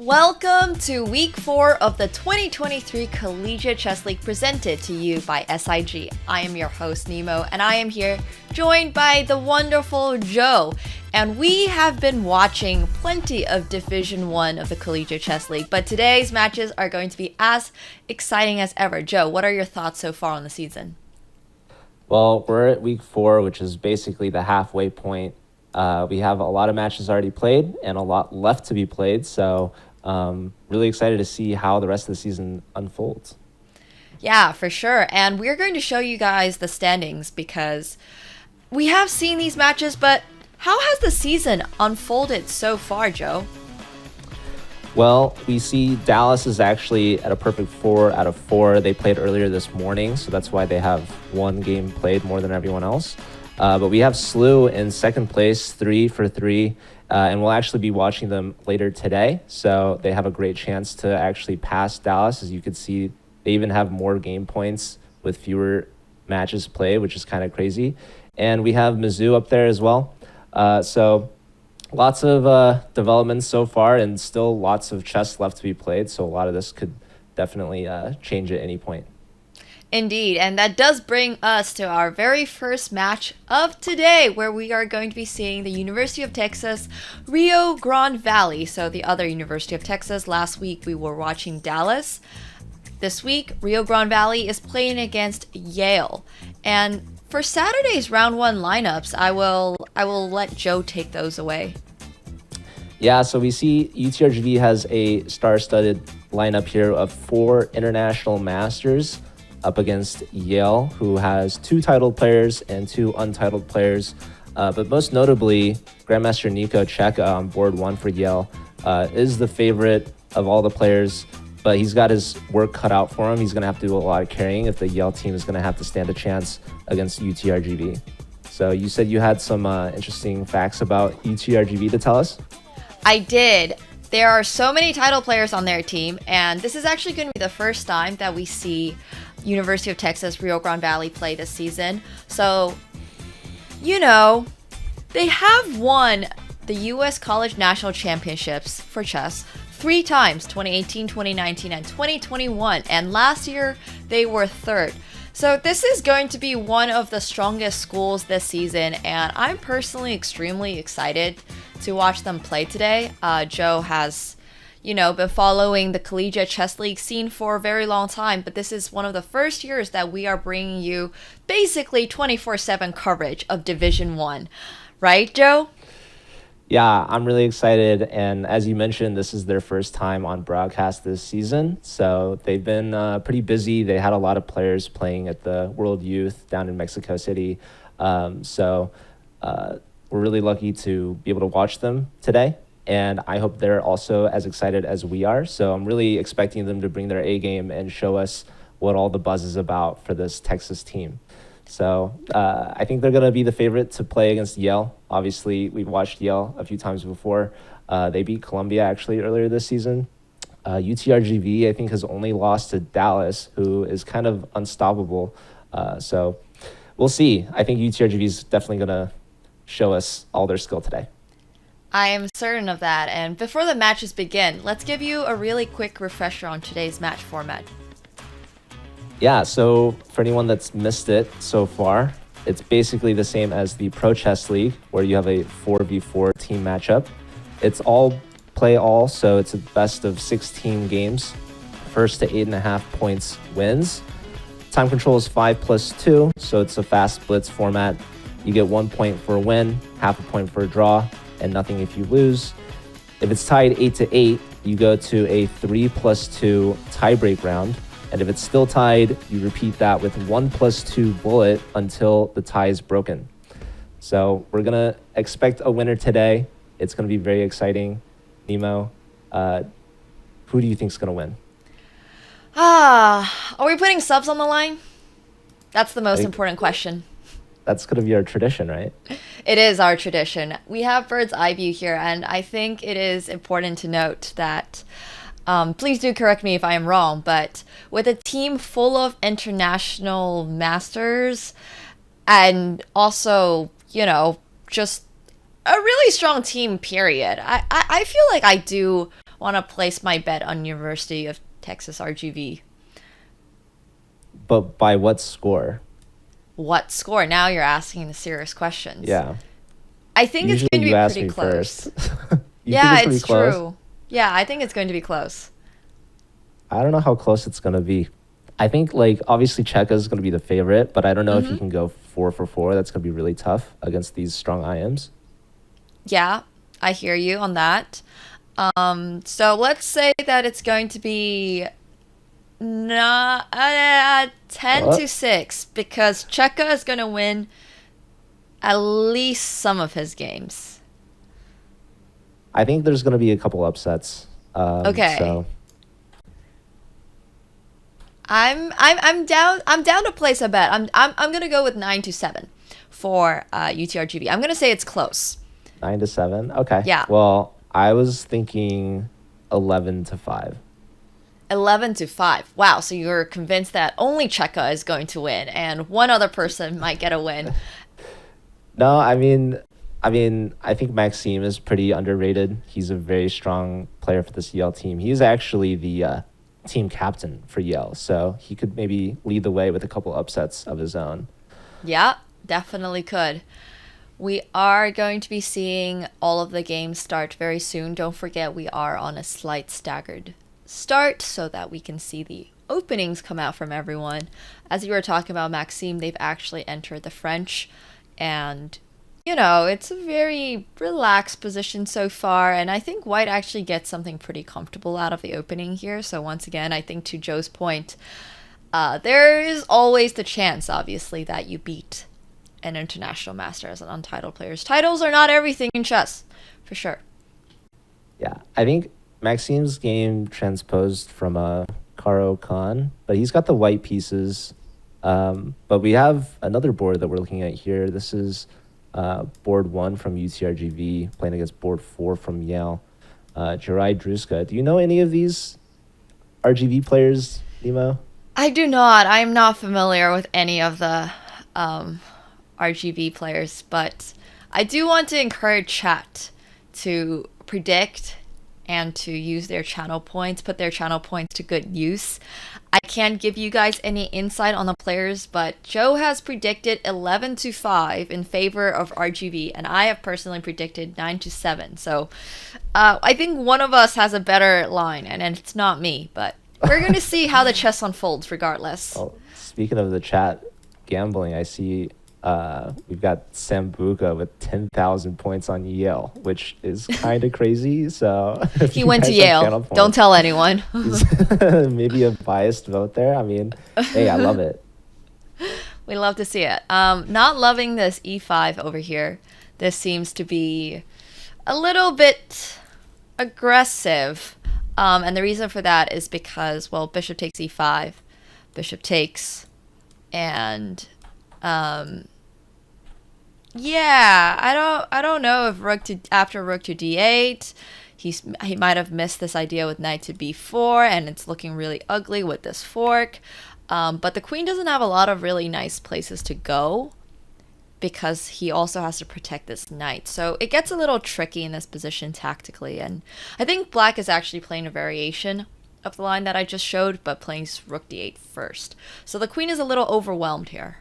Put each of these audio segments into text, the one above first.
Welcome to week 4 of the 2023 Collegiate Chess League presented to you by SIG. I am your host, Nemo, and I am here joined by the wonderful Joe. And we have been watching plenty of Division 1 of the Collegiate Chess League, but today's matches are going to be as exciting as ever. Joe, what are your thoughts so far on the season? Well, we're at week 4, which is basically the halfway point. We have a lot of matches already played and a lot left to be played, so really excited to see how the rest of the season unfolds. Yeah, for sure. And we're going to show you guys the standings because we have seen these matches, but how has the season unfolded so far, Joe? Well, we see Dallas is actually at a perfect 4 out of 4. They played earlier this morning, so that's why they have one game played more than everyone else. But we have SLU in second place, 3 for 3, and we'll actually be watching them later today. So they have a great chance to actually pass Dallas. As you can see, they even have more game points with fewer matches played, which is kind of crazy. And we have Mizzou up there as well. So lots of developments so far, and still lots of chess left to be played. So a lot of this could definitely change at any point. Indeed, and that does bring us to our very first match of today, where we are going to be seeing the University of Texas, Rio Grande Valley. So the other University of Texas. Last week we were watching Dallas. This week, Rio Grande Valley is playing against Yale. And for Saturday's round one lineups, I will let Joe take those away. Yeah, so we see UTRGV has a star-studded lineup here of 4 international masters up against Yale, who has 2 titled players and 2 untitled players. But most notably, Grandmaster Nicolas Checa on board 1 for Yale is the favorite of all the players, but he's got his work cut out for him. He's going to have to do a lot of carrying if the Yale team is going to have to stand a chance against UTRGV. So you said you had some interesting facts about UTRGV to tell us? I did. There are so many title players on their team, and this is actually going to be the first time that we see University of Texas Rio Grande Valley play this season. So, they have won the U.S. College National Championships for chess 3 times, 2018, 2019, and 2021. And last year, they were 3rd. So this is going to be one of the strongest schools this season, and I'm personally extremely excited to watch them play today. Joe has, been following the Collegiate Chess League scene for a very long time, but this is one of the first years that we are bringing you basically 24/7 coverage of Division 1. Right, Joe? Yeah, I'm really excited. And as you mentioned, this is their first time on broadcast this season. So they've been pretty busy. They had a lot of players playing at the World Youth down in Mexico City. So we're really lucky to be able to watch them today. And I hope they're also as excited as we are. So I'm really expecting them to bring their A game and show us what all the buzz is about for this Texas team. So I think they're going to be the favorite to play against Yale. Obviously, we've watched Yale a few times before. They beat Columbia actually earlier this season. UTRGV, I think, has only lost to Dallas, who is kind of unstoppable. So we'll see. I think UTRGV is definitely going to show us all their skill today. I am certain of that. And before the matches begin, let's give you a really quick refresher on today's match format. Yeah, so for anyone that's missed it so far, it's basically the same as the Pro Chess League, where you have a 4v4 team matchup. It's all play all, so it's a best of 16 games. First to 8.5 points wins. Time control is 5+2, so it's a fast blitz format. You get 1 point for a win, half a point for a draw, and nothing if you lose. If it's tied 8-8, you go to a 3+2 tiebreak round. And if it's still tied, you repeat that with 1+2 bullet until the tie is broken. So we're going to expect a winner today. It's going to be very exciting. Nemo, who do you think is going to win? Are we putting subs on the line? That's the most important question. That's going to be our tradition, right? It is our tradition. We have bird's eye view here, and I think it is important to note that please do correct me if I am wrong, but with a team full of international masters and also, just a really strong team, period, I feel like I do want to place my bet on University of Texas RGV. But by what score? What score? Now you're asking the serious questions. Yeah. I think Usually it's going to be you pretty ask me close. First. Yeah, it's close? True. Yeah, I think it's going to be close. I don't know how close it's going to be. I think, obviously Checa is going to be the favorite, but I don't know if he can go 4 for 4. That's going to be really tough against these strong IMs. Yeah, I hear you on that. So let's say that it's going to be Nah, 10 Oh, to 6 because Checa is going to win at least some of his games. I think there's going to be a couple upsets. Okay. So I'm down to place a bet. I'm going to go with 9 to 7 for UTRGV. I'm going to say it's close. 9-7. Okay. Yeah. Well, I was thinking 11-5. 11 to 5. Wow, so you're convinced that only Checa is going to win and one other person might get a win. No, I think Maxime is pretty underrated. He's a very strong player for this Yale team. He's actually the team captain for Yale, so he could maybe lead the way with a couple upsets of his own. Yeah, definitely could. We are going to be seeing all of the games start very soon. Don't forget we are on a slight staggered start so that we can see the openings come out from everyone. As you were talking about Maxime, they've actually entered the French, and it's a very relaxed position so far, and I think White actually gets something pretty comfortable out of the opening here. So once again, I think to Joe's point, there is always the chance, obviously, that you beat an international master as an untitled player. Titles are not everything in chess, for sure. Yeah, I think Maxime's game transposed from Karo Khan, but he's got the white pieces. But we have another board that we're looking at here. This is board 1 from UTRGV playing against board 4 from Yale. Jirai Druska. Do you know any of these RGV players, Nemo? I do not. I'm not familiar with any of the RGV players, but I do want to encourage chat to predict and to use their channel points, put their channel points to good use. I can't give you guys any insight on the players, but Joe has predicted 11 to 5 in favor of RGV, and I have personally predicted 9 to 7. So I think one of us has a better line, and it's not me, but we're going to see how the chess unfolds regardless. Oh, speaking of the chat gambling, I see we've got Sambuca with 10,000 points on Yale, which is kind of crazy. So He went to Yale. Don't tell anyone. Maybe a biased vote there. I mean, hey, I love it. We love to see it. Not loving this e5 over here. This seems to be a little bit aggressive. And the reason for that is because, well, bishop takes e5, bishop takes, and yeah, I don't know if after rook to d8, he might have missed this idea with knight to b4, and it's looking really ugly with this fork. But the queen doesn't have a lot of really nice places to go because he also has to protect this knight. So it gets a little tricky in this position tactically, and I think black is actually playing a variation of the line that I just showed, but playing rook d8 first. So the queen is a little overwhelmed here.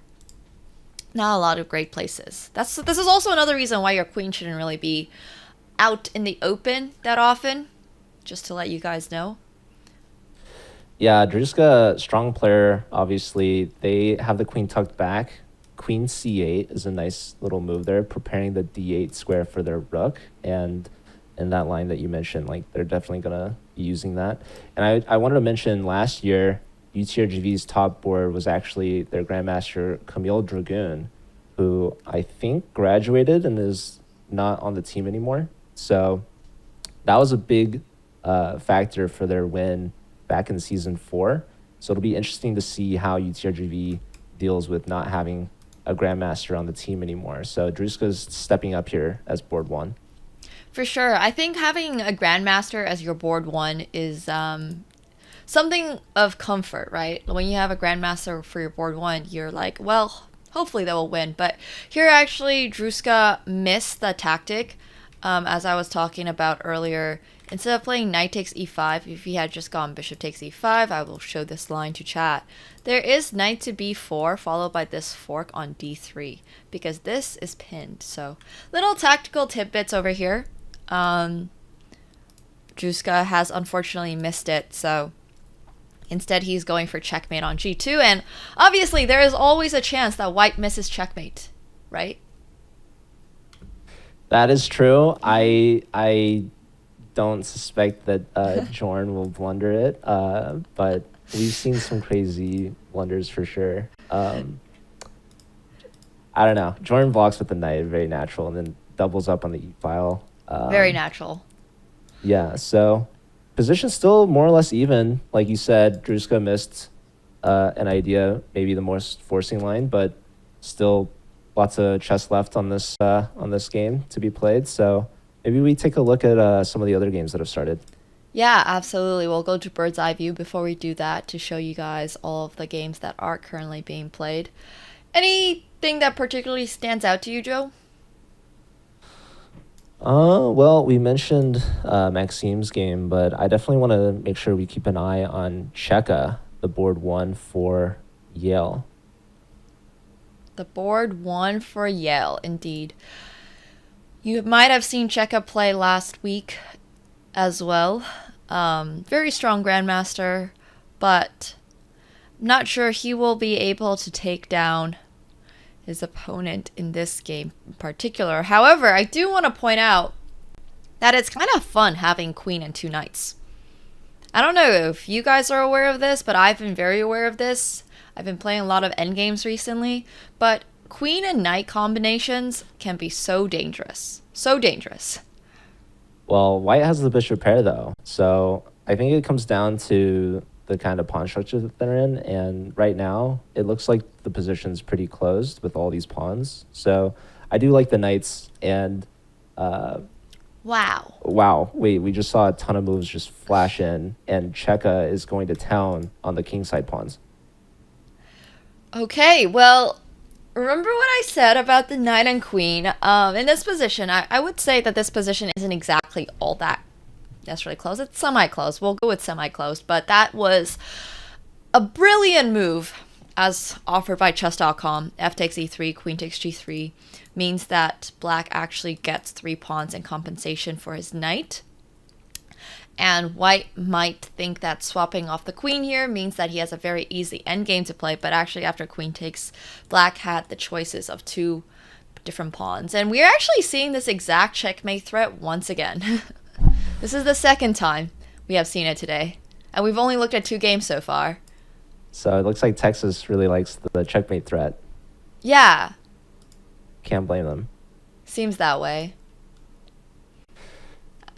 Not a lot of great places. This is also another reason why your queen shouldn't really be out in the open that often, just to let you guys know. Yeah, Druzhka, strong player, obviously. They have the queen tucked back. Queen c8 is a nice little move there, preparing the d8 square for their rook. And in that line that you mentioned, like, they're definitely going to be using that. And I wanted to mention last year, UTRGV's top board was actually their grandmaster Camille Dragoon, who I think graduated and is not on the team anymore. So that was a big factor for their win back in season 4. So it'll be interesting to see how UTRGV deals with not having a grandmaster on the team anymore. So Druzhka's stepping up here as board 1. For sure. I think having a grandmaster as your board 1 is something of comfort, right? When you have a grandmaster for your board 1, you're like, well, hopefully they will win. But here actually Druzhka missed the tactic, as I was talking about earlier. Instead of playing knight takes e5, if he had just gone bishop takes e5, I will show this line to chat. There is knight to b4 followed by this fork on d3 because this is pinned. So little tactical tidbits over here. Druzhka has unfortunately missed it, so instead he's going for checkmate on g2, and obviously there is always a chance that white misses checkmate, right? That is true. I don't suspect that Jorn will blunder it, but we've seen some crazy blunders for sure. I don't know. Jordan blocks with the knight, very natural, and then doubles up on the e file. Very natural. Yeah, so position still more or less even. Like you said, Druska missed an idea, maybe the most forcing line, but still lots of chess left on this game to be played. So maybe we take a look at some of the other games that have started. Yeah, absolutely. We'll go to bird's eye view before we do that to show you guys all of the games that are currently being played. Anything that particularly stands out to you, Joe? Well, we mentioned Maxime's game, but I definitely want to make sure we keep an eye on Checa, the board one for Yale. The board one for Yale, indeed. You might have seen Checa play last week as well. Very strong grandmaster, but I'm not sure he will be able to take down his opponent in this game in particular. However, I do want to point out that it's kind of fun having queen and two knights. I don't know if you guys are aware of this, but I've been very aware of this. I've been playing a lot of endgames recently, but queen and knight combinations can be so dangerous. So dangerous. Well, white has the bishop pair though, so I think it comes down to the kind of pawn structure that they're in, and right now it looks like the position's pretty closed with all these pawns. So I do like the knights, and wow, wait, we just saw a ton of moves just flash in, and Checa is going to town on the kingside pawns. Okay, well, remember what I said about the knight and queen? In this position, I would say that this position isn't exactly all that necessarily close. It's semi-close. We'll go with semi-close, but that was a brilliant move as offered by chess.com. F takes e3, queen takes g3 means that black actually gets 3 pawns in compensation for his knight. And white might think that swapping off the queen here means that he has a very easy endgame to play, but actually after queen takes, black had the choices of 2 different pawns. And we're actually seeing this exact checkmate threat once again. This is the second time we have seen it today, and we've only looked at 2 games so far. So it looks like Texas really likes the checkmate threat. Yeah. Can't blame them. Seems that way.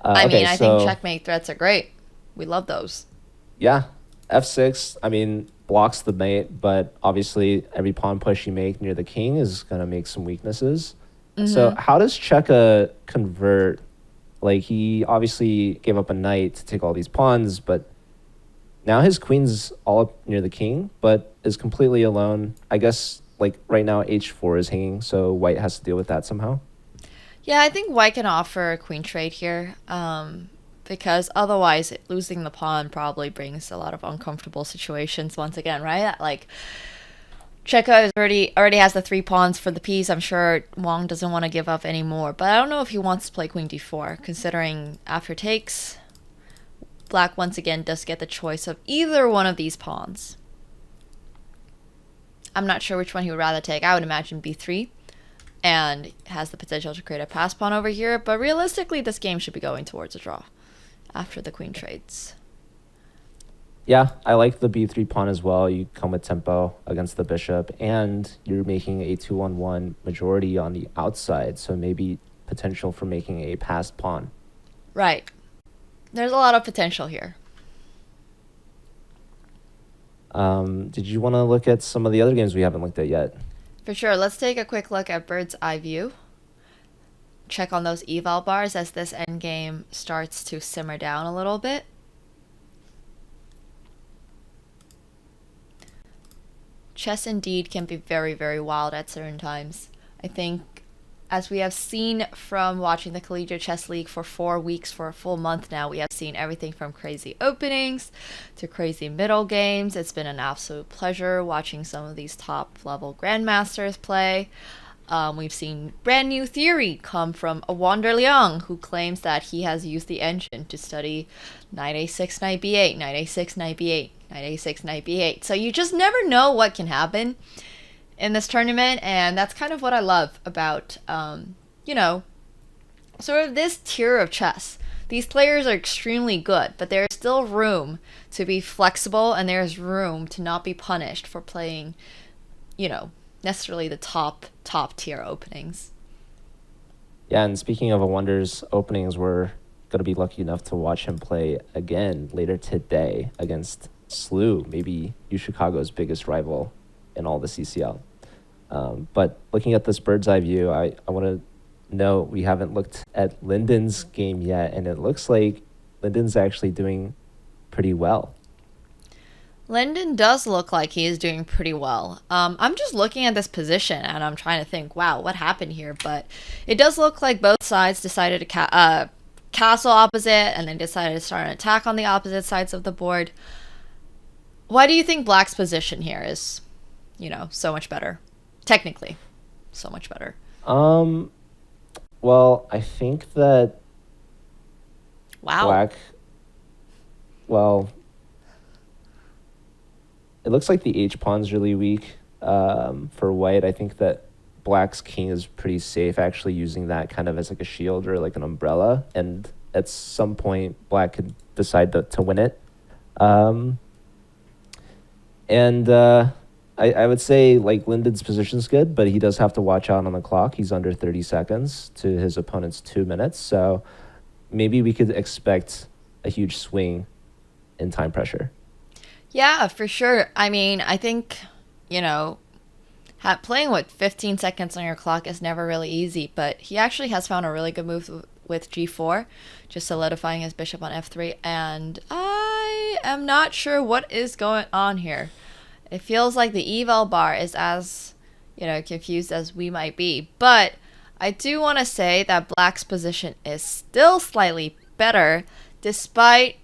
I think checkmate threats are great. We love those. Yeah. F6, I mean, blocks the mate, but obviously every pawn push you make near the king is going to make some weaknesses. Mm-hmm. So how does Checa convert? Like, he obviously gave up a knight to take all these pawns, but now his queen's all up near the king, but is completely alone. I guess, like, right now h4 is hanging, so white has to deal with that somehow. Yeah, I think white can offer a queen trade here, because otherwise losing the pawn probably brings a lot of uncomfortable situations once again, right? Like, Checa already has the 3 pawns for the piece. I'm sure Wang doesn't want to give up any more, but I don't know if he wants to play queen d4, considering after takes, black once again does get the choice of either one of these pawns. I'm not sure which one he would rather take. I would imagine b3, and has the potential to create a pass pawn over here, but realistically this game should be going towards a draw after the queen trades. Yeah, I like the b3 pawn as well. You come with tempo against the bishop, and you're making a 2-on-1 majority on the outside, so maybe potential for making a passed pawn. Right. There's a lot of potential here. Did you want to look at some of the other games we haven't looked at yet? For sure. Let's take a quick look at bird's eye view. Check on those eval bars as this endgame starts to simmer down a little bit. Chess indeed can be very, very wild at certain times. I think, as we have seen from watching the Collegiate Chess League for 4 weeks, for a full month now, we have seen everything from crazy openings to crazy middle games. It's been an absolute pleasure watching some of these top-level grandmasters play. We've seen brand new theory come from Awonder Liang, who claims that he has used the engine to study knight a6, knight b8, knight a6, knight b8, knight a6, knight b8. So you just never know what can happen in this tournament, and that's kind of what I love about, sort of this tier of chess. These players are extremely good, but there's still room to be flexible, and there's room to not be punished for playing, necessarily the top tier openings. Yeah, and speaking of Awonder's openings, we're going to be lucky enough to watch him play again later today against Slew, maybe UChicago's biggest rival in all the CCL. But looking at this bird's eye view, I want to note we haven't looked at Linden's game yet, and it looks like Linden's actually doing pretty well. Linden does look like he is doing pretty well. I'm just looking at this position and I'm trying to think, wow, what happened here? But it does look like both sides decided to castle opposite and then decided to start an attack on the opposite sides of the board. Why do you think Black's position here is, so much better? Technically, so much better. Well, I think that Black, it looks like the H-pawn's really weak for white. I think that Black's king is pretty safe, actually using that kind of as like a shield or like an umbrella. And at some point, Black could decide to win it. I would say like Linden's position's good, but he does have to watch out on the clock. He's under 30 seconds to his opponent's 2 minutes. So maybe we could expect a huge swing in time pressure. Yeah, for sure. I mean, I think, playing with 15 seconds on your clock is never really easy, but he actually has found a really good move with g4, just solidifying his bishop on f3, and I am not sure what is going on here. It feels like the eval bar is as, confused as we might be, but I do want to say that Black's position is still slightly better, despite,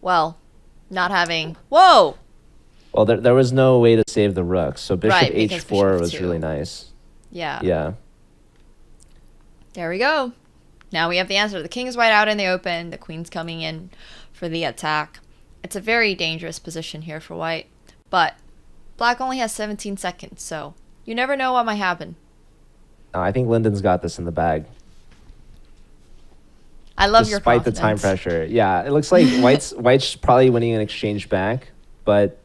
not having... Whoa! Well, there was no way to save the rook, so bishop right, h4 bishop was 2. really nice. Yeah. Yeah. There we go. Now we have the answer. The king is white out in the open. The queen's coming in for the attack. It's a very dangerous position here for white. But Black only has 17 seconds, so you never know what might happen. I think Linden's got this in the bag. I love your confidence. Despite the time pressure. Yeah, it looks like White's probably winning an exchange back, but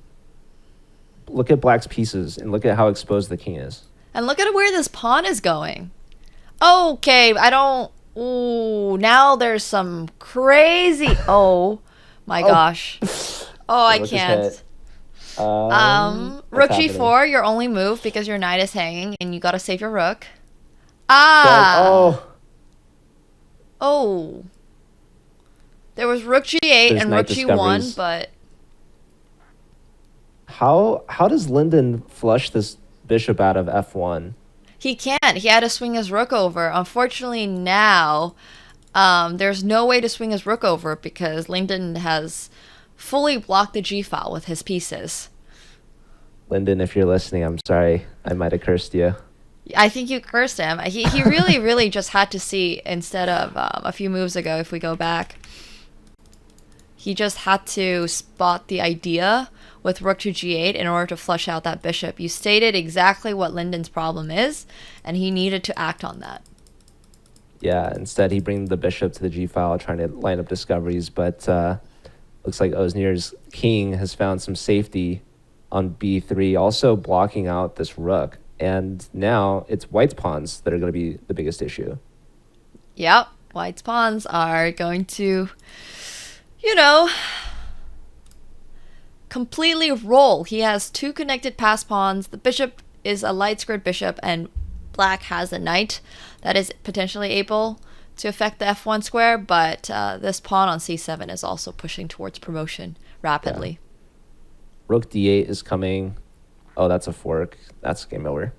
look at Black's pieces and look at how exposed the king is. And look at where this pawn is going. Okay, I don't... Ooh, now there's some crazy... Oh, my gosh. Oh, I can't. Rook g4, your only move because your knight is hanging and you gotta save your rook. Oh. There was rook g8 There's and rook g1, but... How does Linden flush this bishop out of f1? He can't. He had to swing his rook over. Unfortunately, now there's no way to swing his rook over because Linden has fully blocked the g-file with his pieces. Linden, if you're listening, I'm sorry. I might have cursed you. I think you cursed him. He really, really just had to see, instead of a few moves ago, if we go back, he just had to spot the idea with rook to g8 in order to flush out that bishop. You stated exactly what Linden's problem is, and he needed to act on that. Yeah, instead he brings the bishop to the g-file, trying to line up discoveries, but looks like Oznir's king has found some safety on b3, also blocking out this rook. And now it's White's pawns that are going to be the biggest issue. Yep, White's pawns are going to, completely roll. He has two connected pass pawns. The bishop is a light squared bishop, and Black has a knight that is potentially able to affect the f1 square, but this pawn on c7 is also pushing towards promotion rapidly. Yeah. Rook d8 is coming. Oh, that's a fork. That's game over.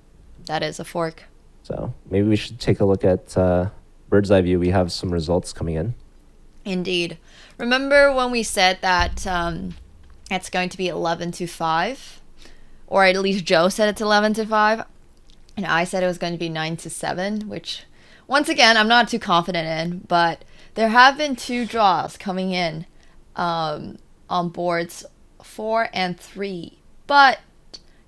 That is a fork. So maybe we should take a look at bird's eye view. We have some results coming in. Indeed. Remember when we said that it's going to be 11-5? Or at least Joe said it's 11-5. And I said it was going to be 9-7, which, once again, I'm not too confident in. But there have been two draws coming in on boards 4 and 3. But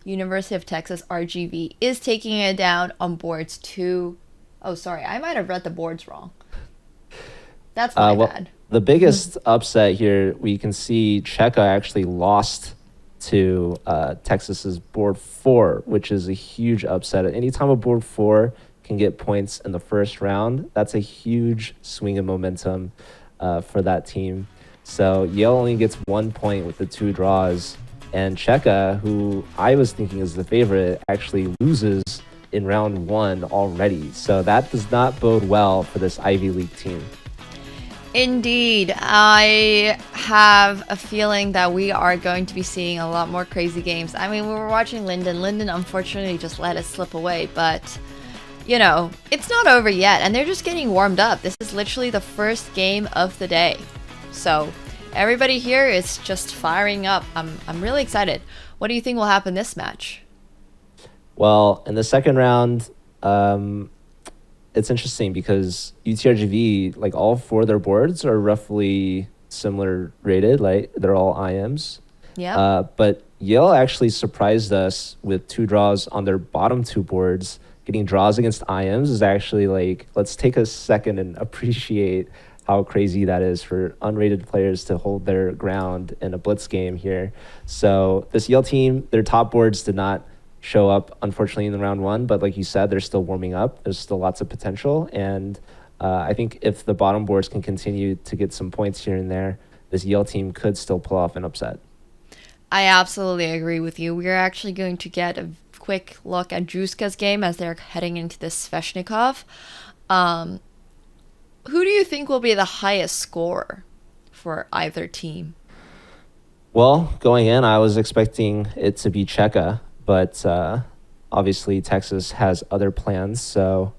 University of Texas RGV is taking it down on boards 2. Oh, sorry. I might have read the boards wrong. That's my Well, bad. the biggest upset here, we can see Checa actually lost to Texas's board 4, which is a huge upset. Anytime a board 4 can get points in the first round, that's a huge swing of momentum for that team. So Yale only gets 1 point with the 2 draws, and Checa, who I was thinking is the favorite, actually loses in round 1 already. So that does not bode well for this Ivy League team. Indeed, I have a feeling that we are going to be seeing a lot more crazy games. I mean, we were watching Linden. Linden unfortunately just let it slip away, but you know, it's not over yet, and they're just getting warmed up. This is literally the first game of the day. So everybody here is just firing up. I'm really excited. What do you think will happen this match? Well, in the second round, it's interesting because UTRGV, like all 4 of their boards are roughly similar rated, like they're all IMs. Yeah. But Yale actually surprised us with 2 draws on their bottom 2 boards. Getting draws against IMs is actually like, let's take a second and appreciate how crazy that is for unrated players to hold their ground in a blitz game here. So this Yale team, their top boards did not show up, unfortunately, in the round 1. But like you said, they're still warming up. There's still lots of potential. And I think if the bottom boards can continue to get some points here and there, this Yale team could still pull off an upset. I absolutely agree with you. We're actually going to get a quick look at Juska's game as they're heading into this Sveshnikov. Who do you think will be the highest scorer for either team? Well, going in, I was expecting it to be Checa, but obviously Texas has other plans. So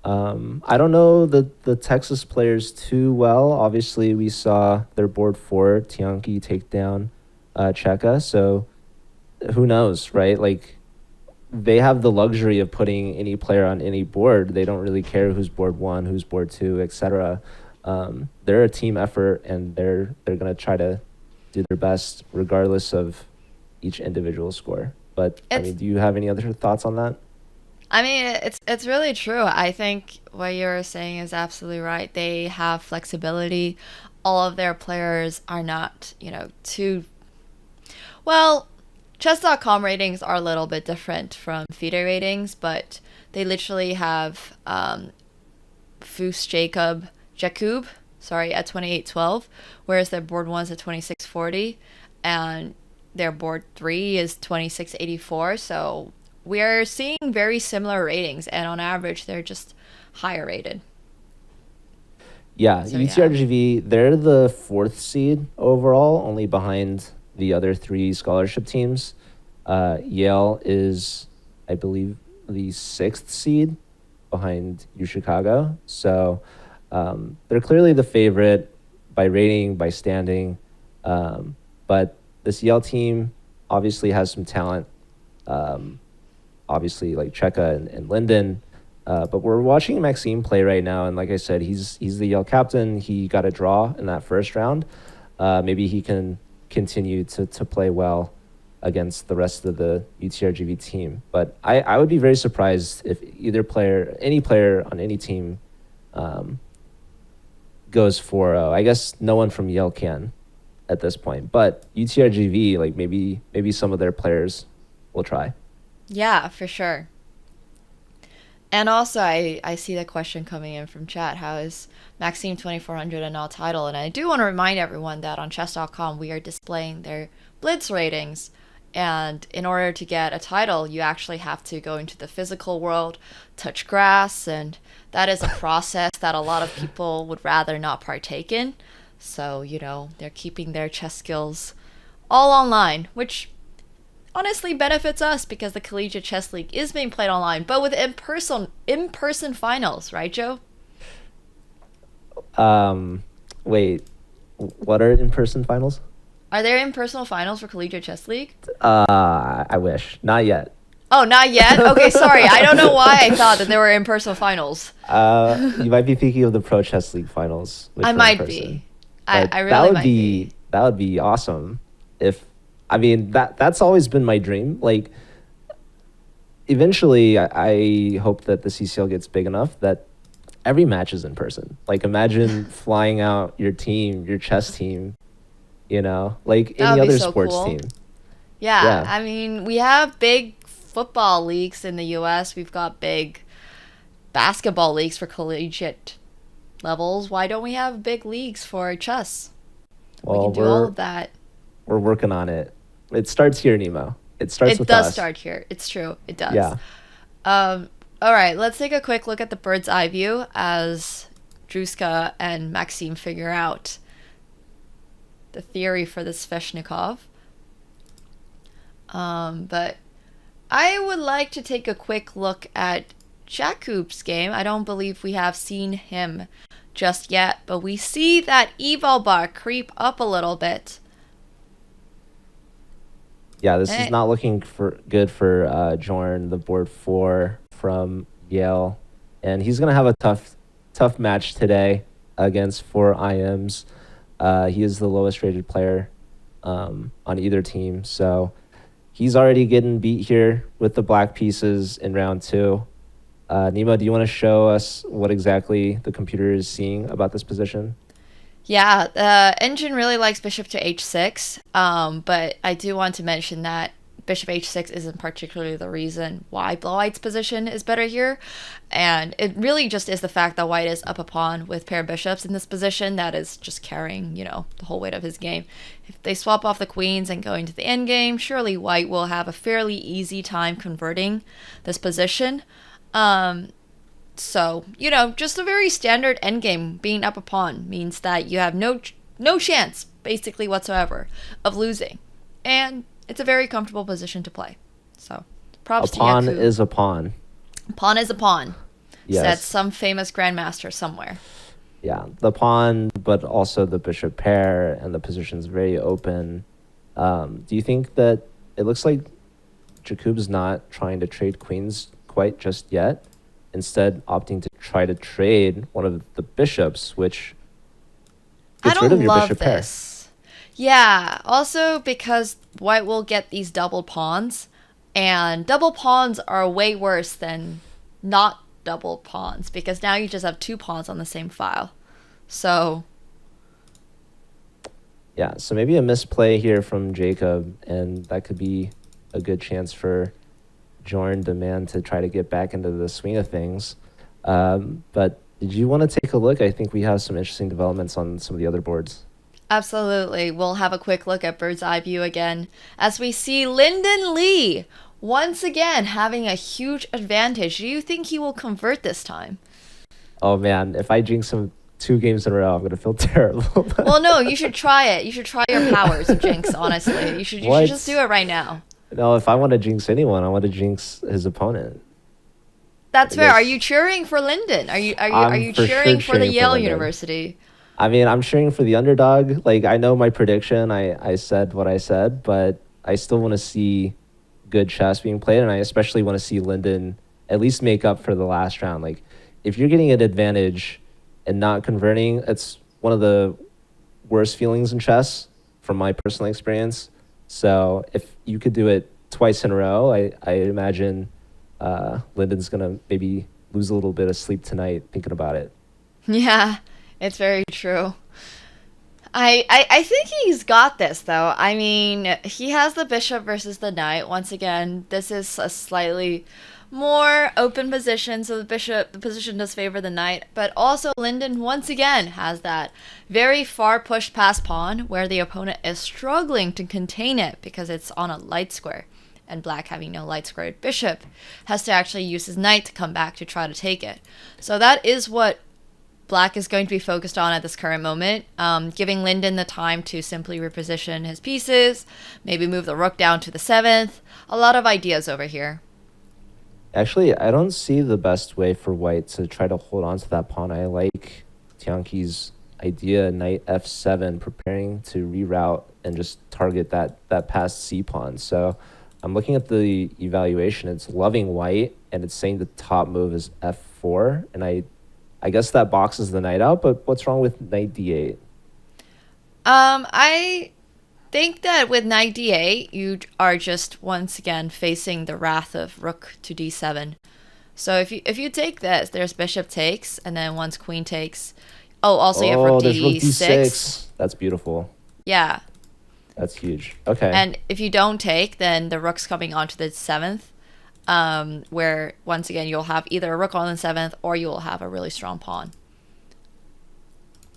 I don't know the Texas players too well. Obviously, we saw their board 4, Tianki, take down Checa. So who knows, right? Like, they have the luxury of putting any player on any board. They don't really care who's board 1, who's board 2, etc. They're a team effort, and they're going to try to do their best regardless of each individual score. But I mean, do you have any other thoughts on that? I mean, it's really true. I think what you're saying is absolutely right. They have flexibility. All of their players are not, too well. Chess.com ratings are a little bit different from FIDE ratings, but they literally have Foos Jakub, at 2812, whereas their board 1's at 2640, and their board 3 is 2684. So we're seeing very similar ratings, and on average, they're just higher rated. Yeah, so, UTRGV, they're the 4th seed overall, only behind the other 3 scholarship teams. Yale is, I believe, the 6th seed behind UChicago. So they're clearly the favorite by rating, by standing. But this Yale team obviously has some talent. Obviously, like Checa and Linden. But we're watching Maxime play right now, and like I said, he's the Yale captain. He got a draw in that first round. Maybe he can continue to play well against the rest of the UTRGV team. But I would be very surprised if any player on any team goes 4-0. I guess no one from Yale can at this point. But UTRGV, like maybe some of their players will try. Yeah, for sure. And also, I see the question coming in from chat. How is Maxime 2400 a null title? And I do want to remind everyone that on chess.com, we are displaying their blitz ratings. And in order to get a title, you actually have to go into the physical world, touch grass, and that is a process that a lot of people would rather not partake in. So, they're keeping their chess skills all online, which honestly benefits us because the Collegiate Chess League is being played online, but with in-person finals, right, Joe? Wait, what are in-person finals? Are there in-person finals for Collegiate Chess League? I wish. Not yet. Oh, not yet? Okay, sorry. I don't know why I thought that there were in-person finals. You might be thinking of the Pro Chess League finals. I might be. I really might be. That would be awesome. That's always been my dream. Like, eventually, I hope that the CCL gets big enough that every match is in person. Like imagine flying out your team, your chess team, like That any would be other so sports cool. team. Yeah, Yeah. I mean, we have big football leagues in the US. We've got big basketball leagues for collegiate levels. Why don't we have big leagues for chess? We can Well, do all we're of that. we're working on it. It starts here, Nemo. It starts It with does us. start here. It's true. It does. Yeah. All right, let's take a quick look at the bird's eye view as Druska and Maxime figure out the theory for this Sveshnikov. But I would like to take a quick look at Jakub's game. I don't believe we have seen him just yet, but we see that eval bar creep up a little bit. Yeah, this is Eh, not looking for good for Jorn, the board 4 from Yale, and he's gonna have a tough match today against 4 IMs. He is the lowest rated player on either team, so he's already getting beat here with the black pieces in round 2. Nemo, do you want to show us what exactly the computer is seeing about this position? Yeah, the engine really likes bishop to h6, but I do want to mention that bishop h6 isn't particularly the reason why white's position is better here, and it really just is the fact that white is up a pawn with pair of bishops in this position that is just carrying, the whole weight of his game. If they swap off the queens and go into the endgame, surely white will have a fairly easy time converting this position. So, just a very standard endgame. Being up a pawn means that you have no chance, basically whatsoever, of losing. And it's a very comfortable position to play. So, A props to pawn Yaku. is a pawn. Pawn is a pawn, said Yes. some famous grandmaster somewhere. Yeah, the pawn, but also the bishop pair, and the position's very open. Do you think that it looks like Jakub's not trying to trade queens quite just yet? Instead, opting to try to trade one of the bishops, which I gets rid don't of your love bishop pair. this. Yeah, also because white will get these double pawns, and double pawns are way worse than not double pawns because now you just have 2 pawns on the same file. So, Yeah, so maybe a misplay here from Jacob, and that could be a good chance for Jorn Demand to try to get back into the swing of things. But did you want to take a look? I think we have some interesting developments on some of the other boards. absolutely, we'll have a quick look at bird's eye view again as we see Lyndon Lee once again having a huge advantage. Do you think he will convert this time? Oh man, if I jinx him 2 games in a row, I'm gonna feel terrible. Well, no, you should try it. You should try your powers of Jinx, honestly. You should just do it right now. No, if I want to jinx anyone, I want to jinx his opponent. That's I fair. Are guess you cheering for Lyndon? Are I'm you for cheering sure for the cheering for Yale Lyndon. University? I mean, I'm cheering for the underdog. Like, I know my prediction. I said what I said, but I still want to see good chess being played, and I especially want to see Lyndon at least make up for the last round. Like, if you're getting an advantage and not converting, it's one of the worst feelings in chess from my personal experience. So if you could do it twice in a row, I imagine Lyndon's going to maybe lose a little bit of sleep tonight thinking about it. Yeah, it's very true. I think he's got this though. I mean, he has the bishop versus the knight. Once again, this is a slightly more open position, so the position does favor the knight. But also, Lyndon once again has that very far pushed past pawn where the opponent is struggling to contain it because it's on a light square. And black, having no light squared bishop, has to actually use his knight to come back to try to take it. So that is what black is going to be focused on at this current moment, giving Lyndon the time to simply reposition his pieces, maybe move the rook down to the 7th. A lot of ideas over here. Actually, I don't see the best way for white to try to hold on to that pawn. I like Tianqi's idea, knight f7, preparing to reroute and just target that passed c pawn. So I'm looking at the evaluation. It's loving white, and it's saying the top move is f4, and I guess that boxes the knight out, but what's wrong with knight d8? I think that with knight d8, you are just once again facing the wrath of rook to d7. So if you take this, there's bishop takes, and then once queen takes. Oh, also you have rook Oh, there's rook d6. d6. That's beautiful. Yeah. That's huge. Okay. And if you don't take, then the rook's coming onto the seventh, where once again you'll have either a rook on the seventh or you will have a really strong pawn.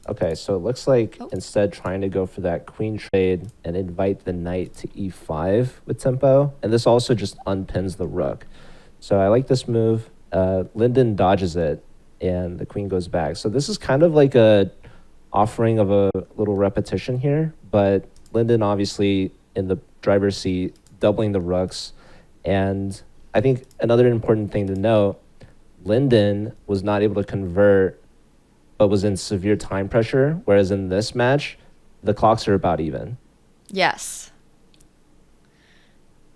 Okay, so it looks like instead trying to go for that queen trade and invite the knight to e5 with tempo. And this also just unpins the rook. So I like this move. Linden dodges it and the queen goes back. So this is kind of like a offering of a little repetition here, but Linden obviously in the driver's seat, doubling the rooks. And I think another important thing to note, Linden was not able to convert but was in severe time pressure, whereas in this match, the clocks are about even. Yes.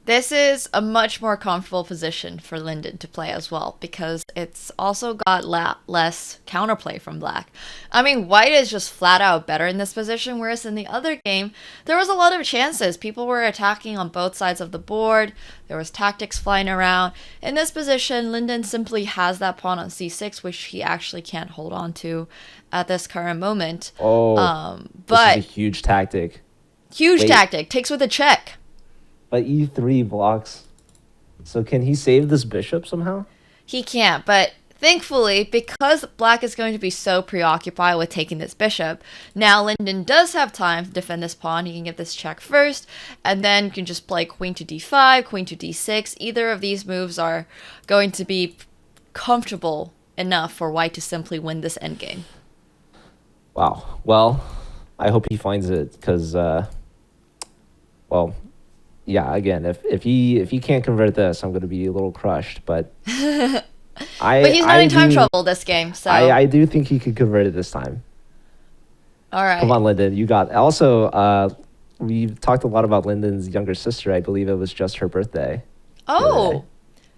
This is a much more comfortable position for Linden to play as well, because it's also got less counterplay from black. I mean, white is just flat out better in this position, whereas in the other game, there was a lot of chances. People were attacking on both sides of the board. There was tactics flying around. In this position, Linden simply has that pawn on c6, which he actually can't hold on to at this current moment. But this is a huge tactic. Huge tactic. Takes with a check. But e3 blocks. So can he save this bishop somehow? He can't, but thankfully, because black is going to be so preoccupied with taking this bishop, now Linden does have time to defend this pawn. He can get this check first, and then you can just play queen to d5, queen to d6. Either of these moves are going to be comfortable enough for white to simply win this endgame. Wow. Well, I hope he finds it, because, yeah, again, if he can't convert this, I'm going to be a little crushed. But but he's not in time trouble this game, so I do think he could convert it this time. All right. Come on, Linden, you got. Also, we've talked a lot about Linden's younger sister. I believe it was just her birthday. Oh,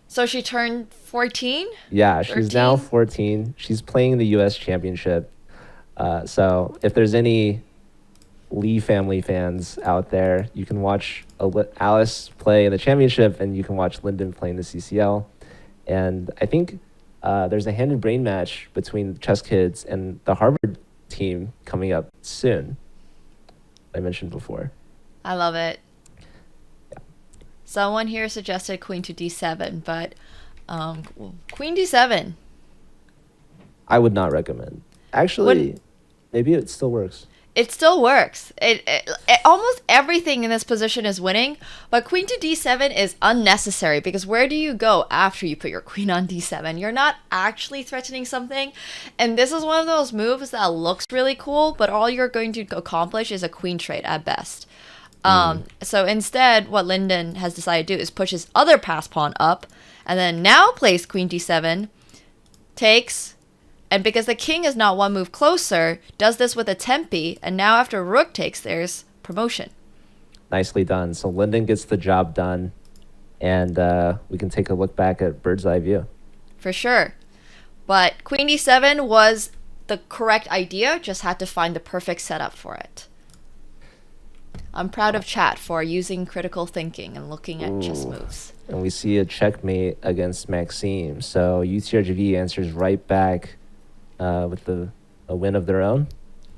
so she turned 14? Yeah, she's now 14. She's playing in the U.S. Championship. So if there's any Lee family fans out there, you can watch Alice play in the championship and you can watch Linden play in the CCL. And I think there's a hand and brain match between Chess Kids and the Harvard team coming up soon. I mentioned before. I love it. Yeah. Someone here suggested queen to d7, but queen d7. I would not recommend. Actually, maybe it still works. It still works. It almost everything in this position is winning, but queen to d7 is unnecessary because where do you go after you put your queen on d7? You're not actually threatening something, and this is one of those moves that looks really cool, but all you're going to accomplish is a queen trade at best. So instead, what Linden has decided to do is push his other pass pawn up, and then now plays queen d7, takes. And because the king is not one move closer, does this with a tempi, and now after rook takes, there's promotion. Nicely done. So Linden gets the job done, and we can take a look back at bird's eye view. For sure. But queen d7 was the correct idea, just had to find the perfect setup for it. I'm proud of chat for using critical thinking and looking at chess moves. And we see a checkmate against Maxime. So UTRGV answers right back with a win of their own.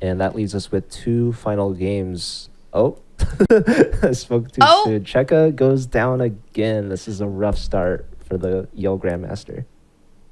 And that leaves us with two final games. I spoke too soon. Checa goes down again. This is a rough start for the Yale Grandmaster.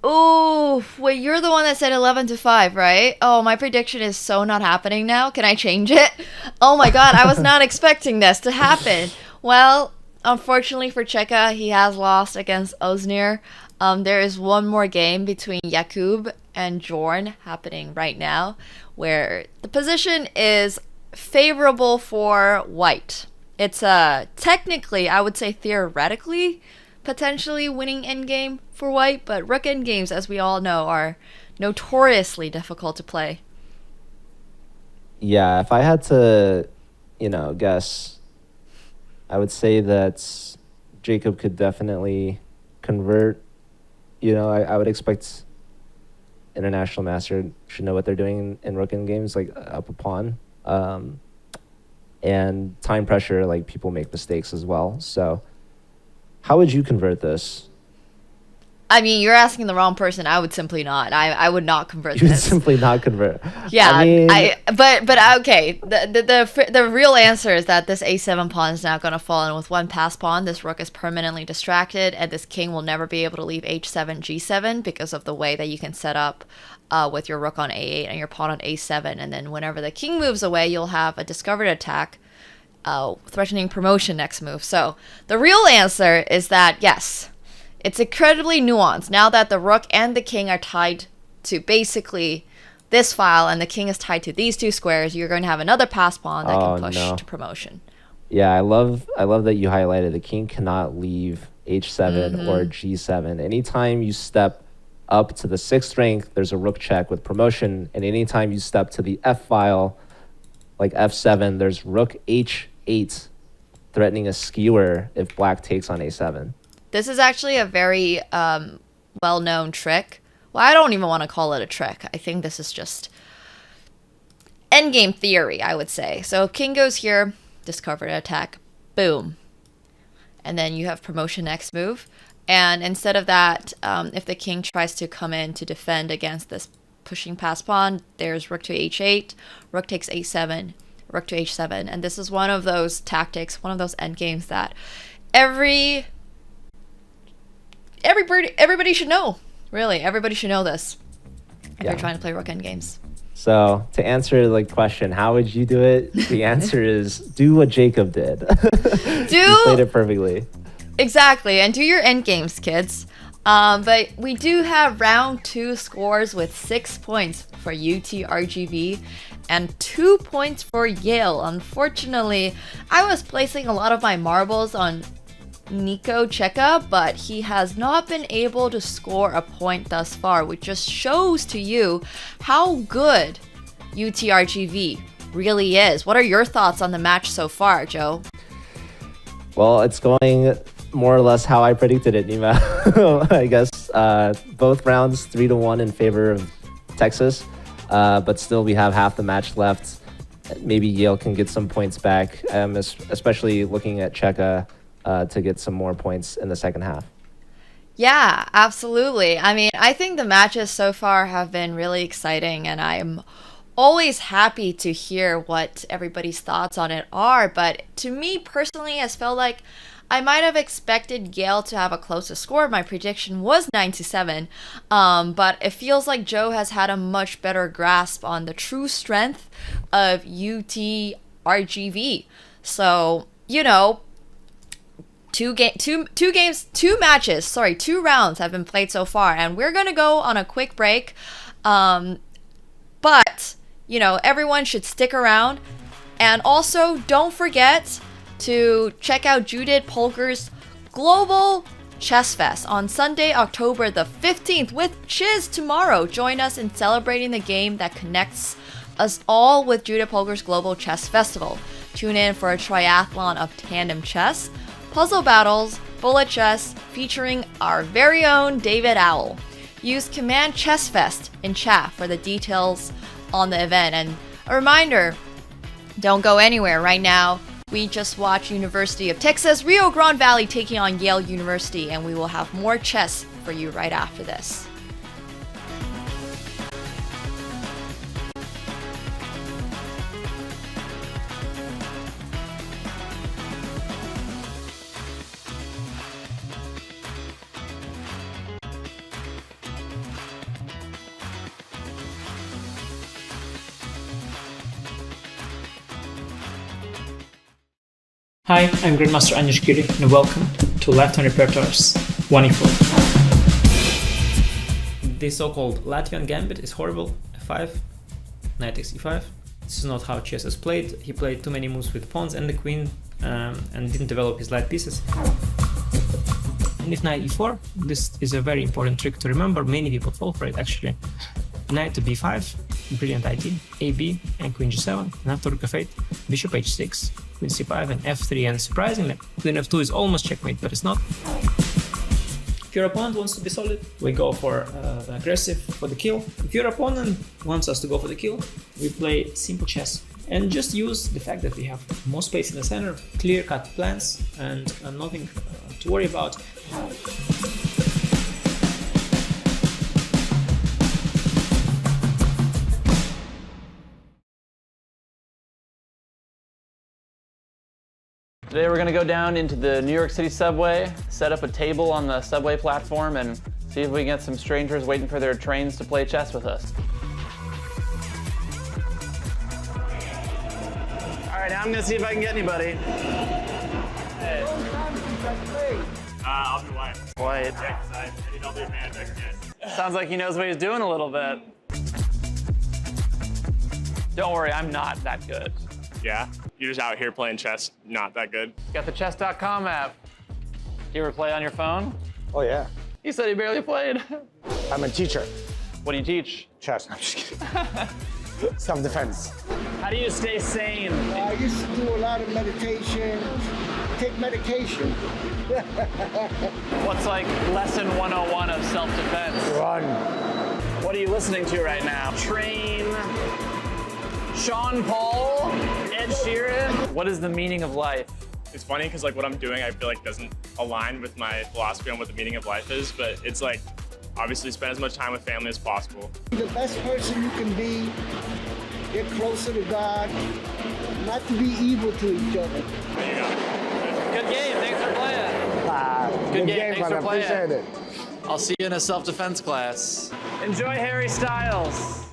Oh, wait, you're the one that said 11-5, right? Oh, my prediction is so not happening now. Can I change it? Oh my god, I was not expecting this to happen. Well, unfortunately for Checa, he has lost against Oznir. There is one more game between Jakub and Jorn happening right now, where the position is favorable for white. It's technically, I would say theoretically, potentially winning endgame for white, but rook endgames, as we all know, are notoriously difficult to play. Yeah, if I had to, guess, I would say that Jacob could definitely convert. I would expect International Master should know what they're doing in rook endgames, like up a pawn. And time pressure, like people make mistakes as well. So how would you convert this? I mean, you're asking the wrong person. I would simply not. I would not convert You would this. simply not convert. Yeah, I mean, but okay. The real answer is that this a7 pawn is now going to fall, and with one pass pawn, this rook is permanently distracted, and this king will never be able to leave h7, g7 because of the way that you can set up with your rook on a8 and your pawn on a7, and then whenever the king moves away, you'll have a discovered attack, threatening promotion next move. So the real answer is that yes. It's incredibly nuanced now that the rook and the king are tied to basically this file and the king is tied to these two squares. You're going to have another pass pawn that can push to promotion. Yeah, I love that you highlighted the king cannot leave h7 or g7. Anytime you step up to the 6th rank, there's a rook check with promotion, and anytime you step to the f file, like f7, there's rook h8 threatening a skewer if black takes on a7. This is actually a very well-known trick. Well, I don't even want to call it a trick. I think this is just endgame theory, I would say. So king goes here, discovered attack, boom. And then you have promotion next move. And instead of that, if the king tries to come in to defend against this pushing pass pawn, there's rook to h8, rook takes a7, rook to h7. And this is one of those tactics, one of those endgames that everybody should know. Really, everybody should know this if you're trying to play rook endgames. So to answer the question, how would you do it? The answer is do what Jacob did. You played it perfectly. Exactly, and do your endgames, kids. But we do have round 2 scores with 6 points for UTRGV and 2 points for Yale. Unfortunately, I was placing a lot of my marbles on Nicolas Checa, but he has not been able to score a point thus far, which just shows to you how good UTRGV really is. What are your thoughts on the match so far, Joe? Well, it's going more or less how I predicted it, Nima. I guess both rounds 3-1 in favor of Texas, but still we have half the match left. Maybe Yale can get some points back, especially looking at Checa to get some more points in the second half. Yeah, absolutely. I mean, I think the matches so far have been really exciting, and I'm always happy to hear what everybody's thoughts on it are. But to me personally, it's felt like I might have expected Yale to have a closer score. My prediction was 9-7, but it feels like Joe has had a much better grasp on the true strength of UTRGV. So, you know, two rounds have been played so far, and we're gonna go on a quick break. But you know, everyone should stick around, and also don't forget to check out Judith Polgar's Global Chess Fest on Sunday, October the 15th with Chiz tomorrow. Join us in celebrating the game that connects us all with Judith Polgar's Global Chess Festival. Tune in for a triathlon of tandem chess, puzzle battles, bullet chess, featuring our very own David Owl. Use Command Chess Fest in chat for the details on the event. And a reminder, don't go anywhere right now. We just watched University of Texas Rio Grande Valley taking on Yale University, and we will have more chess for you right after this. Hi, I'm Grandmaster Anish Giri, and welcome to Left-Hand Repertoire's 1e4. The so-called Latvian gambit is horrible. F5, knight takes e5. This is not how chess is played. He played too many moves with pawns and the queen, and didn't develop his light pieces. And if knight e4, this is a very important trick to remember. Many people fall for it, actually. Knight to b5, brilliant idea. ab, and queen g7, and after rook f8, bishop h6, queen c5, and f3, and surprisingly, queen f2 is almost checkmate, but it's not. If your opponent wants to be solid, we go for the aggressive, for the kill. If your opponent wants us to go for the kill, we play simple chess. And just use the fact that we have more space in the center, clear-cut plans, and nothing to worry about. Today we're gonna go down into the New York City subway, set up a table on the subway platform, and see if we can get some strangers waiting for their trains to play chess with us. All right, now I'm gonna see if I can get anybody. Hey. I'll be white. White. Yeah, 'cause I need all the advantage I can get. Sounds like he knows what he's doing a little bit. Don't worry, I'm not that good. Yeah? You're just out here playing chess, not that good. Got the chess.com app. You ever play on your phone? Oh, yeah. You said he barely played. I'm a teacher. What do you teach? Chess. I'm just kidding. Self-defense. How do you stay sane? I used to do a lot of meditation, take medication. What's like lesson 101 of self-defense? Run. What are you listening to right now? Train, Sean Paul, Ed Sheeran. What is the meaning of life? It's funny because like what I'm doing I feel like doesn't align with my philosophy on what the meaning of life is, but it's like obviously spend as much time with family as possible. The best person you can be, get closer to God, not to be evil to each other. There you go. Good game, thanks for playing. Good game, thanks man. for playing. I appreciate it. I'll see you in a self-defense class. Enjoy Harry Styles.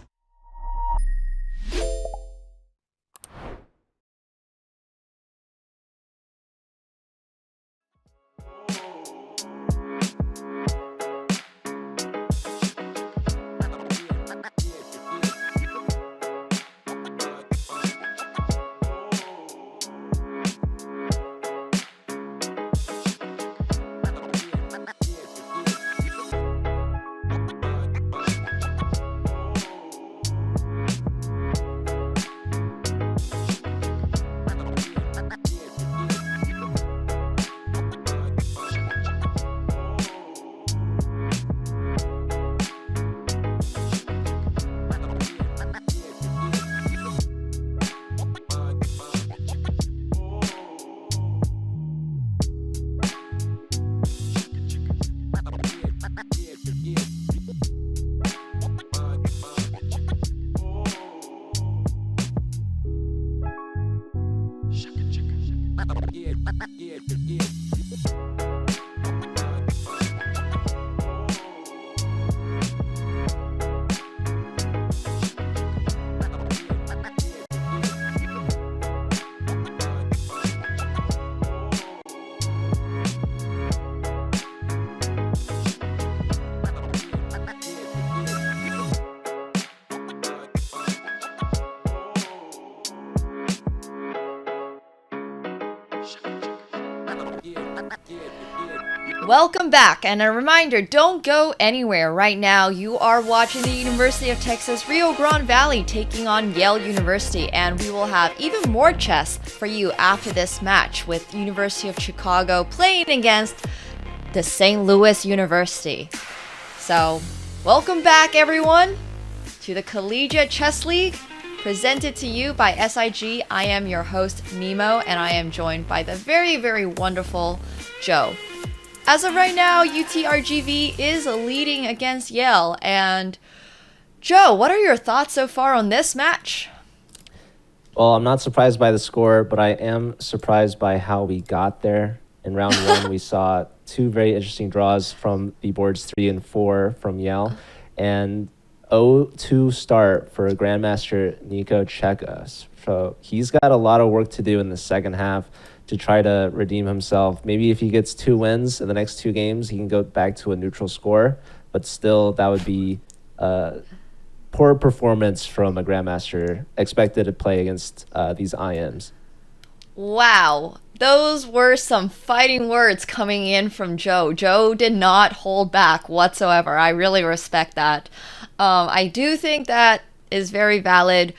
Welcome back, and a reminder, don't go anywhere right now. You are watching the University of Texas Rio Grande Valley taking on Yale University, and we will have even more chess for you after this match with University of Chicago playing against the St. Louis University. So, welcome back everyone to the Collegiate Chess League, presented to you by SIG. I am your host, Nemo, and I am joined by the very, very wonderful Joe. As of right now, UTRGV is leading against Yale. And Joe, what are your thoughts so far on this match? Well, I'm not surprised by the score, but I am surprised by how we got there. In round one, we saw two very interesting draws from the boards 3 and 4 from Yale, and 0-2 start for Grandmaster Nicolas Checa. So he's got a lot of work to do in the second half to try to redeem himself. Maybe if he gets 2 wins in the next 2 games, he can go back to a neutral score. But still, that would be poor performance from a Grandmaster expected to play against these IMs. Wow, those were some fighting words coming in from Joe. Joe did not hold back whatsoever. I really respect that. I do think that is very valid.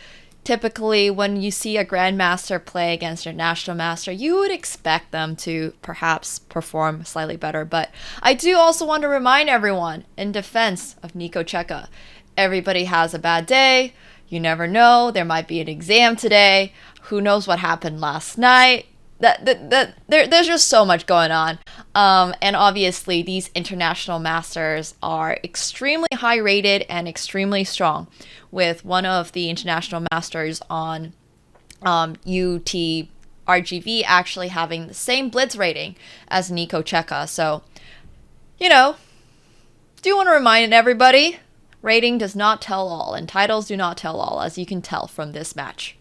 Typically, when you see a grandmaster play against a national master, you would expect them to perhaps perform slightly better. But I do also want to remind everyone, in defense of Nicolas Checa, everybody has a bad day. You never know. There might be an exam today. Who knows what happened last night? There's just so much going on. And obviously, these international masters are extremely high rated and extremely strong. With one of the international masters on UTRGV UTRGV actually having the same blitz rating as Nico Checa. So, you know, do want to remind everybody, rating does not tell all, and titles do not tell all, as you can tell from this match.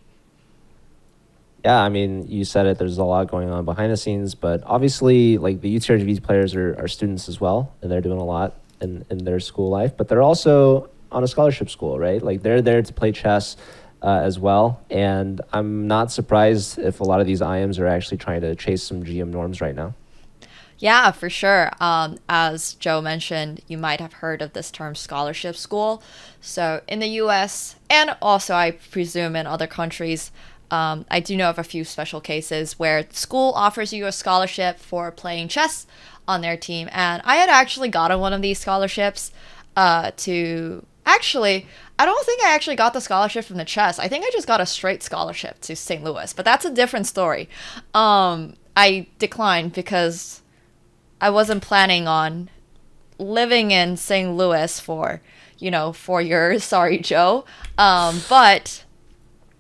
Yeah, I mean, you said it, there's a lot going on behind the scenes, but obviously, like, the UTRGV players are students as well, and they're doing a lot in their school life, but they're also on a scholarship school, right? Like, they're there to play chess as well, and I'm not surprised if a lot of these IMs are actually trying to chase some GM norms right now. Yeah, for sure. As Joe mentioned, you might have heard of this term scholarship school. So in the US, and also I presume in other countries, I do know of a few special cases where school offers you a scholarship for playing chess on their team. And I had actually gotten one of these scholarships to... Actually, I don't think I actually got the scholarship from the chess. I think I just got a straight scholarship to St. Louis, but that's a different story. I declined because I wasn't planning on living in St. Louis for, 4 years. Sorry, Joe. But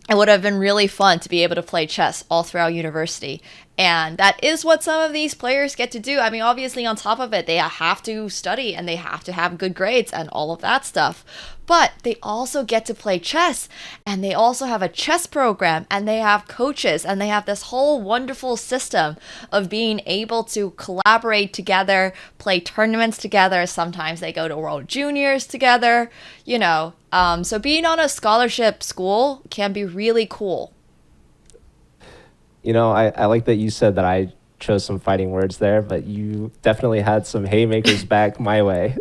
it would have been really fun to be able to play chess all throughout university. And that is what some of these players get to do. I mean, obviously, on top of it, they have to study and they have to have good grades and all of that stuff. But they also get to play chess, and they also have a chess program, and they have coaches, and they have this whole wonderful system of being able to collaborate together, play tournaments together. Sometimes they go to World Juniors together, So being on a scholarship school can be really cool. I like that you said that I chose some fighting words there, but you definitely had some haymakers back my way.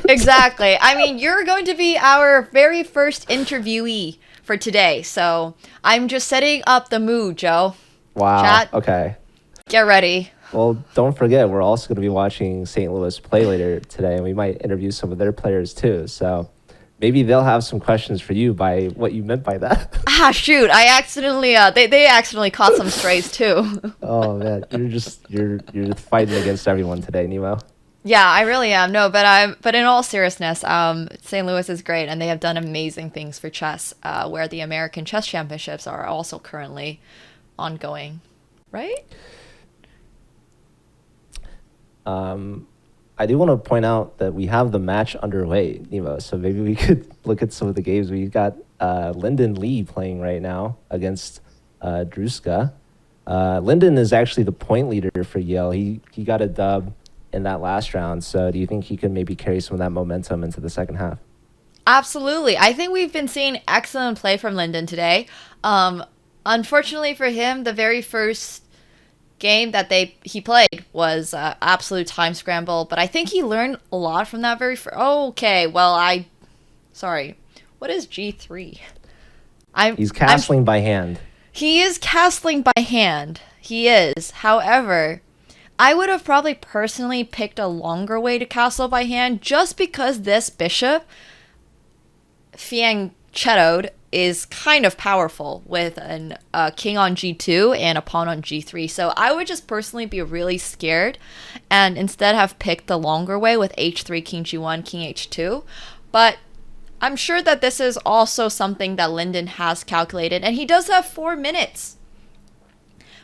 Exactly. I mean, you're going to be our very first interviewee for today, so I'm just setting up the mood, Joe. Wow. Chat, okay. get ready. Well, don't forget, we're also going to be watching St. Louis play later today, and we might interview some of their players too. So maybe they'll have some questions for you by what you meant by that. Shoot! I accidentally they accidentally caught some strays too. Oh man, you're fighting against everyone today, Nemo. Yeah, I really am. No, but in all seriousness, St. Louis is great, and they have done amazing things for chess. Where the American Chess Championships are also currently ongoing, right? I do want to point out that we have the match underway, Nemo. So maybe we could look at some of the games. We've got Lyndon Lee playing right now against Druska. Lyndon is actually the point leader for Yale. He got a dub in that last round. So do you think he could maybe carry some of that momentum into the second half? Absolutely. I think we've been seeing excellent play from Lyndon today. Unfortunately for him, the very first game that he played was absolute time scramble, but I think he learned a lot from that okay, well, sorry, what is G3? He's castling by hand. He is castling by hand. He is. However, I would have probably personally picked a longer way to castle by hand, just because this bishop fianchettoed is kind of powerful with a king on G2 and a pawn on G3. So I would just personally be really scared and instead have picked the longer way with H3, King G1, King H2. But I'm sure that this is also something that Lyndon has calculated, and he does have 4 minutes.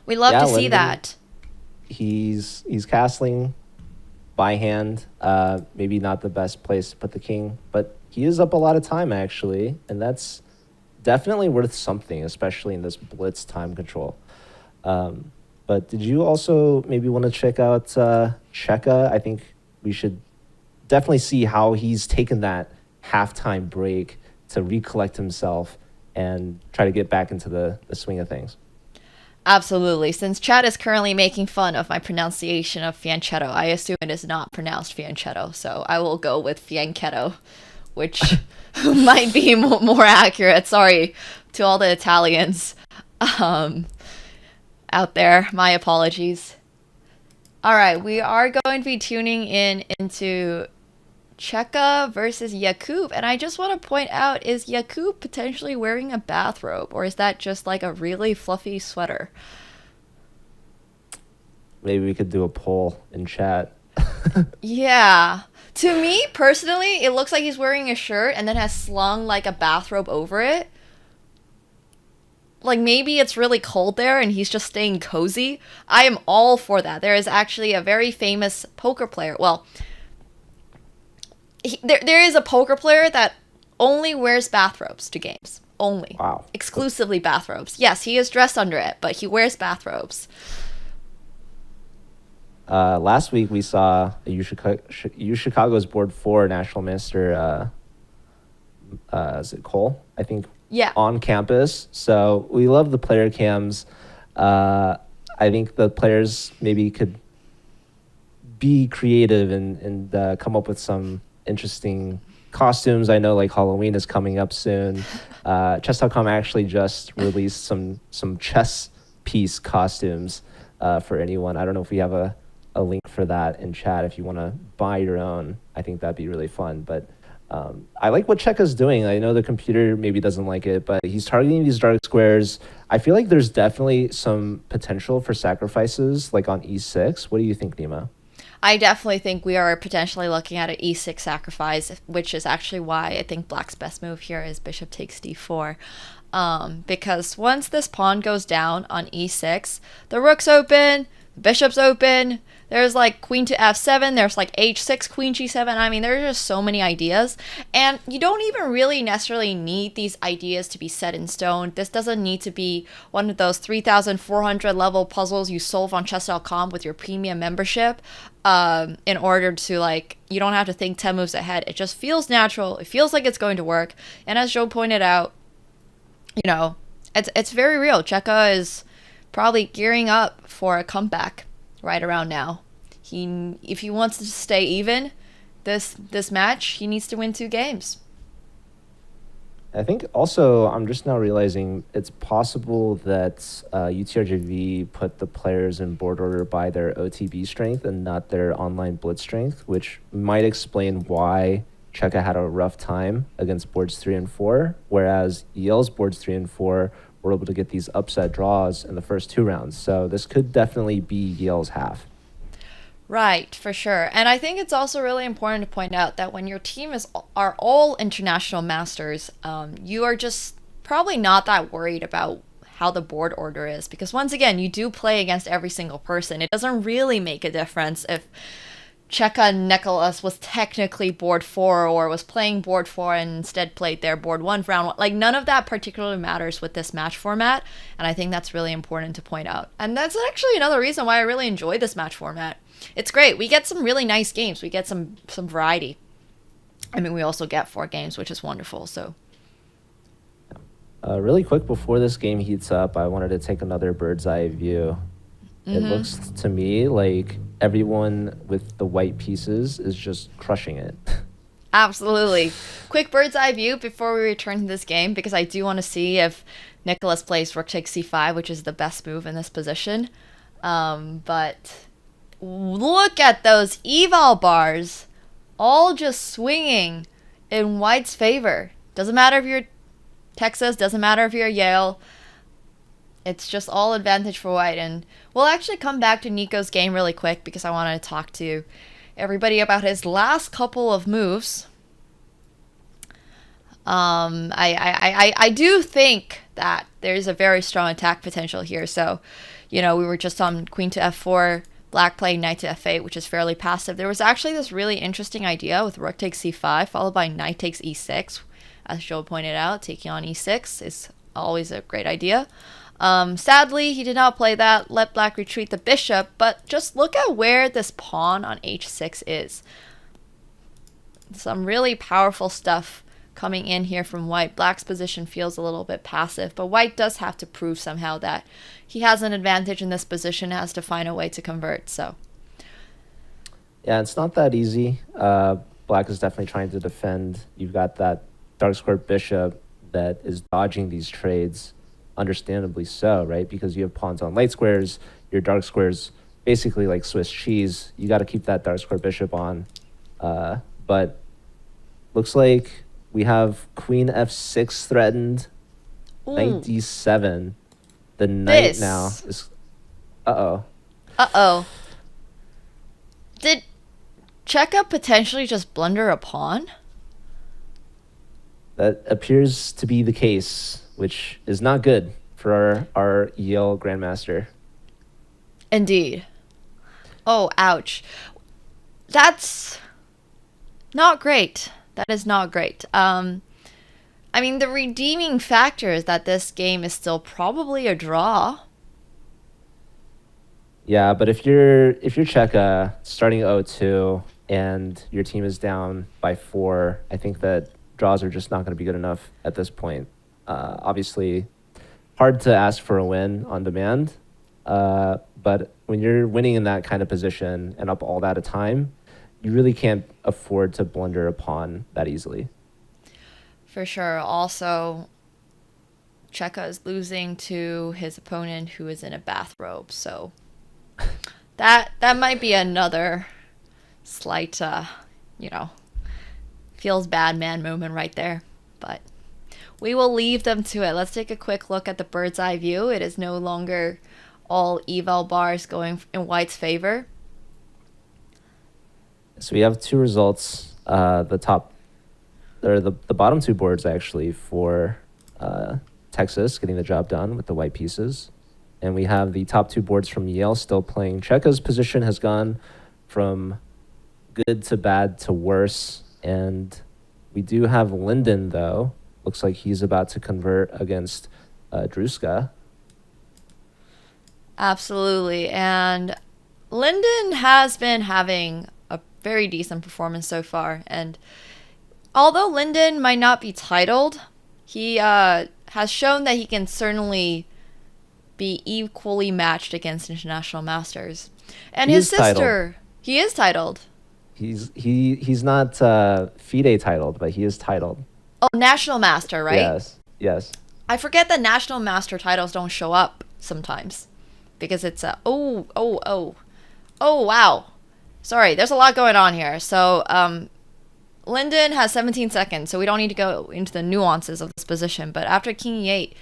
We love to see Lyndon, that. He's castling by hand. Maybe not the best place to put the king, but he is up a lot of time actually, and that's definitely worth something, especially in this blitz time control. But did you also maybe want to check out Checa? I think we should definitely see how he's taken that halftime break to recollect himself and try to get back into the swing of things. Absolutely. Since Chad is currently making fun of my pronunciation of fianchetto, I assume it is not pronounced fianchetto, so I will go with fianchetto, which might be more accurate. Sorry to all the Italians out there. My apologies. All right, we are going to be tuning into Checa versus Jakub, and I just want to point out, is Jakub potentially wearing a bathrobe, or is that just like a really fluffy sweater? Maybe we could do a poll in chat. Yeah. To me, personally, it looks like he's wearing a shirt and then has slung like a bathrobe over it. like maybe it's really cold there and he's just staying cozy. I am all for that. There is actually a very famous poker player. Well, there is a poker player that only wears bathrobes to games. Only. Wow. Exclusively bathrobes. Yes, he is dressed under it, but he wears bathrobes. Last week we saw U Chicago's Board 4 National Minister, is it Cole? I think. Yeah. On campus. So we love the player cams. I think the players maybe could be creative and come up with some interesting costumes. I know like Halloween is coming up soon. Chess.com actually just released some chess piece costumes for anyone. I don't know if we have a link for that in chat if you want to buy your own. I think that'd be really fun. But I like what Checa's doing. I know the computer maybe doesn't like it, but he's targeting these dark squares. I feel like there's definitely some potential for sacrifices like on e6. What do you think, Nima? I definitely think we are potentially looking at an e6 sacrifice, which is actually why I think Black's best move here is bishop takes d4. Because once this pawn goes down on e6, the rook's open, the bishop's open, there's like queen to f7, there's like h6, queen g7. I mean, there's just so many ideas. And you don't even really necessarily need these ideas to be set in stone. This doesn't need to be one of those 3,400 level puzzles you solve on chess.com with your premium membership in order to, like, you don't have to think 10 moves ahead. It just feels natural. It feels like it's going to work. And as Joe pointed out, you know, it's very real. Checa is probably gearing up for a comeback right around now. If he wants to stay even this match, he needs to win 2 games. I think also I'm just now realizing it's possible that UTRGV put the players in board order by their OTB strength and not their online blitz strength, which might explain why Checa had a rough time against boards 3 and 4, whereas Yale's boards 3 and 4 were able to get these upset draws in the first 2 rounds. So this could definitely be Yale's half. Right, for sure. And I think it's also really important to point out that when your team are all international masters, you are just probably not that worried about how the board order is, because once again, you do play against every single person. It doesn't really make a difference if Checa Nicolas was technically board 4 or was playing board 4 and instead played their board 1 for round 1. Like, none of that particularly matters with this match format, and I think that's really important to point out. And that's actually another reason why I really enjoy this match format. It's great. We get some really nice games. We get some variety. I mean, we also get 4 games, which is wonderful. So, really quick before this game heats up, I wanted to take another bird's eye view. It looks to me like everyone with the white pieces is just crushing it. Absolutely. Quick bird's eye view before we return to this game, because I do want to see if Nicolas plays rook takes c5, which is the best move in this position. But look at those eval bars, all just swinging in white's favor. Doesn't matter if you're Texas, doesn't matter if you're Yale. It's just all advantage for white. And we'll actually come back to Nico's game really quick because I wanted to talk to everybody about his last couple of moves. I do think that there's a very strong attack potential here. So, you know, we were just on queen to f4, black playing knight to f8, which is fairly passive. There was actually this really interesting idea with rook takes c5, followed by knight takes e6. As Joe pointed out, taking on e6 is always a great idea. Sadly, he did not play that, let black retreat the bishop, but just look at where this pawn on h6 is. Some really powerful stuff coming in here from white. Black's position feels a little bit passive, but white does have to prove somehow that he has an advantage in this position, has to find a way to convert. So, yeah, it's not that easy. Black is definitely trying to defend. You've got that dark square bishop that is dodging these trades. Understandably so, right? Because you have pawns on light squares, your dark squares basically like Swiss cheese. You got to keep that dark square bishop on. But looks like we have queen f6 threatened. ooh, Knight d7. The knight this. now is... Uh-oh. Uh-oh. Did Checa potentially just blunder a pawn? That appears to be the case, which is not good for our Yale grandmaster. Indeed. Oh, ouch. That's not great. That is not great. I mean, the redeeming factor is that this game is still probably a draw. Yeah, but if you're Checa starting 0-2 and your team is down by 4, I think that draws are just not going to be good enough at this point. Obviously, hard to ask for a win on demand, but when you're winning in that kind of position and up all that a time, you really can't afford to blunder a pawn that easily. For sure. Also, Checa is losing to his opponent who is in a bathrobe, so that might be another slight, feels bad man moment right there. But we will leave them to it. Let's take a quick look at the bird's eye view. It is no longer all eval bars going in white's favor. So we have 2 results. The bottom 2 boards actually for Texas getting the job done with the white pieces. And we have the top 2 boards from Yale still playing. Checa's position has gone from good to bad to worse. And we do have Linden, though. Looks like he's about to convert against Druska. Absolutely. And Linden has been having a very decent performance so far. And although Linden might not be titled, he has shown that he can certainly be equally matched against international masters. And his sister, he is titled. He's not FIDE titled, but he is titled. Oh, national master, right? Yes. I forget that national master titles don't show up sometimes because it's oh wow. Sorry, there's a lot going on here. So Linden has 17 seconds, so we don't need to go into the nuances of this position. But after king e8,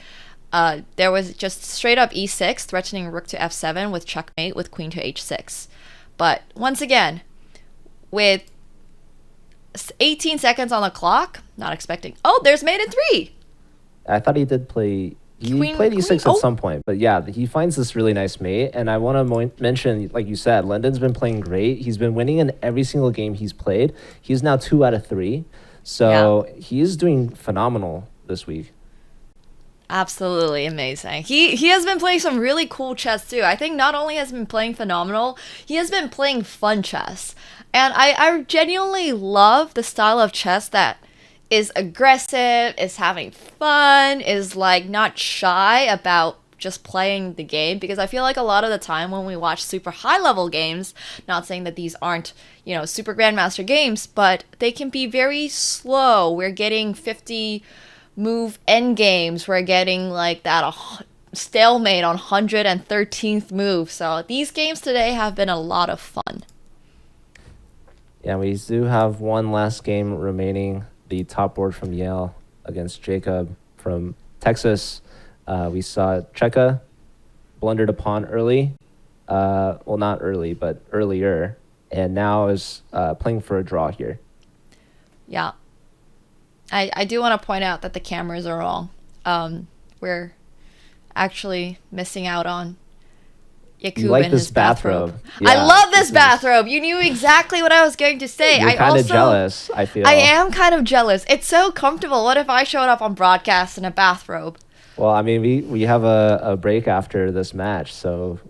there was just straight up e6, threatening rook to f7 with checkmate with queen to h6. But once again, with 18 seconds on the clock, not expecting. Oh, there's mate in 3. I thought he did play. He played e6 at some point, but yeah, he finds this really nice mate. And I want to mention, like you said, Linden's been playing great. He's been winning in every single game he's played. He's now 2 out of 3. So he is doing phenomenal this week. Absolutely amazing. He has been playing some really cool chess too. I think not only has been playing phenomenal, he has been playing fun chess. And I genuinely love the style of chess that is aggressive, is having fun, is like not shy about just playing the game, because I feel like a lot of the time when we watch super high level games, not saying that these aren't, super grandmaster games, but they can be very slow. We're getting 50 move end games. We're getting like that stalemate on 113th move. So these games today have been a lot of fun. Yeah, we do have one last game remaining. The top board from Yale against Jacob from Texas. We saw Checa blundered a pawn early. Well, not early, but earlier. And now is playing for a draw here. Yeah. I do want to point out that the cameras are wrong. We're actually missing out on Yakub in his bathrobe. Yeah, I love this bathrobe. You knew exactly what I was going to say. You're kind of jealous, I feel. I am kind of jealous. It's so comfortable. What if I showed up on broadcast in a bathrobe? Well, I mean, we have a break after this match, so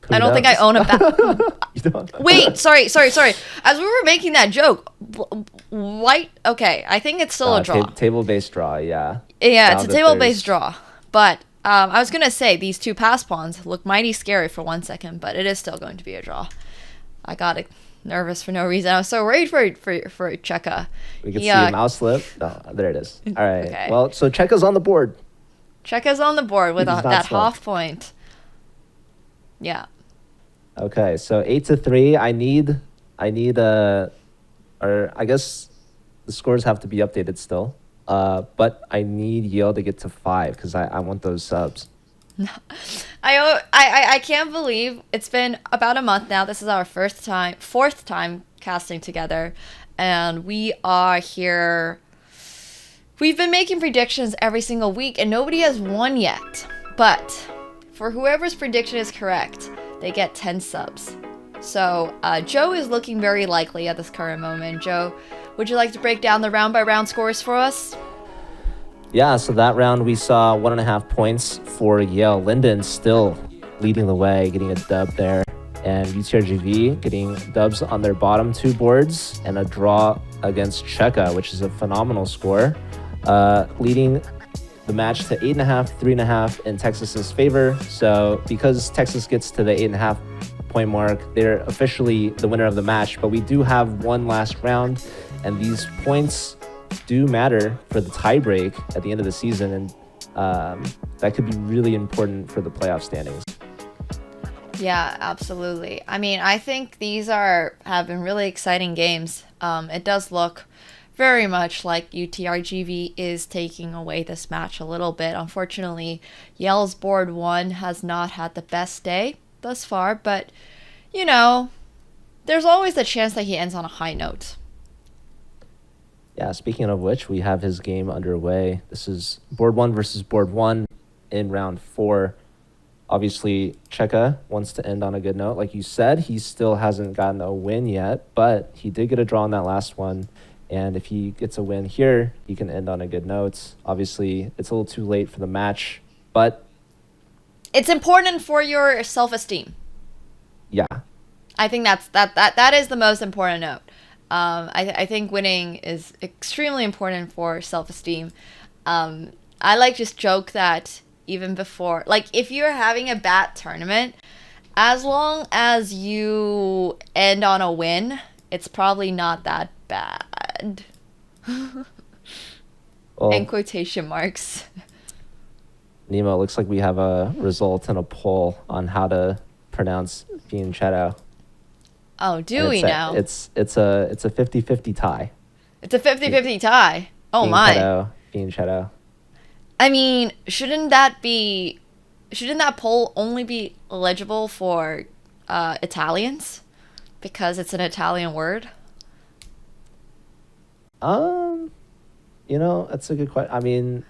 I don't think I own a bathrobe. Wait, sorry. As we were making that joke, white, okay, I think it's still a draw. Table-based draw, yeah. Yeah, it's a table-based draw. But I was going to say, these 2 pass pawns look mighty scary for 1 second, but it is still going to be a draw. I got nervous for no reason. I was so worried for Checa. We can see a mouse slip. Oh, there it is. All right. Okay. Well, so Checa's on the board. Checa's on the board with that half point. Yeah. Okay, so 8-3. I need or I guess the scores have to be updated still. But I need Yale to get to 5 because I want those subs. I can't believe it's been about a month now. This is our fourth time casting together, and we are here. We've been making predictions every single week, and nobody has won yet. But for whoever's prediction is correct, they get 10 subs. So Joe is looking very likely at this current moment. Joe, would you like to break down the round-by-round scores for us? Yeah, so that round we saw 1.5 points for Yale. Linden still leading the way, getting a dub there. And UTRGV getting dubs on their bottom 2 boards and a draw against Checa, which is a phenomenal score, leading the match to 8.5, 3.5 in Texas's favor. So because Texas gets to the 8.5 point mark, they're officially the winner of the match. But we do have one last round, and these points do matter for the tiebreak at the end of the season, and that could be really important for the playoff standings. Yeah, absolutely. I mean, I think these have been really exciting games. It does look very much like UTRGV is taking away this match a little bit. Unfortunately, Yale's board 1 has not had the best day thus far, but, you know, there's always the chance that he ends on a high note. Yeah, speaking of which, we have his game underway. This is board 1 versus board 1 in round 4. Obviously, Checa wants to end on a good note. Like you said, he still hasn't gotten a win yet, but he did get a draw on that last one. And if he gets a win here, he can end on a good note. Obviously, it's a little too late for the match, but it's important for your self-esteem. Yeah. I think that is the most important note. I think winning is extremely important for self-esteem. I like just joke that even before, like if you're having a bad tournament, as long as you end on a win, it's probably not that bad. Well, in quotation marks. Nemo, looks like we have a result in a poll on how to pronounce fianchetto. Oh, do we now? It's a 50-50 tie. It's a 50-50 tie. Oh my. Fianchetto. I mean, shouldn't that poll only be eligible for Italians? Because it's an Italian word? That's a good question. I mean,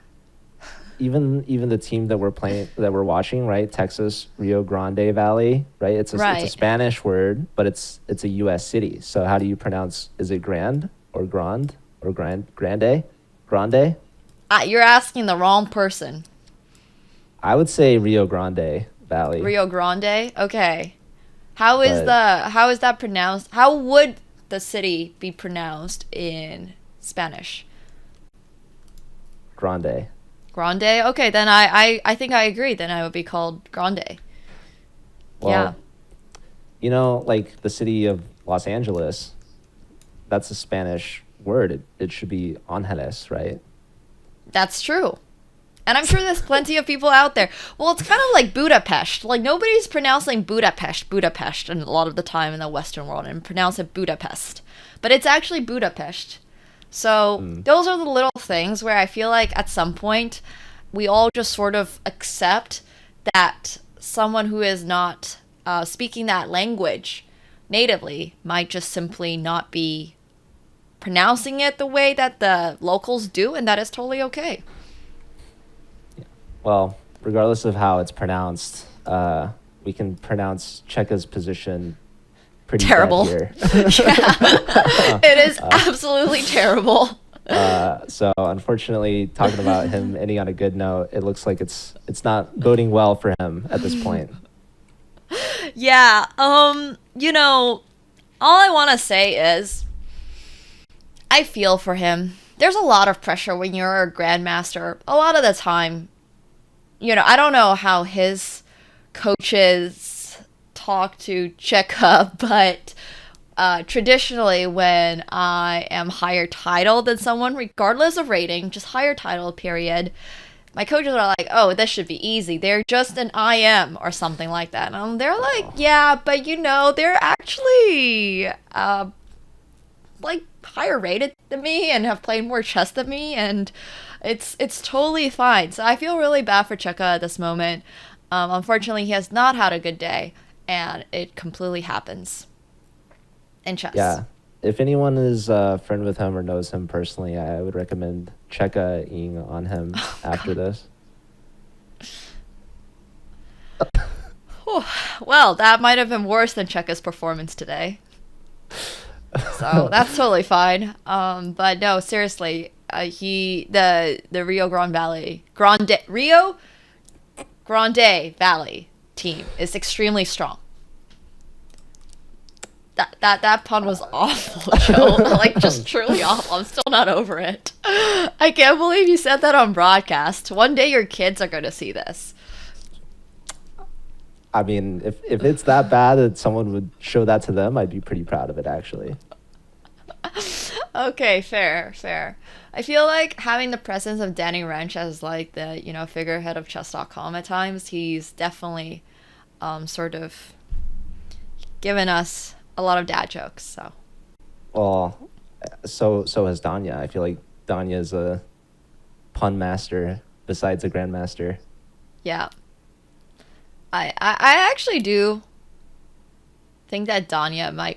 even the team that we're watching, right? Texas, Rio Grande Valley, right? It's a Spanish word, but it's a US city. So how do you pronounce, is it grand or grande or grande? Grande? You're asking the wrong person. I would say Rio Grande Valley. Rio Grande? Okay. How is that pronounced? How would the city be pronounced in Spanish? Grande. Grande? Okay, then I think I agree. Then I would be called Grande. Well, yeah. Like the city of Los Angeles, that's a Spanish word. It should be Angeles, right? That's true. And I'm sure there's plenty of people out there. Well, it's kind of like Budapest. Like, nobody's pronouncing Budapest and a lot of the time in the Western world and pronounce it Budapest. But it's actually Budapest. So those are the little things where I feel like at some point we all just sort of accept that someone who is not speaking that language natively might just simply not be pronouncing it the way that the locals do, and that is totally okay. Well, regardless of how it's pronounced, we can pronounce Checa's position pretty terrible bad here. It is absolutely terrible. So unfortunately, talking about him ending on a good note, it looks like it's not boding well for him at this point. Yeah, all I want to say is I feel for him. There's a lot of pressure when you're a grandmaster. A lot of the time, I don't know how his coaches talk to Checa, but traditionally when I am higher title than someone, regardless of rating, just higher title period, my coaches are like, oh, this should be easy. They're just an IM or something like that. And they're like, yeah, but they're actually like higher rated than me and have played more chess than me, and it's totally fine. So I feel really bad for Checa at this moment. Unfortunately, he has not had a good day, and it completely happens in chess. Yeah. If anyone is a friend with him or knows him personally, I would recommend Checa-ing on him after this. Well, that might have been worse than Checa's performance today. So that's totally fine. But no, seriously, the Rio Grande Valley team is extremely strong. That pun was awful, Joe. Like, just truly awful. I'm still not over it. I can't believe you said that on broadcast. One day your kids are going to see this. I mean, if it's that bad that someone would show that to them, I'd be pretty proud of it, actually. Okay, fair. I feel like having the presence of Danny Wrench as like the, figurehead of chess.com at times, he's definitely sort of given us a lot of dad jokes, so. Well, so has Danya. I feel like Danya is a pun master besides a grandmaster. Yeah. I actually do think that Danya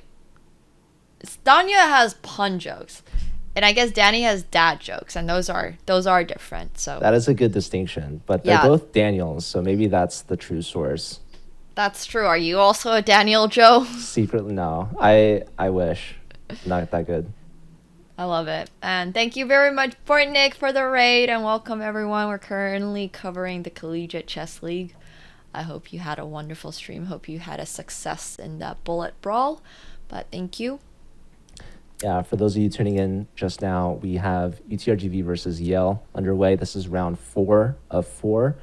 has pun jokes, and I guess Danny has dad jokes, and those are different. So that is a good distinction, but they're both Daniels, so maybe that's the true source. That's true. Are you also a Daniel, Joe? Secretly, no. I wish. Not that good. I love it. And thank you very much, Nick, for the raid, and welcome everyone. We're currently covering the Collegiate Chess League. I hope you had a wonderful stream. Hope you had a success in that bullet brawl. But thank you. Yeah, for those of you tuning in just now, we have UTRGV versus Yale underway. This is round 4 of 4.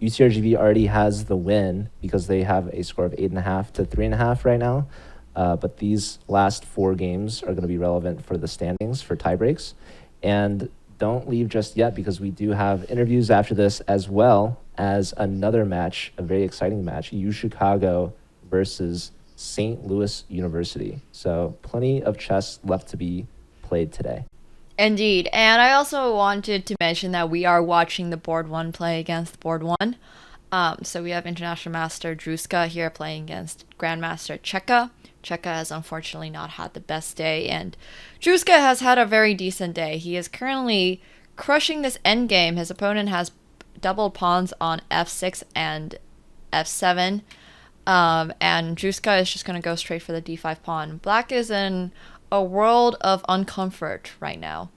UTRGV already has the win because they have a score of 8.5 to 3.5 right now. But these last 4 games are going to be relevant for the standings for tiebreaks. And don't leave just yet because we do have interviews after this as well as another match, a very exciting match, UChicago versus St. Louis University. So plenty of chess left to be played today. Indeed. And I also wanted to mention that we are watching the Board 1 play against Board 1. So we have International Master Druska here playing against Grandmaster Checa. Checa has unfortunately not had the best day, and Druska has had a very decent day. He is currently crushing this endgame. His opponent has doubled pawns on f6 and f7. And Druska is just going to go straight for the d5 pawn. Black is in a world of uncomfort right now.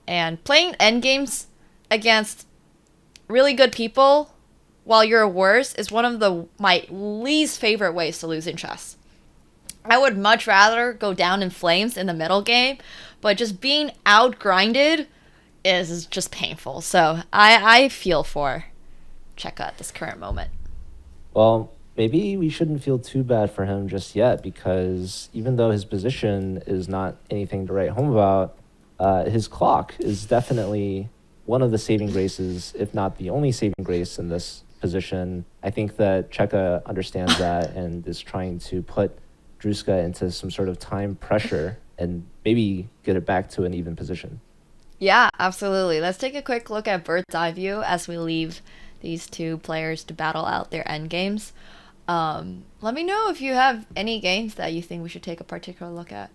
And playing endgames against really good people while you're worse is one of my least favorite ways to lose in chess. I would much rather go down in flames in the middle game, but just being outgrinded is just painful. So I feel for Checa at this current moment. Well, maybe we shouldn't feel too bad for him just yet, because even though his position is not anything to write home about, his clock is definitely one of the saving graces, if not the only saving grace in this position. I think that Checa understands that and is trying to put Druska into some sort of time pressure and maybe get it back to an even position. Yeah, absolutely. Let's take a quick look at bird's eye view as we leave these two players to battle out their endgames. Let me know if you have any games that you think we should take a particular look at.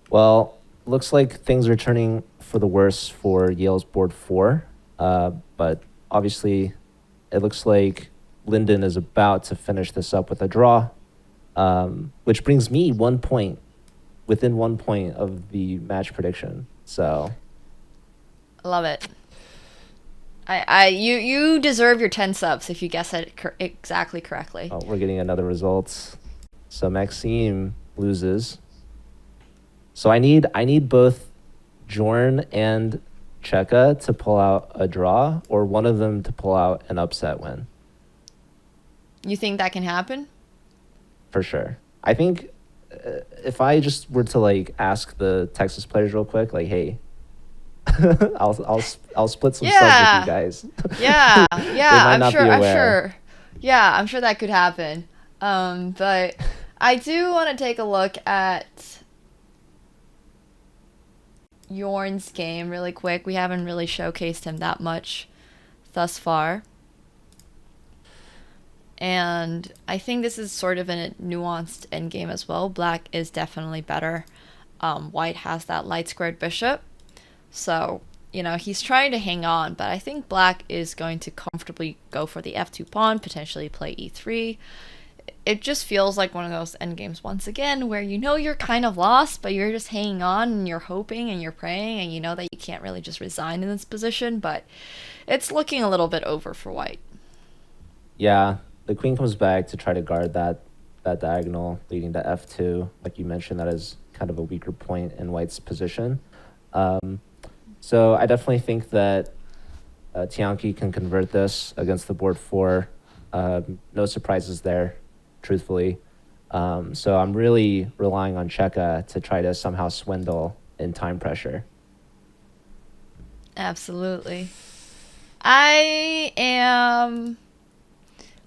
Well, looks like things are turning for the worse for Yale's board 4. But obviously, it looks like Linden is about to finish this up with a draw, which brings me 1 point, within 1 point of the match prediction. So, love it. You deserve your 10 subs if you guess it exactly correctly. Oh, we're getting another result. So Maxime loses. So I need both Jorn and Checa to pull out a draw, or one of them to pull out an upset win. You think that can happen? For sure. I think if I just were to ask the Texas players real quick, hey, I'll split some subs with you guys. Yeah, I'm sure. Yeah, I'm sure that could happen. But I do want to take a look at Jorn's game really quick. We haven't really showcased him that much thus far. And I think this is sort of a nuanced endgame as well. Black is definitely better. White has that light squared bishop. So, you know, he's trying to hang on, but I think black is going to comfortably go for the f2 pawn, potentially play e3. It just feels like one of those endgames once again where you know you're kind of lost, but you're just hanging on and you're hoping and you're praying, and you know that you can't really just resign in this position, but it's looking a little bit over for white. Yeah, the queen comes back to try to guard that diagonal leading to f2. Like you mentioned, that is kind of a weaker point in white's position. So I definitely think that Tianqi can convert this against the board 4. No surprises there, truthfully. So I'm really relying on Checa to try to somehow swindle in time pressure. Absolutely. I am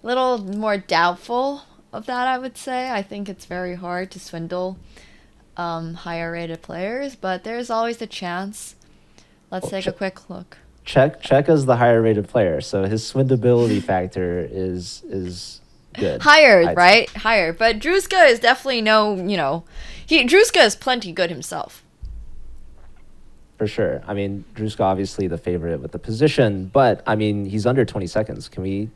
a little more doubtful of that, I would say. I think it's very hard to swindle higher rated players, but there's always the chance. Let's take a quick look. Checa's the higher rated player, so his swindleability factor is good. Higher, right? Higher. But Druska is definitely Druska is plenty good himself. For sure. I mean, Druska obviously the favorite with the position, but I mean, he's under 20 seconds. Can we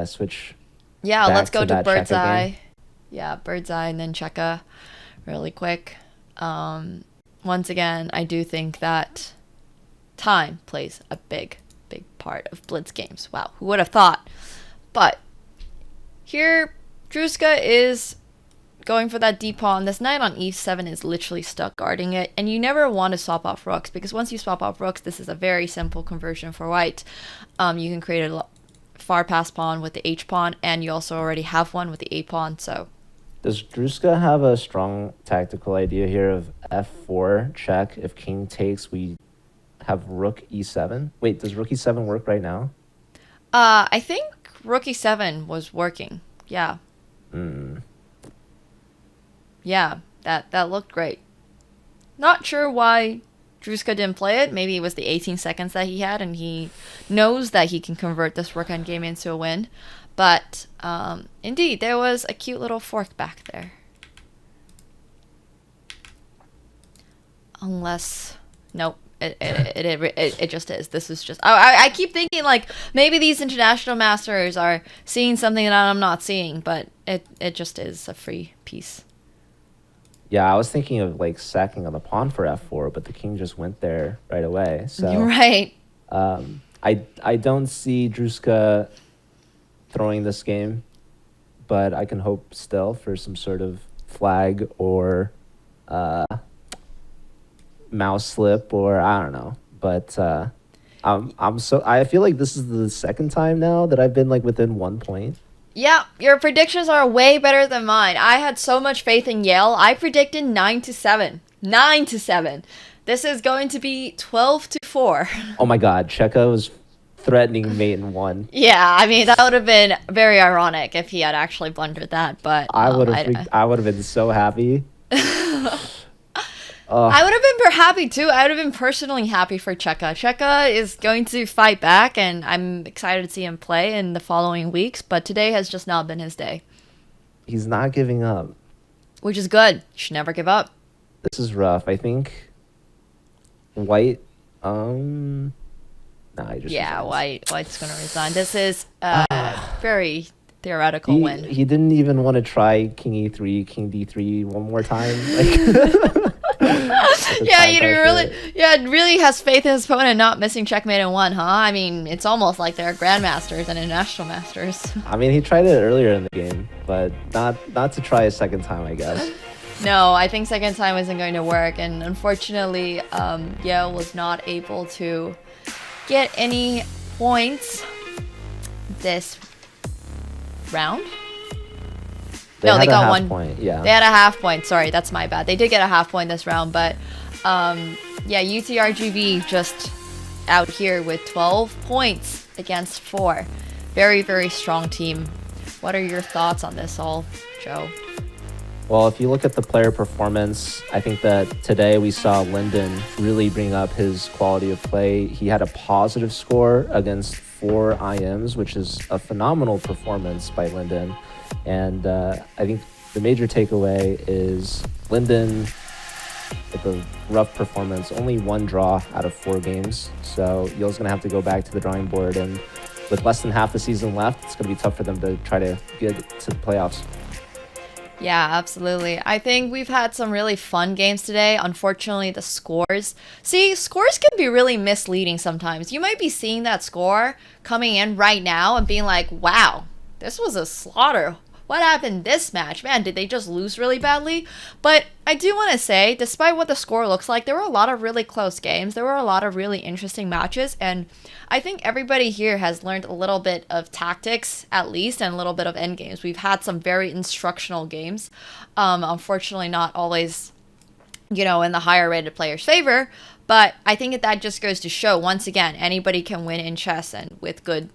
switch? Yeah, let's go to Bird's Checa Eye. game? Yeah, Bird's Eye and then Checa really quick. Once again, I do think that time plays a big part of blitz games. Wow, who would have thought? But here, Druska is going for that d pawn. This knight on e7 is literally stuck guarding it, and you never want to swap off rooks, because once you swap off rooks, this is a very simple conversion for white. You can create a far pass pawn with the h pawn, and you also already have one with the a pawn. So does Druska have a strong tactical idea here of f4 check? If king takes, we have rook e7. Wait, does rook e7 work right now? I think rook e7 was working. Yeah. Yeah, that looked great. Not sure why Druska didn't play it. Maybe it was the 18 seconds that he had, and he knows that he can convert this rook endgame into a win. But indeed, there was a cute little fork back there. Unless, nope. It just is. This is just. I keep thinking like maybe these international masters are seeing something that I'm not seeing, but it just is a free piece. Yeah, I was thinking of like sacking on the pawn for f4, but the king just went there right away. So right. I don't see Druska throwing this game, but I can hope still for some sort of flag or mouse slip, or I don't know. But I feel like this is the second time now that I've been like within 1 point. Yeah, your predictions are way better than mine. I had so much faith in Yale. I predicted 9-7. 9-7. This is going to be 12-4. Oh my God, Checa was threatening mate in 1. Yeah, I mean that would have been very ironic if he had actually blundered that. But I would have been so happy. I would have been happy too. I would have been personally happy for Checa. Checa is going to fight back, and I'm excited to see him play in the following weeks, but today has just not been his day. He's not giving up. Which is good. You should never give up. This is rough. I think white, he just resigns. White's going to resign. This is very theoretical win. He didn't even want to try king e3, king d3 one more time. Like really has faith in his opponent not missing checkmate in 1, huh? I mean, it's almost like they're grandmasters and international masters. I mean, he tried it earlier in the game, but not to try a second time, I guess. No, I think second time isn't going to work, and unfortunately, Yale was not able to get any points this round. They got 1 point. Yeah, they had a half point. Sorry, that's my bad. They did get a half point this round, but UTRGV just out here with 12 points against 4. Very, very strong team. What are your thoughts on this all, Joe? Well, if you look at the player performance, I think that today we saw Linden really bring up his quality of play. He had a positive score against 4 IMs, which is a phenomenal performance by Linden. And I think the major takeaway is Linden with a rough performance. Only 1 draw out of 4 games. So Yale's going to have to go back to the drawing board. And with less than half the season left, it's going to be tough for them to try to get to the playoffs. Yeah, absolutely. I think we've had some really fun games today. Unfortunately, the scores. See, scores can be really misleading sometimes. You might be seeing that score coming in right now and being like, wow, this was a slaughter. What happened this match? Man, did they just lose really badly? But I do want to say, despite what the score looks like, there were a lot of really close games. There were a lot of really interesting matches. And I think everybody here has learned a little bit of tactics, at least, and a little bit of end games. We've had some very instructional games. Unfortunately, not always, in the higher rated player's favor. But I think that just goes to show, once again, anybody can win in chess, and with good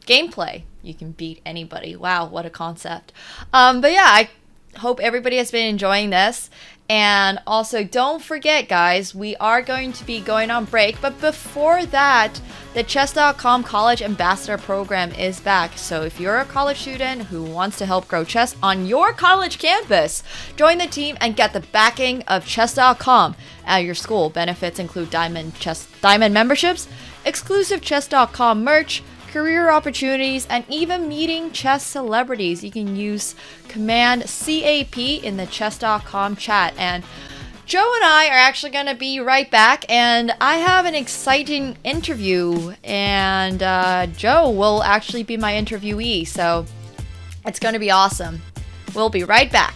gameplay, you can beat anybody. Wow, what a concept. But yeah, I hope everybody has been enjoying this. And also, don't forget, guys, we are going to be going on break. But before that, the Chess.com College Ambassador Program is back. So if you're a college student who wants to help grow chess on your college campus, join the team and get the backing of Chess.com at your school. Benefits include Diamond memberships, exclusive Chess.com merch, career opportunities, and even meeting chess celebrities. You can use command CAP in the chess.com chat. And Joe and I are actually going to be right back, and I have an exciting interview, and Joe will actually be my interviewee, so it's going to be awesome. We'll be right back.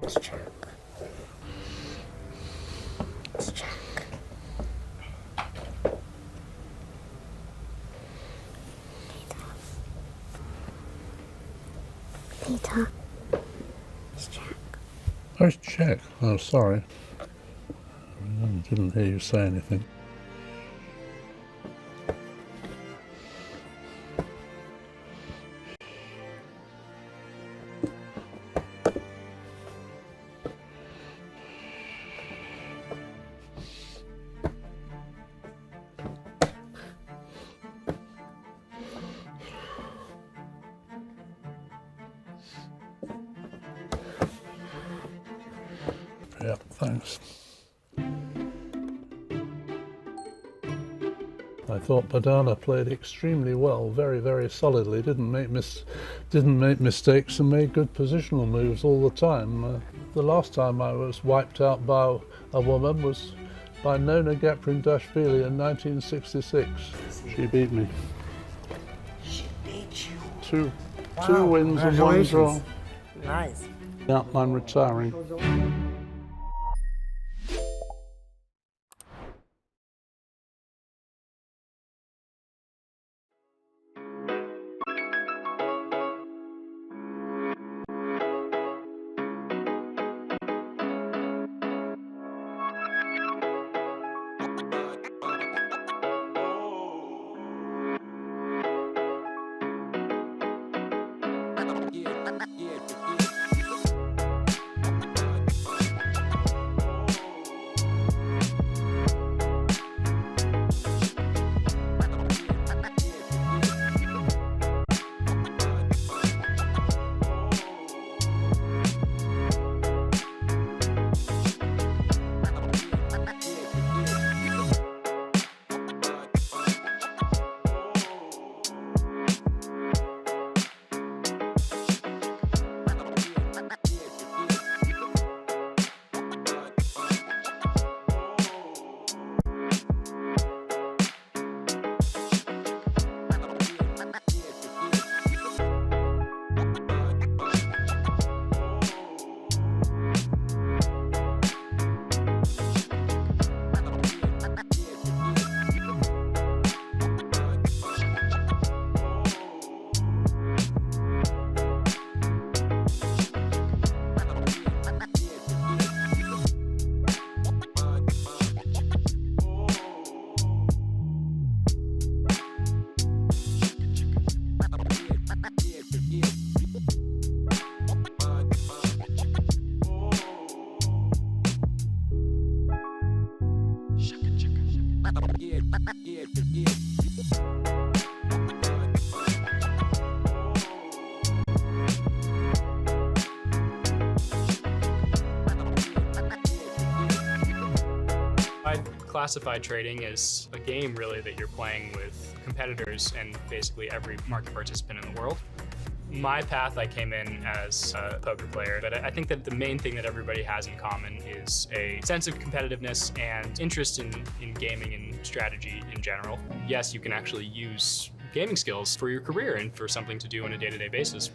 Let's check. Peter. Let's check. Let's check. Oh, sorry. I didn't hear you say anything. Yeah, thanks. I thought Padana played extremely well, very, very solidly. Didn't make mistakes and made good positional moves all the time. The last time I was wiped out by a woman was by Nona Geprindashvili in 1966. She beat me. She beat you. Two wins and one draw. Nice. Yeah, I'm retiring. classified trading is a game really that you're playing with competitors and basically every market participant in the world. My path, I came in as a poker player, but I think that the main thing that everybody has in common is a sense of competitiveness and interest in gaming and strategy in general. Yes, you can actually use gaming skills for your career and for something to do on a day-to-day basis.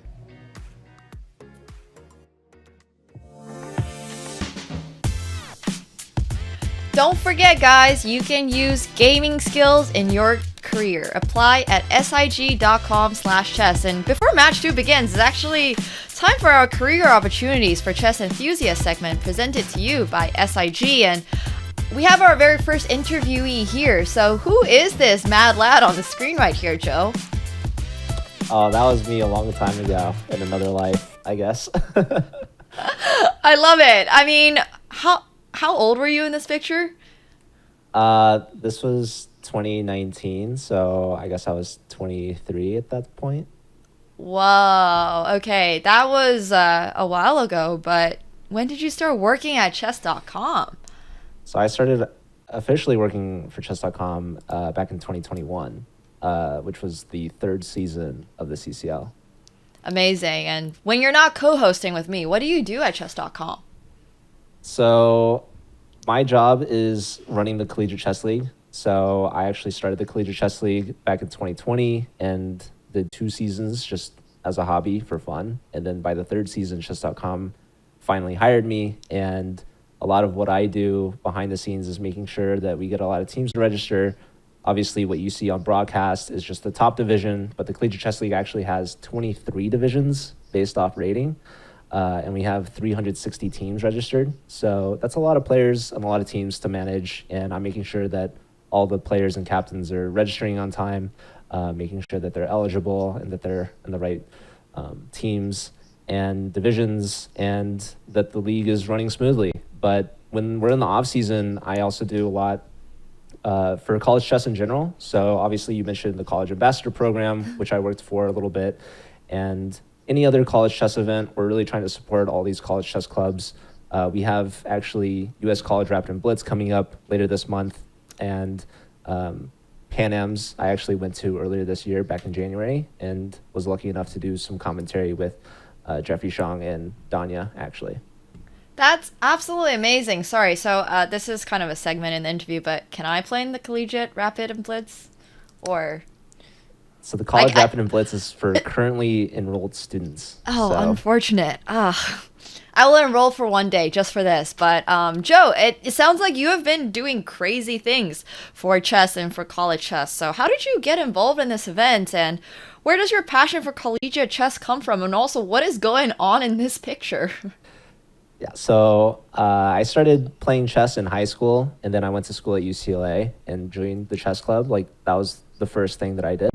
Don't forget, guys, you can use gaming skills in your career. Apply at sig.com/chess. And before match 2 begins, it's actually time for our career opportunities for chess enthusiast segment presented to you by SIG. And we have our very first interviewee here. So who is this mad lad on the screen right here, Joe? Oh, that was me a long time ago in another life, I guess. I love it. I mean, how old were you in this picture? This was 2019, so I guess I was 23 at that point. Wow. Okay, that was a while ago, but when did you start working at chess.com? So I started officially working for chess.com back in 2021, which was the 3rd season of the CCL. Amazing. And when you're not co-hosting with me, what do you do at chess.com? So my job is running the Collegiate Chess League. So I actually started the Collegiate Chess League back in 2020 and did 2 seasons just as a hobby for fun. And then by the 3rd season, chess.com finally hired me. And a lot of what I do behind the scenes is making sure that we get a lot of teams to register. Obviously, what you see on broadcast is just the top division, but the Collegiate Chess League actually has 23 divisions based off rating. And we have 360 teams registered. So that's a lot of players and a lot of teams to manage. And I'm making sure that all the players and captains are registering on time, making sure that they're eligible and that they're in the right teams and divisions and that the league is running smoothly. But when we're in the off season, I also do a lot for college chess in general. So obviously you mentioned the college ambassador program, which I worked for a little bit, and any other college chess event. We're really trying to support all these college chess clubs. We have actually US College Rapid and Blitz coming up later this month, and Pan Am's I actually went to earlier this year back in January and was lucky enough to do some commentary with Jeffrey Shang and Danya actually. That's absolutely amazing. Sorry, so this is kind of a segment in the interview, but can I play in the Collegiate Rapid and Blitz? Or... So the College Rapid and Blitz is for currently enrolled students. Oh, so. Unfortunate. I will enroll for one day just for this. But Joe, it sounds like you have been doing crazy things for chess and for college chess. So how did you get involved in this event? And where does your passion for collegiate chess come from? And also, what is going on in this picture? Yeah, so I started playing chess in high school, and then I went to school at UCLA and joined the chess club. Like, that was the first thing that I did.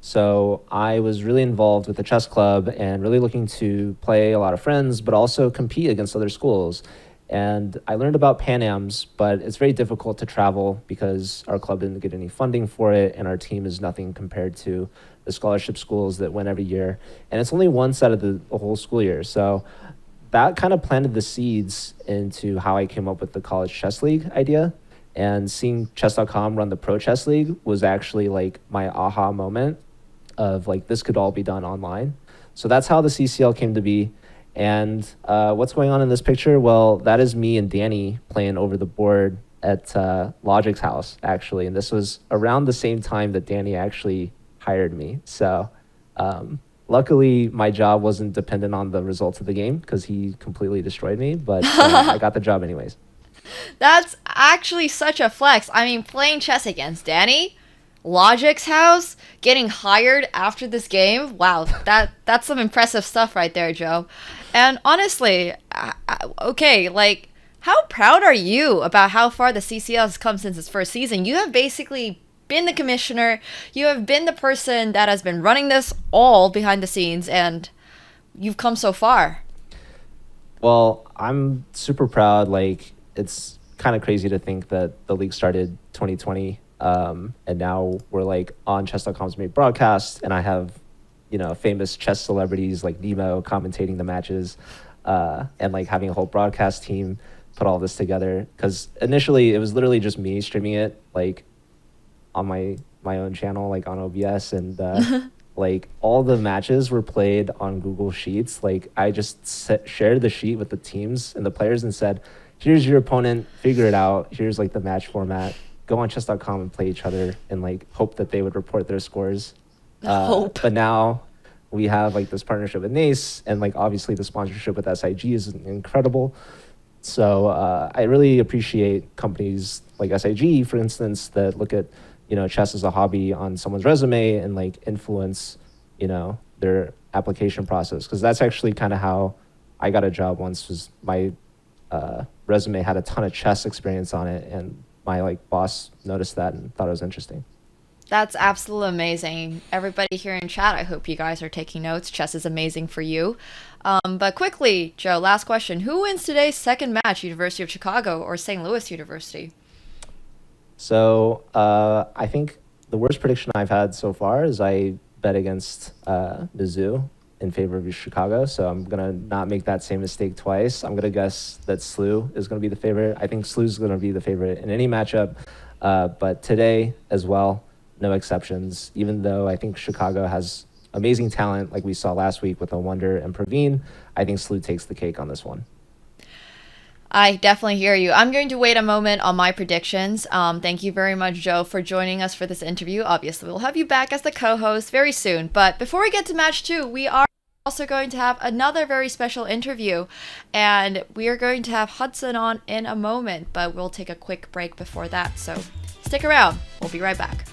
So I was really involved with the chess club and really looking to play a lot of friends, but also compete against other schools. And I learned about Pan Am's, but it's very difficult to travel because our club didn't get any funding for it, and our team is nothing compared to the scholarship schools that win every year. And it's only once out of the whole school year. So that kind of planted the seeds into how I came up with the College Chess League idea. And seeing chess.com run the Pro Chess League was actually like my aha moment of like, this could all be done online. So that's how the CCL came to be. And what's going on in this picture? Well, that is me and Danny playing over the board at Logic's house, actually. And this was around the same time that Danny actually hired me. So luckily, my job wasn't dependent on the results of the game because he completely destroyed me, but I got the job anyways. That's actually such a flex. I mean, playing chess against Danny, Logic's house, getting hired after this game. Wow, that's some impressive stuff right there, Joe. And honestly, okay, like, how proud are you about how far the CCL has come since its first season? You have basically been the commissioner. You have been the person that has been running this all behind the scenes, and you've come so far. Well, I'm super proud. Like, it's kind of crazy to think that the league started 2020, and now we're like on chess.com's main broadcast, and I have, you know, famous chess celebrities like Nemo commentating the matches, and like having a whole broadcast team put all this together, because initially it was literally just me streaming it like on my own channel, like on OBS, and like all the matches were played on Google Sheets. Like I just shared the sheet with the teams and the players and said, here's your opponent, figure it out, here's like the match format, go on chess.com and play each other, and like hope that they would report their scores. Hope. But now we have like this partnership with NACE, and like obviously the sponsorship with SIG is incredible. So I really appreciate companies like SIG, for instance, that look at, you know, chess as a hobby on someone's resume and like influence, you know, their application process. Because that's actually kind of how I got a job once, was my resume had a ton of chess experience on it, and my like boss noticed that and thought it was interesting. That's absolutely amazing. Everybody here in chat, I hope you guys are taking notes. Chess is amazing for you. But quickly, Joe, last question. Who wins today's second match, University of Chicago or St. Louis University? So I think the worst prediction I've had so far is I bet against Mizzou in favor of Chicago. So I'm going to not make that same mistake twice. I'm going to guess that SLU is going to be the favorite. I think SLU is going to be the favorite in any matchup. But today as well, no exceptions, even though I think Chicago has amazing talent like we saw last week with Awonder and Praveen. I think SLU takes the cake on this one. I definitely hear you. I'm going to wait a moment on my predictions. Thank you very much, Joe, for joining us for this interview. Obviously, we'll have you back as the co-host very soon. But before we get to match 2, we are also going to have another very special interview. And we are going to have Hudson on in a moment, but we'll take a quick break before that. So stick around. We'll be right back.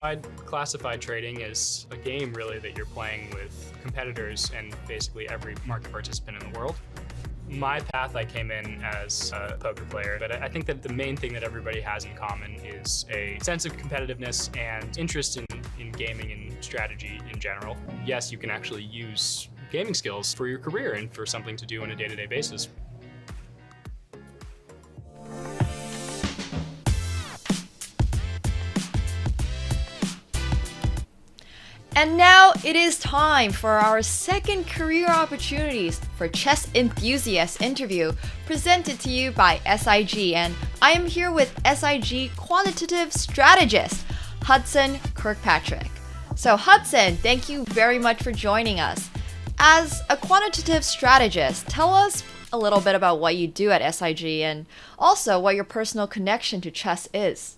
I'd classify trading as a game really that you're playing with competitors and basically every market participant in the world. My path, I came in as a poker player, but I think that the main thing that everybody has in common is a sense of competitiveness and interest in gaming and strategy in general. Yes, you can actually use gaming skills for your career and for something to do on a day-to-day basis. And now it is time for our second career opportunities for chess enthusiasts interview presented to you by SIG, and I am here with SIG quantitative strategist Hudson Kirkpatrick. So Hudson, thank you very much for joining us. As a quantitative strategist, tell us a little bit about what you do at SIG and also what your personal connection to chess is.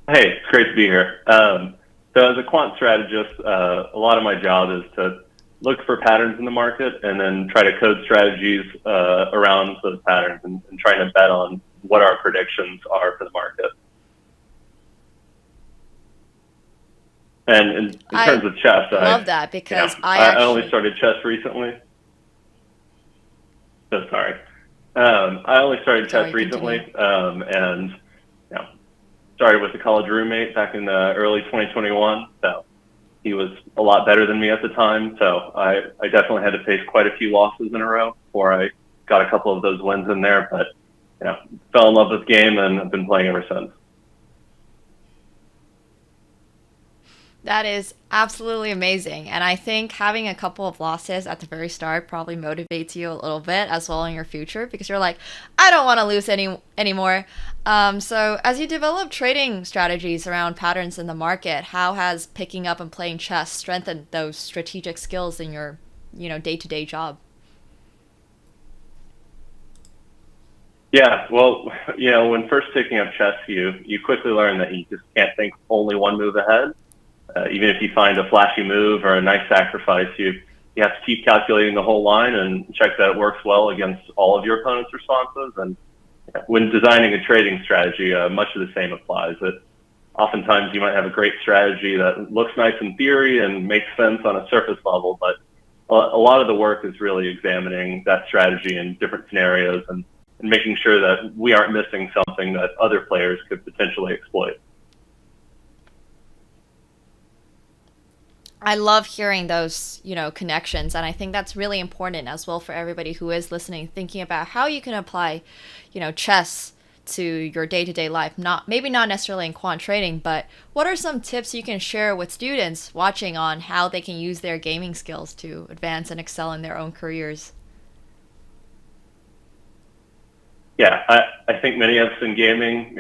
Hey, it's great to be here. So as a quant strategist, a lot of my job is to look for patterns in the market and then try to code strategies around those patterns and trying to bet on what our predictions are for the market. And in terms of chess, I love that because I only started chess recently. So sorry. I only started chess recently, and started with a college roommate back in early 2021. So he was a lot better than me at the time. So I definitely had to face quite a few losses in a row before I got a couple of those wins in there. But fell in love with the game and I've been playing ever since. That is absolutely amazing. And I think having a couple of losses at the very start probably motivates you a little bit as well in your future because you're like, I don't want to lose anymore. So as you develop trading strategies around patterns in the market, how has picking up and playing chess strengthened those strategic skills in your, day-to-day job? Yeah, well, when first picking up chess, you quickly learn that you just can't think only one move ahead. Even if you find a flashy move or a nice sacrifice, you have to keep calculating the whole line and check that it works well against all of your opponent's responses. And when designing a trading strategy, much of the same applies. That oftentimes you might have a great strategy that looks nice in theory and makes sense on a surface level, but a lot of the work is really examining that strategy in different scenarios and making sure that we aren't missing something that other players could potentially exploit. I love hearing those, connections. And I think that's really important as well for everybody who is listening, thinking about how you can apply, chess to your day-to-day life. Maybe not necessarily in quant trading, but what are some tips you can share with students watching on how they can use their gaming skills to advance and excel in their own careers? Yeah, I think many of us in gaming,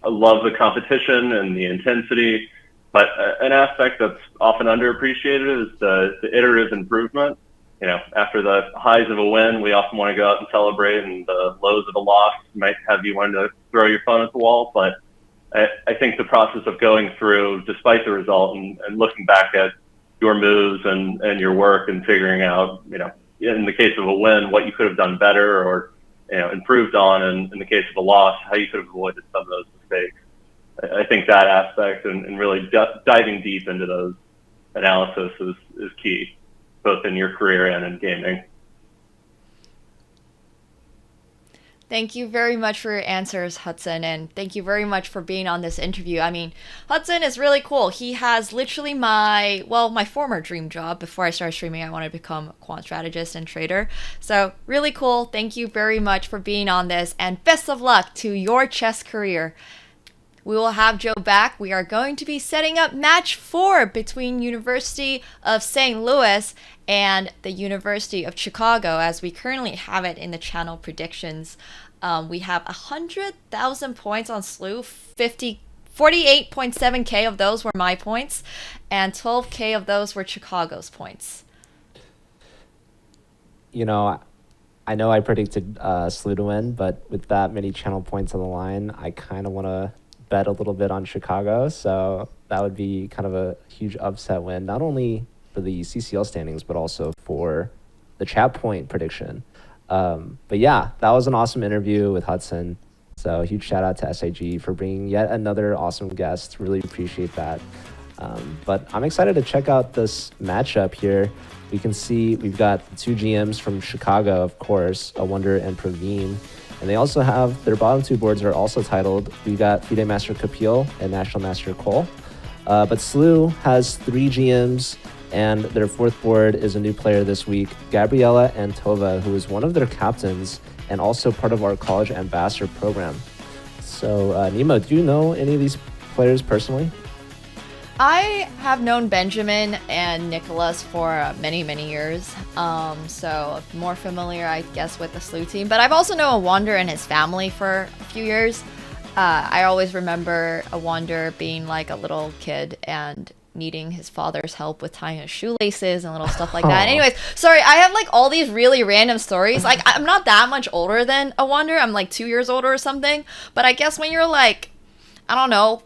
love the competition and the intensity. But an aspect that's often underappreciated is the iterative improvement. After the highs of a win, we often want to go out and celebrate, and the lows of a loss might have you wanting to throw your phone at the wall. But I think the process of going through, despite the result, and looking back at your moves and your work and figuring out, in the case of a win, what you could have done better or, improved on, and in the case of a loss, how you could have avoided some of those mistakes. I think that aspect and really diving deep into those analysis is key, both in your career and in gaming. Thank you very much for your answers, Hudson, and thank you very much for being on this interview. I mean, Hudson is really cool. He has literally my former dream job. Before I started streaming, I wanted to become a quant strategist and trader. So really cool. Thank you very much for being on this, and best of luck to your chess career. We will have Joe back. We are going to be setting up match 4 between University of St. Louis and the University of Chicago as we currently have it in the channel predictions. We have 100,000 points on SLU, 48.7k of those were my points, and 12k of those were Chicago's points. I know I predicted SLU to win, but with that many channel points on the line, I kind of want to bet a little bit on Chicago, so that would be kind of a huge upset win, not only for the CCL standings, but also for the chat point prediction. But yeah, that was an awesome interview with Hudson. So huge shout out to SIG for bringing yet another awesome guest. Really appreciate that. But I'm excited to check out this matchup here. We can see we've got the two GMs from Chicago, of course, Awonder and Praveen. And they also have, their bottom two boards are also titled. We got FIDE Master Kapil and National Master Cole. But SLU has 3 GMs, and their 4th board is a new player this week, Gabriela Antova, who is one of their captains and also part of our college ambassador program. So, Nemo, do you know any of these players personally? I have known Benjamin and Nicolas for many, many years. So more familiar, I guess, with the SLU team. But I've also known Awonder and his family for a few years. I always remember Awonder being like a little kid and needing his father's help with tying his shoelaces and little stuff like that. Anyways, sorry, I have like all these really random stories. Like, I'm not that much older than Awonder. I'm like 2 years older or something. But I guess when you're like, I don't know,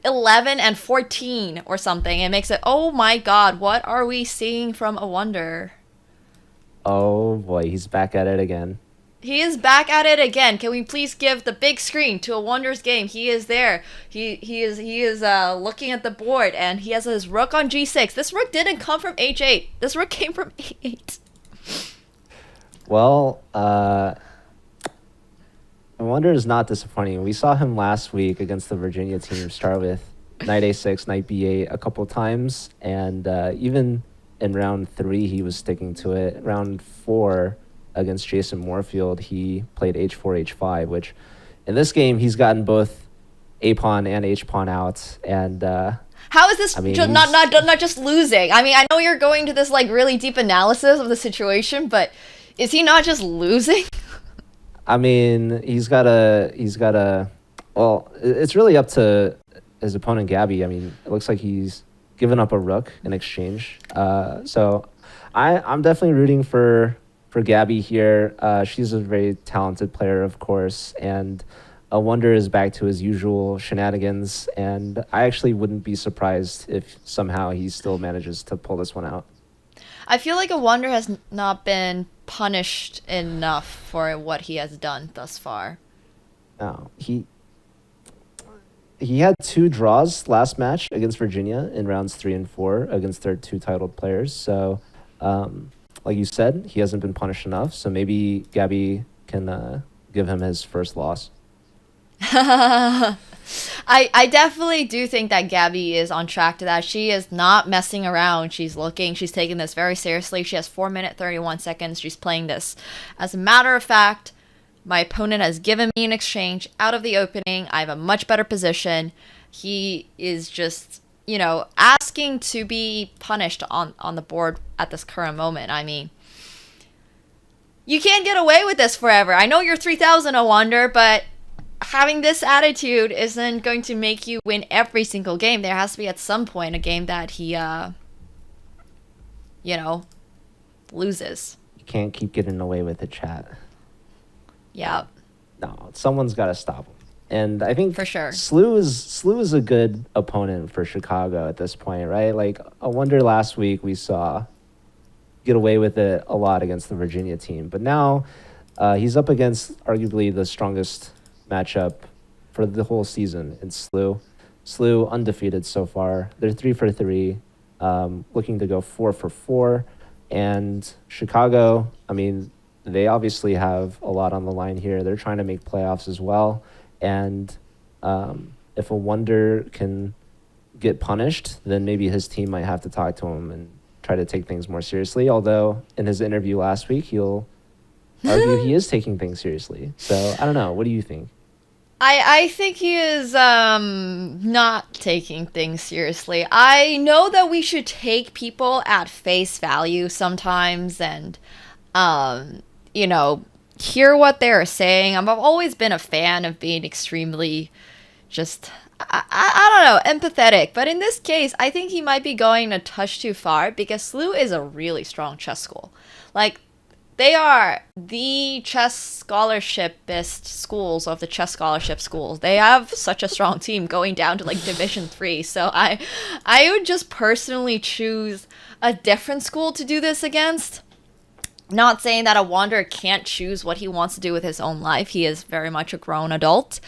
11 and 14 or something, it makes it, oh my god, what are we seeing from Awonder? Oh boy, he's back at it again. He is back at it again. Can we please give the big screen to Awonder's game? He is there. He is looking at the board, and he has his rook on g6. This rook didn't come from h8. This rook came from a8. Well, Awonder is not disappointing. We saw him last week against the Virginia team start with knight a6, knight b8 a couple times, and even in round 3 he was sticking to it. Round 4 against Jason Moorfield, he played h4, h5, which in this game he's gotten both a pawn and h pawn out. And how is this not just losing? I mean, I know you're going to this like really deep analysis of the situation, but is he not just losing? I mean, he's got a. Well, it's really up to his opponent, Gabby. I mean, it looks like he's given up a rook in exchange. So I'm definitely rooting for Gabby here. She's a very talented player, of course, and Awonder is back to his usual shenanigans. And I actually wouldn't be surprised if somehow he still manages to pull this one out. I feel like Awonder has not been punished enough for what he has done thus far. No, he had 2 draws last match against Virginia in rounds 3 and 4 against their 2 titled players. So, like you said, he hasn't been punished enough. So maybe Gabby can give him his first loss. I definitely do think that Gabby is on track to that. She is not messing around. She's looking. She's taking this very seriously. She has 4 minutes, 31 seconds. She's playing this. As a matter of fact, my opponent has given me an exchange out of the opening. I have a much better position. He is just, you know, asking to be punished on the board at this current moment. I mean, you can't get away with this forever. I know you're 3,000, Awonder, but having this attitude isn't going to make you win every single game. There has to be at some point a game that he, loses. You can't keep getting away with it, chat. Yeah. No, someone's got to stop him. And I think for sure, SLU is a good opponent for Chicago at this point, right? Like, Awonder last week we saw get away with it a lot against the Virginia team, but now he's up against arguably the strongest matchup for the whole season in SLU. SLU undefeated so far. They're 3 for 3, looking to go 4 for 4. And Chicago, I mean, they obviously have a lot on the line here. They're trying to make playoffs as well. And if Awonder can get punished, then maybe his team might have to talk to him and try to take things more seriously. Although in his interview last week, he'll argue he is taking things seriously. So I don't know. What do you think? I think he is not taking things seriously. I know that we should take people at face value sometimes and, hear what they're saying. I've always been a fan of being extremely just, I don't know, empathetic. But in this case, I think he might be going a touch too far because SLU is a really strong chess school. Like, they are the chess scholarship-best schools of the chess scholarship schools. They have such a strong team going down to like Division 3. So I would just personally choose a different school to do this against. Not saying that Awonder can't choose what he wants to do with his own life. He is very much a grown adult,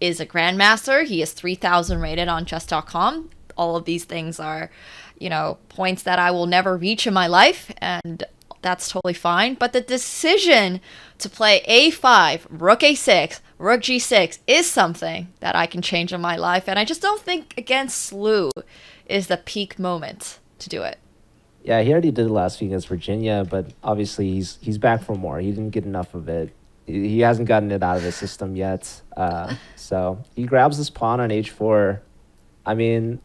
is a grandmaster. He is 3,000 rated on chess.com. All of these things are, points that I will never reach in my life, and that's totally fine. But the decision to play a5, rook a6, rook g6 is something that I can change in my life, and I just don't think against Slew is the peak moment to do it. Yeah, he already did it last week against Virginia, but obviously he's back for more. He didn't get enough of it. He hasn't gotten it out of his system yet. So he grabs this pawn on h4. I mean,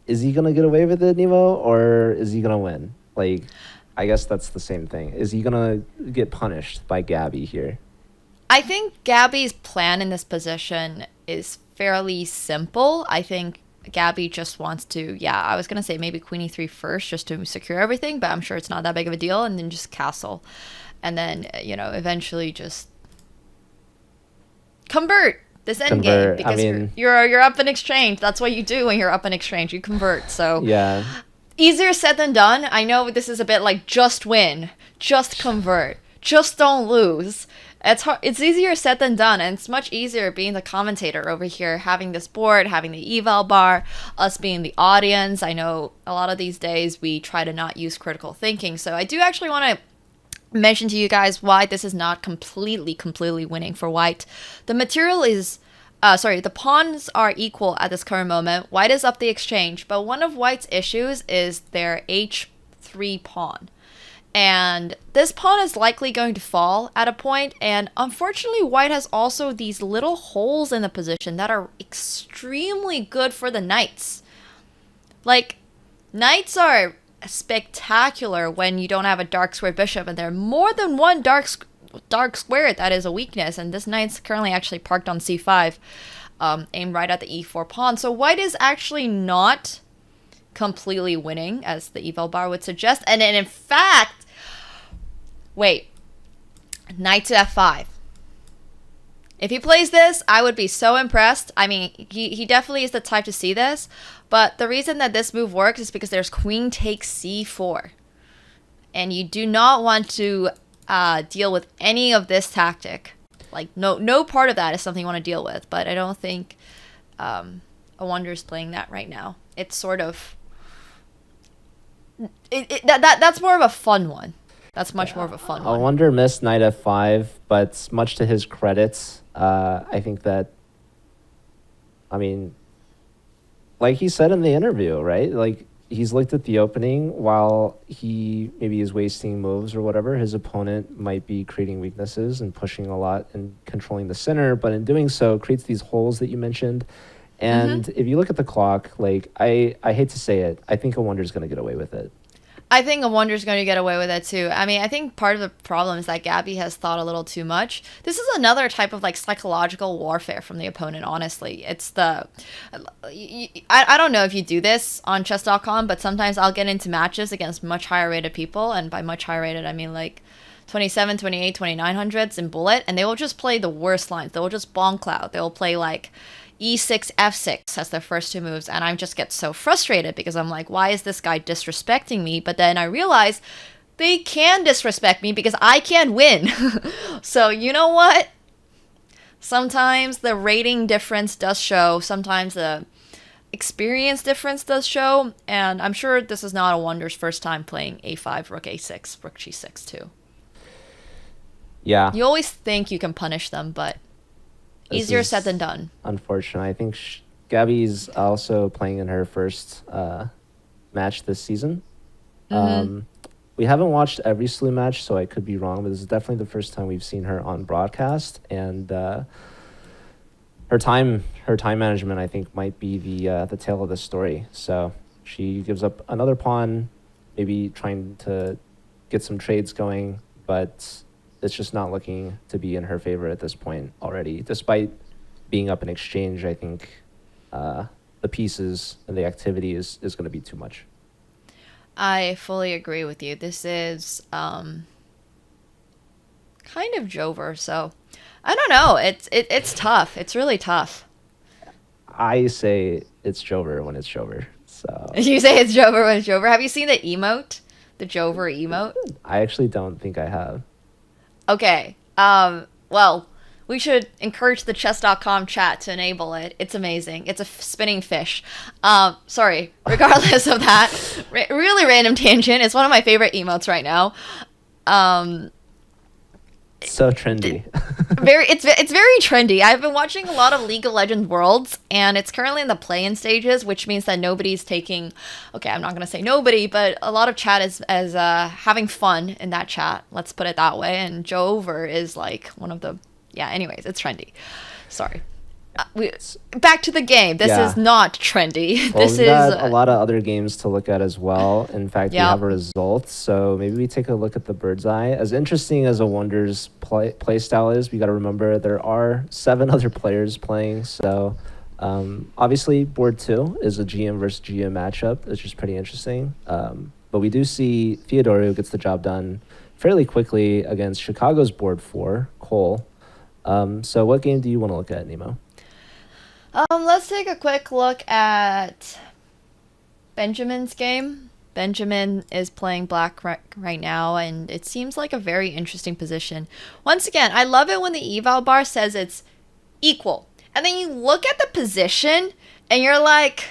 is he going to get away with it, Nemo, or is he going to win? Like, I guess that's the same thing. Is he going to get punished by Gabby here? I think Gabby's plan in this position is fairly simple. I think Gabby just wants to, I was going to say maybe queen e3 first just to secure everything, but I'm sure it's not that big of a deal, and then just castle. And then, eventually just convert this endgame, because you're up in exchange. That's what you do when you're up in exchange. You convert. So yeah, easier said than done. I know this is a bit like just win, just convert, just don't lose. It's hard. It's easier said than done, and it's much easier being the commentator over here, having this board, having the eval bar, us being the audience. I know a lot of these days we try to not use critical thinking, so I do actually want to mention to you guys why this is not completely winning for white. The material is, the pawns are equal at this current moment. White is up the exchange, but one of white's issues is their h3 pawn. And this pawn is likely going to fall at a point, and unfortunately white has also these little holes in the position that are extremely good for the knights. Like, knights are spectacular when you don't have a dark square bishop, and there are more than one dark square that is a weakness, and this knight's currently actually parked on c5, aimed right at the e4 pawn. So white is actually not completely winning, as the eval bar would suggest, and in fact, wait, knight to f5. If he plays this, I would be so impressed. I mean, he definitely is the type to see this, but the reason that this move works is because there's queen takes c4, and you do not want to deal with any of this tactic. Like, no part of that is something you want to deal with, but I don't think Awonder's playing that right now. It's sort of that's more of a fun one. That's much more of a fun one. Awonder missed knight f5, but much to his credit, I think that, I mean, like he said in the interview, right? Like, he's looked at the opening while he maybe is wasting moves or whatever. His opponent might be creating weaknesses and pushing a lot and controlling the center, but in doing so, creates these holes that you mentioned. And if you look at the clock, like, I hate to say it, I think Awonder's going to get away with it. I think Awonder's going to get away with it too. I mean, I think part of the problem is that Gabby has thought a little too much. This is another type of like psychological warfare from the opponent, honestly. It's the... I don't know if you do this on chess.com, but sometimes I'll get into matches against much higher rated people, and by much higher rated, I mean like 27, 28, 2900s in bullet, and they will just play the worst lines. They will just bomb cloud. They will play like e6, f6 as their first two moves, and I just get so frustrated because I'm like, why is this guy disrespecting me? But then I realize they can disrespect me because I can't win. So you know what? Sometimes the rating difference does show, sometimes the experience difference does show, and I'm sure this is not Awonder's first time playing a5, rook a6, rook g6 too. Yeah. You always think you can punish them, but easier said than done. Unfortunately, I think Gabby's also playing in her first match this season. We haven't watched every Slew match, so I could be wrong, but this is definitely the first time we've seen her on broadcast. And her time management, I think, might be the tale of the story. So she gives up another pawn, maybe trying to get some trades going, but it's just not looking to be in her favor at this point already. Despite being up in exchange, I think the pieces and the activity is going to be too much. I fully agree with you. This is kind of Jover, so I don't know. It's tough. It's really tough. I say it's Jover when it's Jover. So you say it's Jover when it's Jover. Have you seen the emote The Jover emote? I actually don't think I have. Okay. Well, we should encourage the chess.com chat to enable it. It's amazing. It's a spinning fish. Sorry. Regardless of that, really random tangent. It's one of my favorite emotes right now. So trendy. It's very trendy. I've been watching a lot of League of Legends Worlds, and it's currently in the play-in stages, which means that nobody's taking. Okay, I'm not gonna say nobody, but a lot of chat is having fun in that chat. Let's put it that way. And Jover is like one of the. Yeah. Anyways, it's trendy. Sorry. Back to the game. This is not trendy. Well, this we've is got a lot of other games to look at as well. In fact, we have a result. So maybe we take a look at the bird's eye. As interesting as Awonder's play style is, we got to remember there are 7 other players playing. So obviously, board 2 is a GM versus GM matchup. It's just pretty interesting. But we do see Theodore gets the job done fairly quickly against Chicago's board 4, Cole. So what game do you want to look at, Nemo? Let's take a quick look at Benjamin's game. Benjamin is playing black right now, and it seems like a very interesting position. Once again, I love it when the eval bar says it's equal. And then you look at the position, and you're like,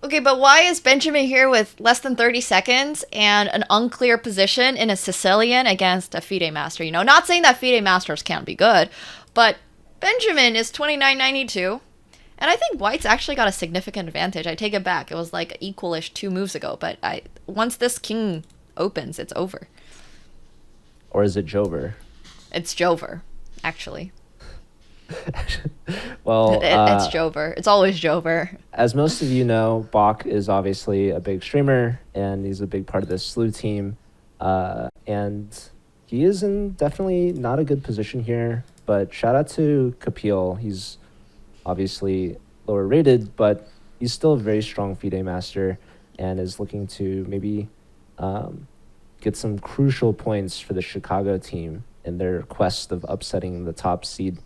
okay, but why is Benjamin here with less than 30 seconds and an unclear position in a Sicilian against a FIDE Master? You know, not saying that FIDE Masters can't be good, but Benjamin is 29.92, and I think White's actually got a significant advantage. I take it back. It was like equalish 2 moves ago, but once this king opens, it's over. Or is it Jover? It's Jover, actually. Well, it's Jover. It's always Jover. As most of you know, Bok is obviously a big streamer, and he's a big part of this SLU team. And he is in definitely not a good position here. But shout out to Kapil. He's obviously lower rated, but he's still a very strong FIDE master and is looking to maybe get some crucial points for the Chicago team in their quest of upsetting the top seed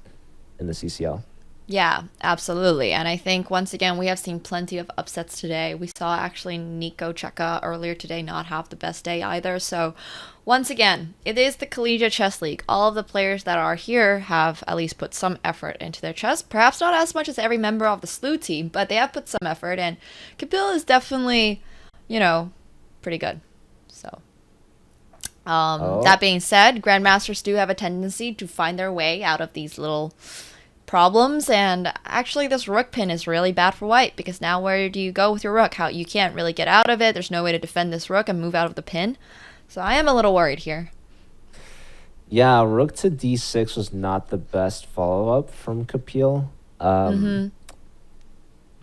in the CCL. Yeah, absolutely. And I think, once again, we have seen plenty of upsets today. We saw actually Nicolas Checa earlier today not have the best day either. So, once again, it is the Collegiate Chess League. All of the players that are here have at least put some effort into their chess. Perhaps not as much as every member of the SLU team, but they have put some effort. And Kapil is definitely, you know, pretty good. So, that being said, Grandmasters do have a tendency to find their way out of these little problems, and actually this rook pin is really bad for White, because now where do you go with your rook? You can't really get out of it. There's no way to defend this rook and move out of the pin. So I am a little worried here. Yeah, rook to d6 was not the best follow-up from Kapil.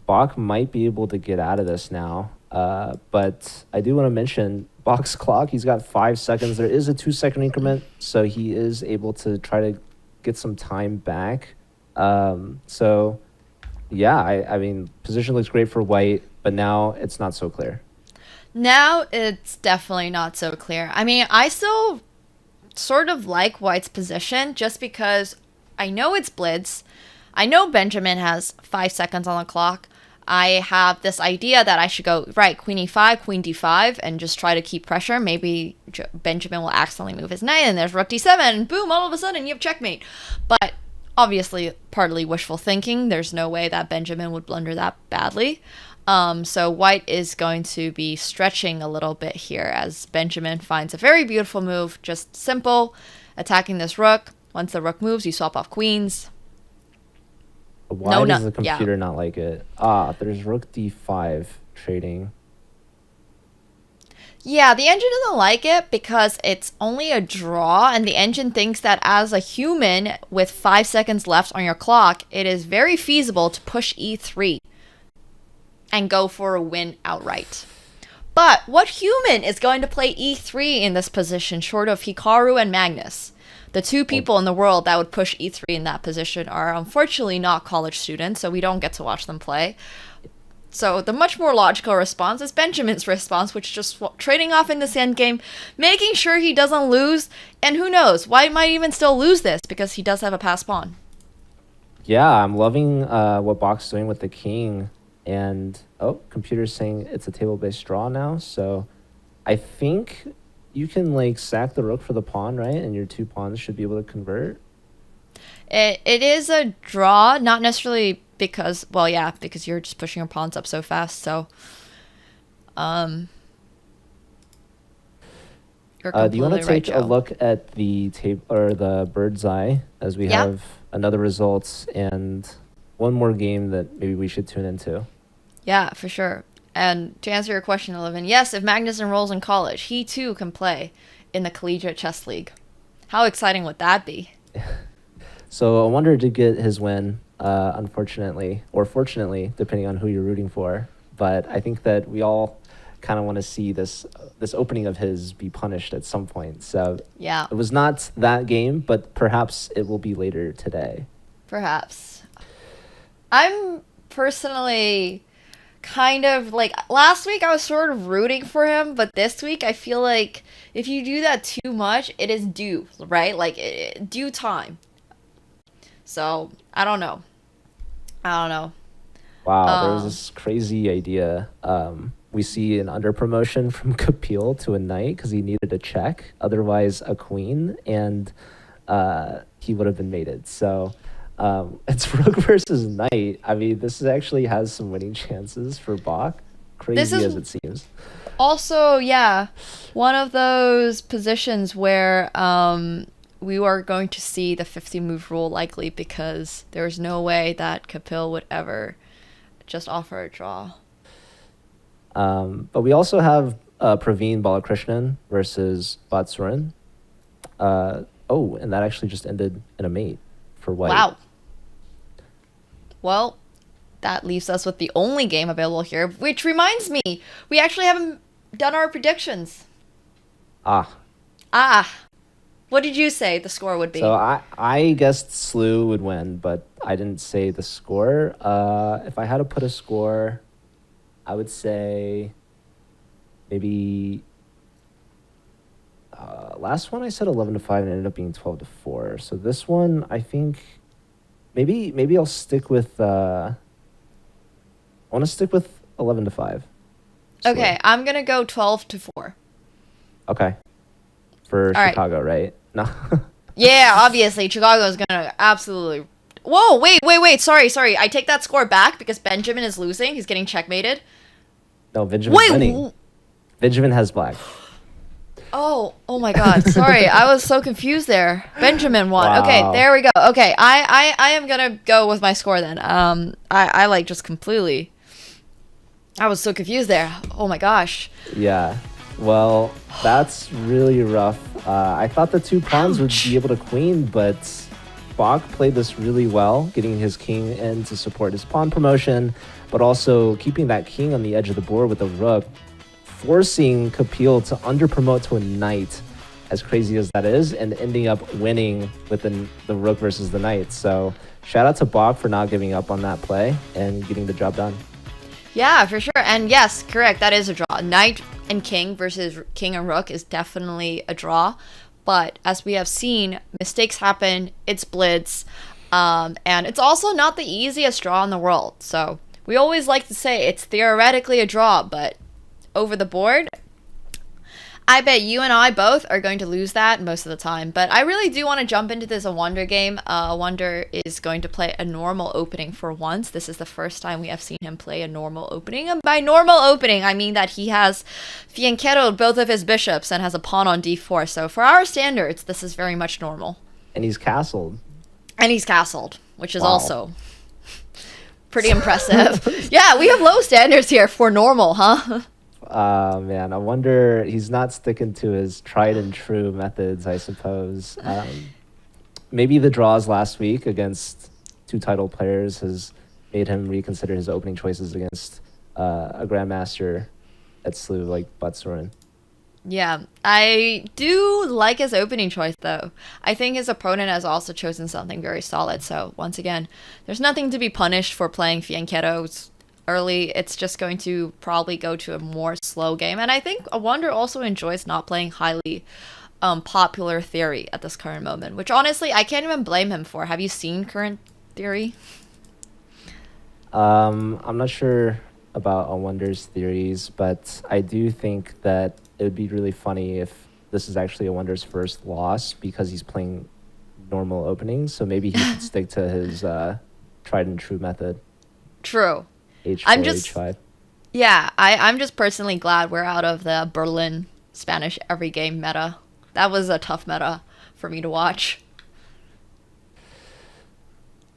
Bok might be able to get out of this now, but I do want to mention Bok's clock. He's got 5 seconds. There is a 2-second increment, so he is able to try to get some time back. So yeah, I mean, position looks great for White, but now it's not so clear. Now it's definitely not so clear. I mean, I still sort of like White's position just because I know it's blitz. I know Benjamin has 5 seconds on the clock. I have this idea that I should go, right, queen e5, queen d5, and just try to keep pressure. Maybe Benjamin will accidentally move his knight, and there's rook d7, and boom, all of a sudden you have checkmate. But obviously, partly wishful thinking. There's no way that Benjamin would blunder that badly. So White is going to be stretching a little bit here as Benjamin finds a very beautiful move. Just simple, attacking this rook. Once the rook moves, you swap off queens. Why does the computer not like it? There's rook d5 trading. Yeah, the engine doesn't like it because it's only a draw, and the engine thinks that as a human with 5 seconds left on your clock, it is very feasible to push e3 and go for a win outright. But what human is going to play e3 in this position short of Hikaru and Magnus? The 2 people in the world that would push e3 in that position are unfortunately not college students, so we don't get to watch them play. So the much more logical response is Benjamin's response, which is just trading off in this endgame, making sure he doesn't lose, and who knows, White might even still lose this because he does have a pass pawn. Yeah, I'm loving what Bok's doing with the king, and computer's saying it's a table-based draw now, so I think you can like sack the rook for the pawn, right? And your 2 pawns should be able to convert. It is a draw, not necessarily because, well, yeah, because you're just pushing your pawns up so fast. So, you're do you want to completely right, take a Joe. look at the tape or the bird's eye as we Yeah. have another results and one more game that maybe we should tune into? Yeah, for sure. And to answer your question, Olivin, yes, if Magnus enrolls in college, he too can play in the Collegiate Chess League. How exciting would that be? So Awonder did get his win, unfortunately, or fortunately, depending on who you're rooting for. But I think that we all kind of want to see this opening of his be punished at some point. So Yeah, it was not that game, but perhaps it will be later today. perhaps. I'm personally kind of like, last week I was sort of rooting for him, but this week I feel like if you do that too much, it is due, right? Like due time. So I don't know. Wow, there was this crazy idea. We see an under promotion from Kapil to a knight because he needed a check, otherwise a queen, and he would have been mated. So it's rook versus knight. I mean, this actually has some winning chances for Bok, crazy as it seems. Also, yeah, one of those positions where we are going to see the 50 move rule likely because there's no way that Kapil would ever just offer a draw. But we also have Praveen Balakrishnan versus Batsurin. Oh, and that actually just ended in a mate for white. Wow. Well, that leaves us with the only game available here, which reminds me, we actually haven't done our predictions. What did you say the score would be? So I guessed Slew would win, but I didn't say the score. If I had to put a score, I would say maybe last one I said 11-5 and it ended up being 12-4. So this one I think maybe I'll stick with I want to stick with 11-5. Okay, I'm gonna go 12-4. Okay. For All Chicago, right? No. Yeah, obviously Chicago's gonna absolutely. Whoa, wait. Sorry. I take that score back because Benjamin is losing. He's getting checkmated. No, Benjamin's winning. Benjamin has black. Oh my God. Sorry, I was so confused there. Benjamin won. Wow. Okay, there we go. Okay, I am gonna go with my score then. I like just completely. I was so confused there. Oh my gosh. Yeah. Well, that's really rough. I thought the 2 pawns would be able to queen, but Bok played this really well, getting his king in to support his pawn promotion, but also keeping that king on the edge of the board with the rook, forcing Kapil to under-promote to a knight, as crazy as that is, and ending up winning with the rook versus the knight. So shout out to Bok for not giving up on that play and getting the job done. Yeah, for sure. And yes, correct. That is a draw. Knight and king versus king and rook is definitely a draw. But as we have seen, mistakes happen. It's blitz. And it's also not the easiest draw in the world. So we always like to say it's theoretically a draw, but over the board, I bet you and I both are going to lose that most of the time. But I really do want to jump into this Awonder game. Awonder is going to play a normal opening for once. This is the first time we have seen him play a normal opening. And by normal opening, I mean that he has fianchettoed both of his bishops and has a pawn on d4. So for our standards, this is very much normal. And he's castled. Which is Wow. also pretty impressive. Yeah, we have low standards here for normal, huh? Man, I wonder he's not sticking to his tried and true methods, I suppose. Maybe the draws last week against 2 title players has made him reconsider his opening choices against a grandmaster at Slew like Batsurin. Yeah, I do like his opening choice, though. I think his opponent has also chosen something very solid. So, once again, there's nothing to be punished for playing fianchettos early. It's just going to probably go to a more slow game. And I think Awonder also enjoys not playing highly popular theory at this current moment, which honestly, I can't even blame him for. Have you seen current theory? I'm not sure about Awonder's theories, but I do think that it would be really funny if this is actually Awonder's first loss because he's playing normal openings. So maybe he should stick to his tried and true method. True. H4, I'm just H5. Yeah, I'm just personally glad we're out of the Berlin Spanish every game meta. That was a tough meta for me to watch.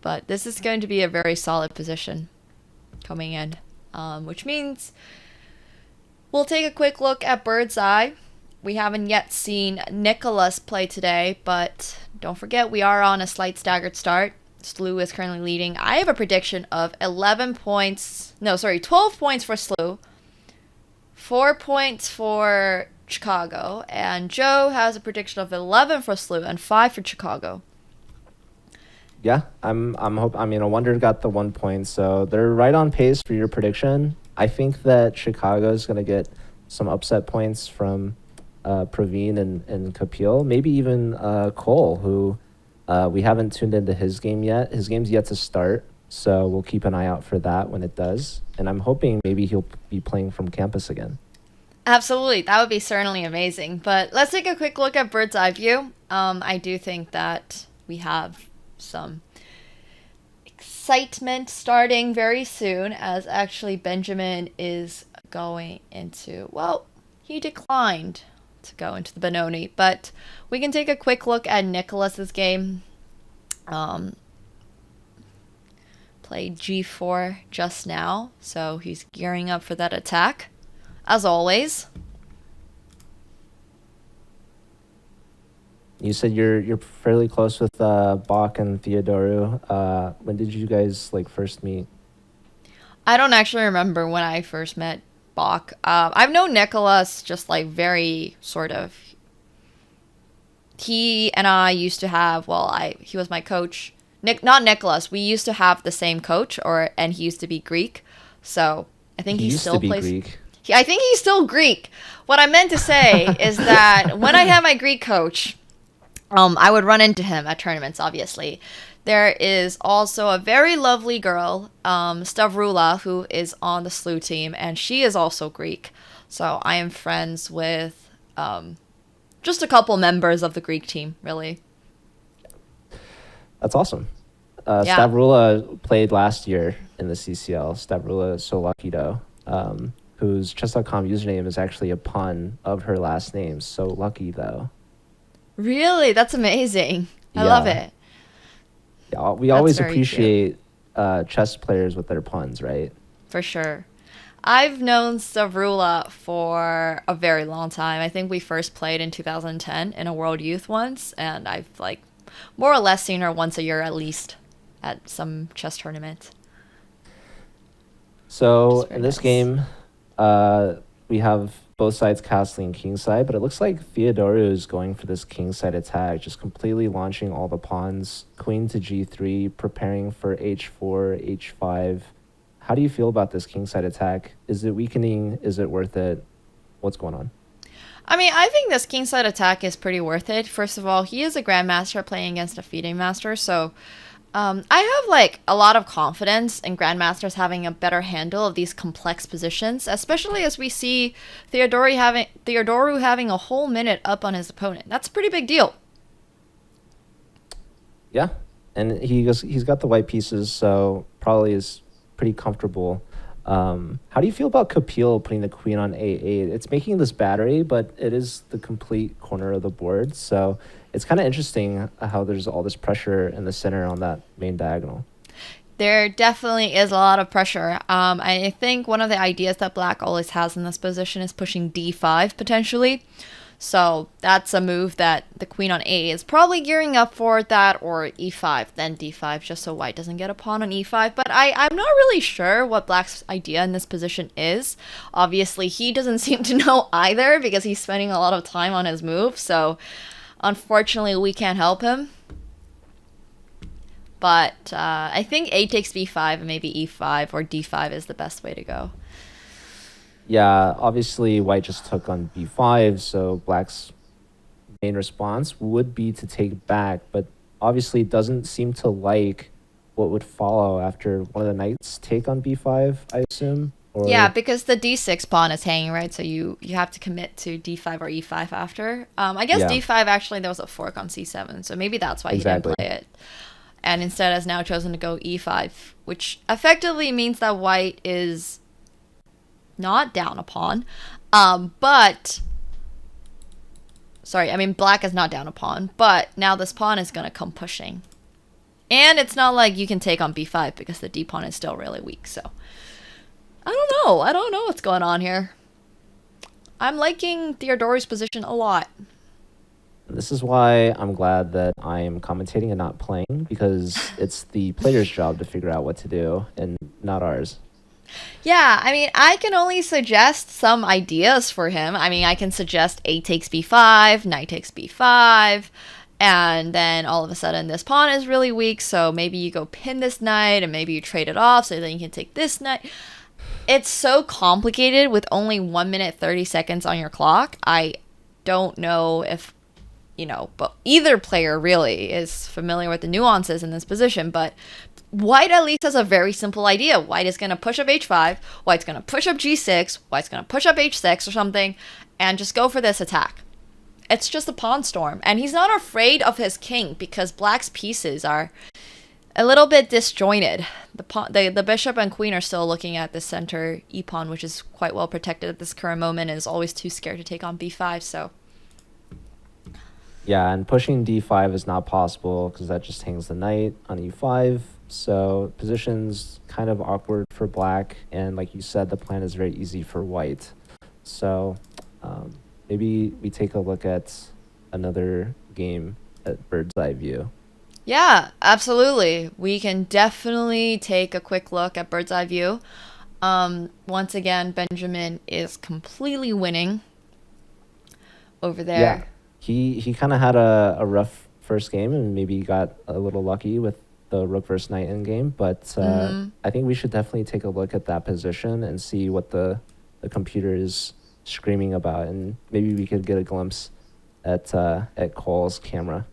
But this is going to be a very solid position coming in, which means we'll take a quick look at Bird's Eye. We haven't yet seen Nicolas play today, but don't forget we are on a slight staggered start. Slew is currently leading. I have a prediction of 12 points for Slew, 4 points for Chicago, and Joe has a prediction of 11 for Slew and 5 for Chicago. Yeah, Awonder got the 1 point, so they're right on pace for your prediction. I think that Chicago is going to get some upset points from Praveen and Kapil, maybe even Cole, who we haven't tuned into his game yet. His game's yet to start, so we'll keep an eye out for that when it does. And I'm hoping maybe he'll be playing from campus again. Absolutely, that would be certainly amazing. But let's take a quick look at Bird's Eye View. I do think that we have some excitement starting very soon, as actually Benjamin is going into, well, he declined to go into the Benoni, but we can take a quick look at Nicolas's game. Played G4 just now, so he's gearing up for that attack, as always. You said you're fairly close with Bok and Theodoru. When did you guys first meet? I don't actually remember when I first met Bok. I've known Nicolas just very sort of. He and I used to have, he was my coach. Not Nicolas. We used to have the same coach, and he used to be Greek. So I think he still plays. Greek. I think he's still Greek. What I meant to say is that when I had my Greek coach, I would run into him at tournaments, obviously. There is also a very lovely girl, Stavrula, who is on the Slew team, and she is also Greek. So I am friends with just a couple members of the Greek team, really. That's awesome. Yeah. Stavrula played last year in the CCL. Stavrula Solakido, whose chess.com username is actually a pun of her last name. So lucky, though. Really? That's amazing. I love it. Yeah, we always appreciate chess players with their puns, right? For sure. I've known Stavrula for a very long time. I think we first played in 2010 in a World Youth once, and I've more or less seen her once a year at least at some chess tournament. So in this game, we have both sides castling kingside, but it looks like Theodoru is going for this kingside attack, just completely launching all the pawns, queen to g3, preparing for h4, h5. How do you feel about this kingside attack? Is it weakening? Is it worth it? What's going on? I think this kingside attack is pretty worth it. First of all, he is a grandmaster playing against a feeding master, so I have a lot of confidence in grandmasters having a better handle of these complex positions, especially as we see Theodoru having a whole minute up on his opponent. That's a pretty big deal. Yeah, and he's got the white pieces, so probably is pretty comfortable. How do you feel about Kapil putting the queen on a8? It's making this battery, but it is the complete corner of the board, so it's kind of interesting how there's all this pressure in the center on that main diagonal. There definitely is a lot of pressure. I think one of the ideas that Black always has in this position is pushing d5 potentially. So that's a move that the queen on a is probably gearing up for, that or e5, then d5, just so white doesn't get a pawn on e5. But I'm not really sure what Black's idea in this position is. Obviously, he doesn't seem to know either because he's spending a lot of time on his move. So unfortunately, we can't help him. But I think a takes b5 and maybe e5 or d5 is the best way to go. Yeah, obviously white just took on b5, so Black's main response would be to take back, but obviously doesn't seem to like what would follow after one of the knights take on b5, I assume, Or Yeah, because the d6 pawn is hanging, right? So you have to commit to d5 or e5 after. I guess Yeah. d5 actually there was a fork on c7, so maybe that's why Exactly. he didn't play it. And instead has now chosen to go e5, which effectively means that white is not down a pawn. But sorry, I mean black is not down a pawn, but now this pawn is gonna come pushing. And it's not like you can take on b5 because the d pawn is still really weak, so I don't know what's going on here. I'm liking Theodori's position a lot. This is why I'm glad that I am commentating and not playing, because it's the player's job to figure out what to do and not ours. Yeah, I mean, I can only suggest some ideas for him. I mean, I can suggest a takes b5, knight takes b5, and then all of a sudden this pawn is really weak, so maybe you go pin this knight and maybe you trade it off so then you can take this knight. It's so complicated with only 1 minute 30 seconds on your clock. I don't know if, but either player really is familiar with the nuances in this position, but white at least has a very simple idea. White is going to push up h5, white's going to push up g6, white's going to push up h6 or something, and just go for this attack. It's just a pawn storm, and he's not afraid of his king because black's pieces are a little bit disjointed. The bishop and queen are still looking at the center e-pawn, which is quite well protected at this current moment and is always too scared to take on b5, so... Yeah, and pushing d5 is not possible because that just hangs the knight on e5. So position's kind of awkward for black, and like you said, the plan is very easy for white. So maybe we take a look at another game at bird's eye view. Yeah, absolutely. We can definitely take a quick look at bird's eye view. Once again, Benjamin is completely winning over there. Yeah, he kind of had a rough first game and maybe got a little lucky with the rook versus knight in game, but I think we should definitely take a look at that position and see what the computer is screaming about, and maybe we could get a glimpse at Cole's camera.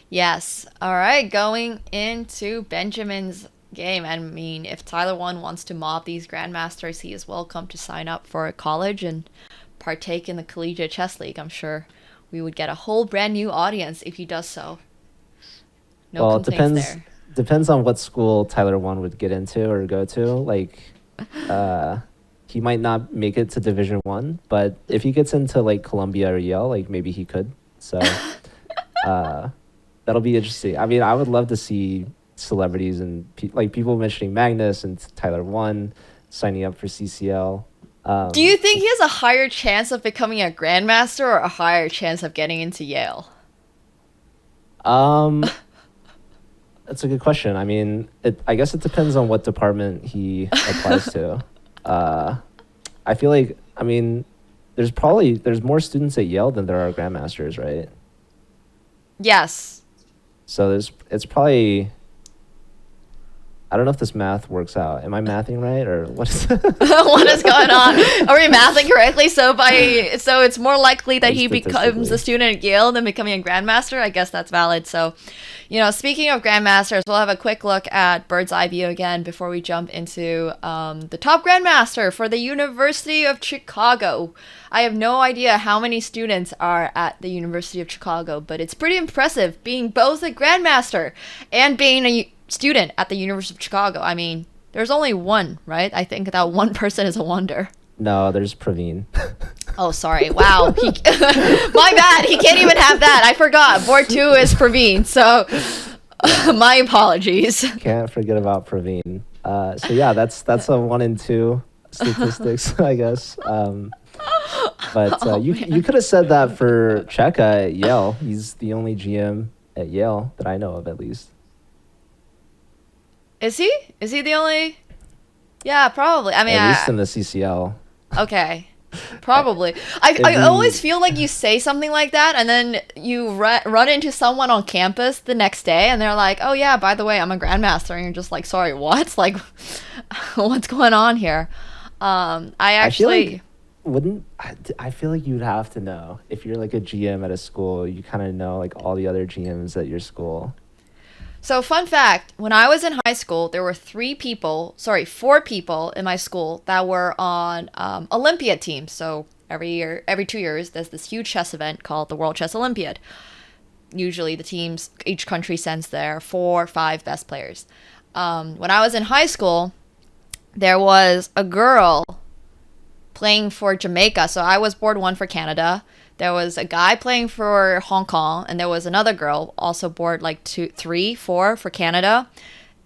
Yes. All right, going into Benjamin's game. I mean, if Tyler 1 wants to mob these grandmasters, he is welcome to sign up for a college and partake in the Collegiate Chess League. I'm sure we would get a whole brand new audience if he does so. No Well, it complaints there. depends on what school Tyler 1 would get into or go to. Like, he might not make it to Division 1, but if he gets into like Columbia or Yale, like maybe he could. So that'll be interesting. I mean, I would love to see celebrities and people mentioning Magnus and Tyler 1 signing up for CCL. Do you think he has a higher chance of becoming a grandmaster or a higher chance of getting into Yale? That's a good question. I mean, I guess it depends on what department he applies to. I feel like, I mean, there's more students at Yale than there are grandmasters, right? Yes. So it's probably, I don't know if this math works out. Am I mathing right, or what is What is going on? Are we mathing correctly? So it's more likely that he becomes a student at Yale than becoming a grandmaster. I guess that's valid. So, speaking of grandmasters, we'll have a quick look at bird's eye view again before we jump into the top grandmaster for the University of Chicago. I have no idea how many students are at the University of Chicago, but it's pretty impressive being both a grandmaster and being a student at the University of Chicago. I mean, there's only one, right? I think that one person is a wonder. No, there's Praveen. Oh, sorry. Wow. My bad. He can't even have that. I forgot. Board 2 is Praveen. So my apologies. Can't forget about Praveen. So yeah, that's a 1 in 2 statistics, I guess. But you could have said that for Checa at Yale. He's the only GM at Yale that I know of, at least. Is he? Is he the only? Yeah, probably. I mean, at least in the CCL. Okay. Probably. I always feel like you say something like that and then you run into someone on campus the next day and they're like, oh yeah, by the way, I'm a grandmaster. And you're just like, sorry, what? Like, what's going on here? I feel like you'd have to know. If you're like a GM at a school, you kind of know like all the other GMs at your school. So fun fact, when I was in high school, there were 4 people in my school that were on Olympiad teams. So every 2 years, there's this huge chess event called the World Chess Olympiad. Usually the teams, each country sends their 4 or 5 best players. When I was in high school, there was a girl playing for Jamaica. So I was board 1 for Canada. There was a guy playing for Hong Kong, and there was another girl also board like 2, 3, 4 for Canada.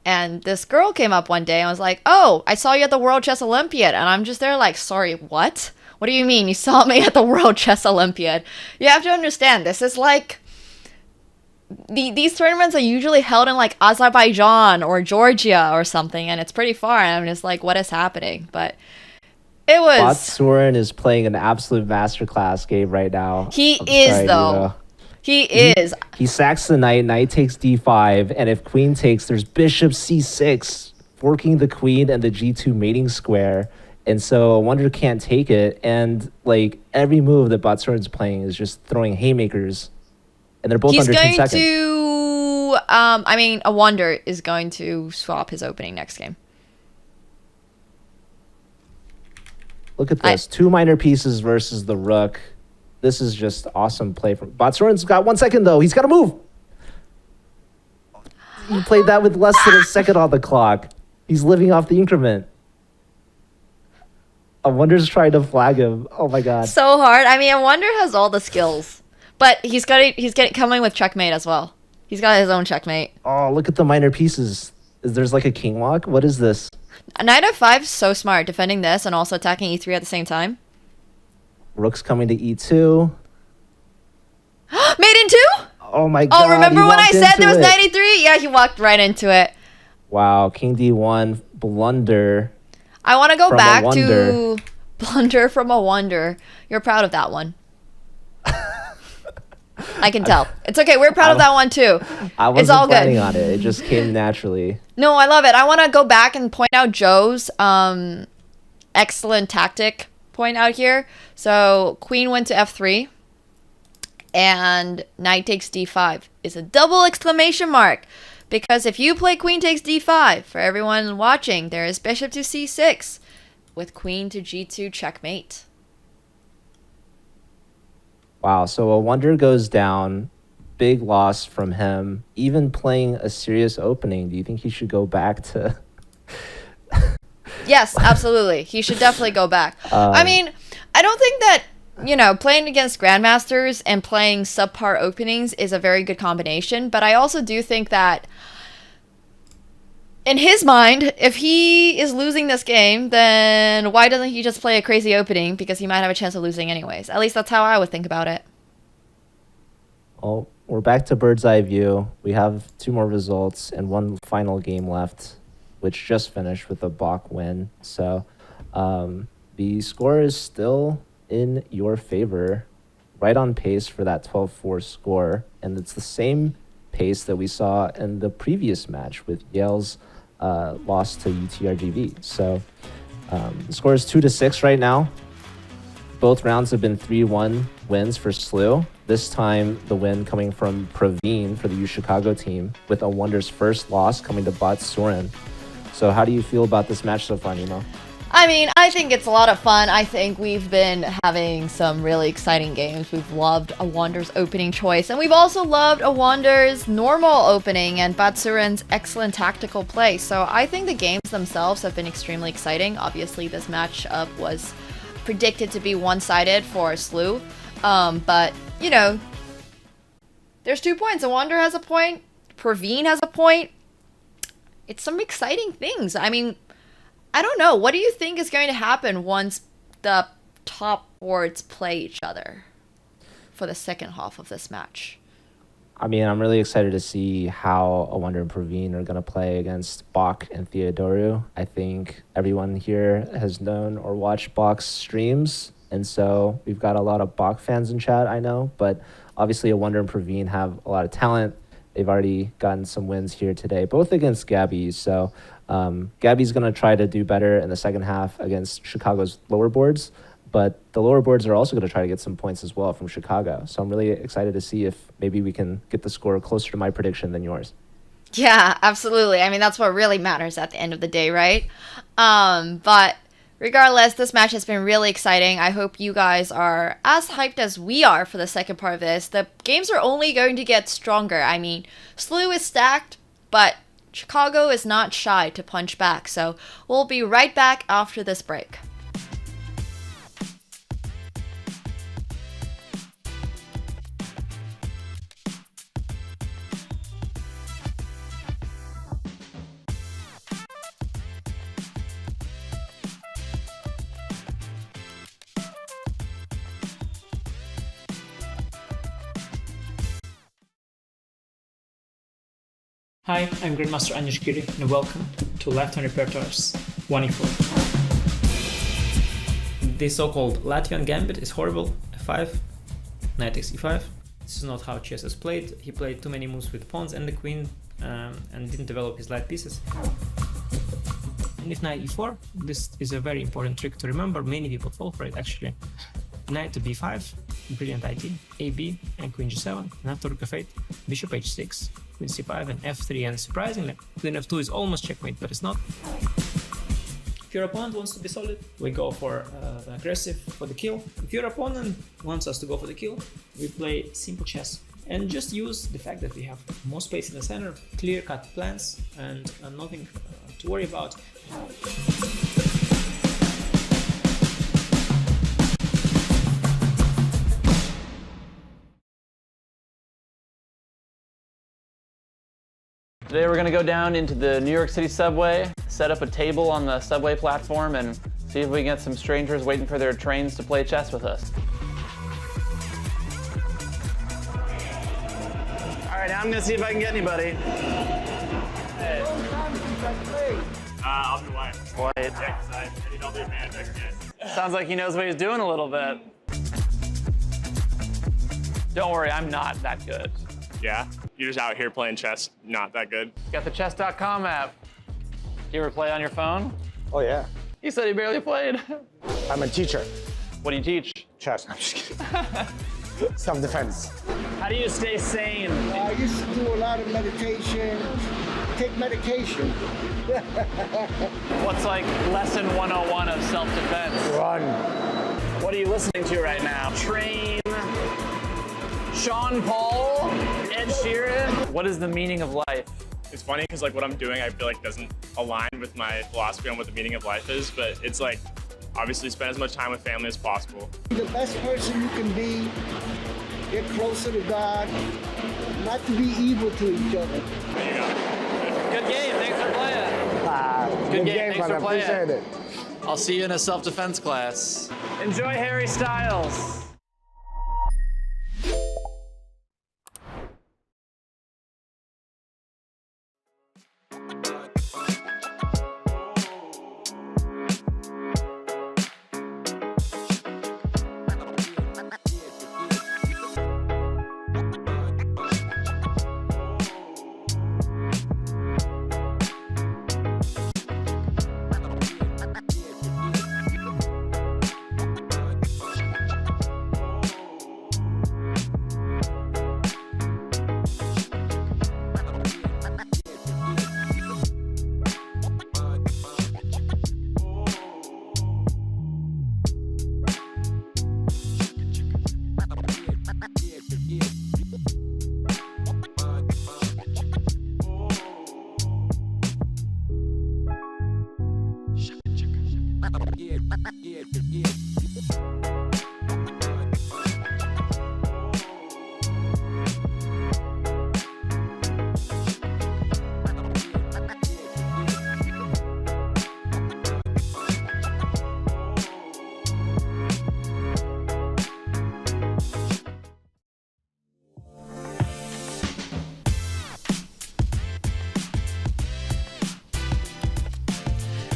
And this girl came up one day and was like, "Oh, I saw you at the World Chess Olympiad." And I'm just there like, "Sorry, what? What do you mean you saw me at the World Chess Olympiad?" You have to understand, this is like, these tournaments are usually held in like Azerbaijan or Georgia or something, and it's pretty far. And I'm just like, what is happening? But it was. Batsurin is playing an absolute masterclass game right now. He is, though. He is. He sacks the knight. Knight takes d5, and if queen takes, there's bishop c6, forking the queen and the g2 mating square. And so Awonder can't take it. And like every move that Batsurin's playing is just throwing haymakers. And they're both under 10 seconds. Awonder is going to swap his opening next game. Look at this. 2 minor pieces versus the rook. This is just awesome play from Batsurin's got 1 second though. He's got to move. He played that with less than a second on the clock. He's living off the increment. Awonder's trying to flag him. Oh my god. So hard. I mean, Awonder has all the skills, but he's coming with checkmate as well. He's got his own checkmate. Oh, look at the minor pieces. There's like a king walk. What is this? Knight f5 is so smart, defending this and also attacking e3 at the same time. Rook's coming to e2. Made in 2? Oh my god. Oh, remember when I said there was 93? Yeah, he walked right into it. Wow, king d1, blunder. I want to go back to blunder from Awonder. You're proud of that one. I can tell. It's okay. We're proud of that one too. I wasn't it's all planning good. on it. It just came naturally. No, I love it. I want to go back and point out Joe's excellent tactic point out here. So queen went to f3 and knight takes d5 is a double exclamation mark, because if you play queen takes d5, for everyone watching, there is bishop to c6 with queen to g2 checkmate. Wow, so Awonder goes down. Big loss from him. Even playing a serious opening. Do you think he should go back to... Yes, absolutely. He should definitely go back. I mean, I don't think that, playing against grandmasters and playing subpar openings is a very good combination, but I also do think that in his mind, if he is losing this game, then why doesn't he just play a crazy opening? Because he might have a chance of losing anyways. At least that's how I would think about it. Well, we're back to bird's eye view. We have 2 more results and 1 final game left, which just finished with a Bok win. So the score is still in your favor, right on pace for that 12-4 score. And it's the same pace that we saw in the previous match with Yale's loss to UTRGV. So the score is 2-6 right now. Both rounds have been 3-1 wins for SLU. This time, the win coming from Praveen for the UChicago team, with Awonder's first loss coming to Batsurin. So how do you feel about this match so far, Nemo? I mean, I think it's a lot of fun. I think we've been having some really exciting games. We've loved Awonder's opening choice, and we've also loved Awonder's normal opening and Batsurin's excellent tactical play. So I think the games themselves have been extremely exciting. Obviously, this matchup was predicted to be one-sided for SLU, but, there's 2 points. Awonder has a point. Praveen has a point. It's some exciting things. I mean, I don't know. What do you think is going to happen once the top boards play each other for the second half of this match? I mean, I'm really excited to see how Awonder and Praveen are going to play against Bok and Theodoru. I think everyone here has known or watched Bok's streams, and so we've got a lot of Bok fans in chat, I know, but obviously Awonder and Praveen have a lot of talent. They've already gotten some wins here today, both against Gabby. So Gabby's going to try to do better in the second half against Chicago's lower boards, but the lower boards are also going to try to get some points as well from Chicago. So I'm really excited to see if maybe we can get the score closer to my prediction than yours. Yeah, absolutely. I mean, that's what really matters at the end of the day, right? But regardless, this match has been really exciting. I hope you guys are as hyped as we are for the second part of this. The games are only going to get stronger. I mean, SLU is stacked, but Chicago is not shy to punch back. So we'll be right back after this break. Hi, I'm Grandmaster Giri, and welcome to Left-Hand Repertoire's 1e4. The so-called Latvian gambit is horrible. F5, knight takes e5. This is not how chess is played. He played too many moves with pawns and the queen, and didn't develop his light pieces. And if knight e4, this is a very important trick to remember. Many people fall for it actually. Knight to b5, brilliant idea. ab and queen g7, and after rook f8, bishop h6, queen c5 and f3, and surprisingly, queen f2 is almost checkmate, but it's not. If your opponent wants to be solid, we go for the aggressive for the kill. If your opponent wants us to go for the kill, we play simple chess. And just use the fact that we have more space in the center, clear-cut plans, and nothing to worry about. Today we're going to go down into the New York City subway, set up a table on the subway platform, and see if we can get some strangers waiting for their trains to play chess with us. All right, now I'm going to see if I can get anybody. Hey. I'll be white. White. Yeah, 'cause I need all the advantage I can get. Sounds like he knows what he's doing a little bit. Don't worry, I'm not that good. Yeah? You're just out here playing chess, not that good. Got the chess.com app. You ever play on your phone? Oh, yeah. He said he barely played. I'm a teacher. What do you teach? Chess. I'm just kidding. Self-defense. How do you stay sane? I used to do a lot of meditation, take medication. What's like lesson 101 of self-defense? Run. What are you listening to right now? Train, Sean Paul, Ed Sheeran. What is the meaning of life? It's funny because like what I'm doing I feel like doesn't align with my philosophy on what the meaning of life is, but it's like obviously spend as much time with family as possible. The best person you can be, get closer to God, not to be evil to each other. There you go. Good game, thanks for playing. Good game, thanks for playing. Appreciate it. I'll see you in a self-defense class. Enjoy Harry Styles.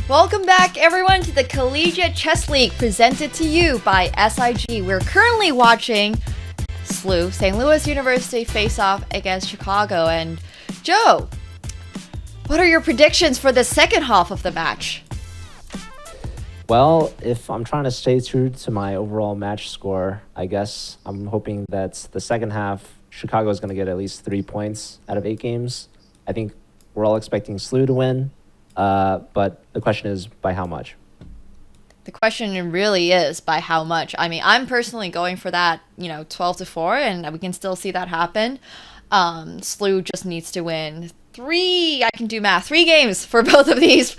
Welcome back, everyone, to the Collegiate Chess League presented to you by SIG. We're currently watching SLU, St. Louis University, face off against Chicago. And Joe, what are your predictions for the second half of the match? Well, if I'm trying to stay true to my overall match score, I guess I'm hoping that the second half, Chicago is going to get at least 3 points out of 8 games. I think we're all expecting Slew to win, but the question is by how much? The question really is by how much. I mean, I'm personally going for that, 12-4, and we can still see that happen. Slew just needs to win three games for both of these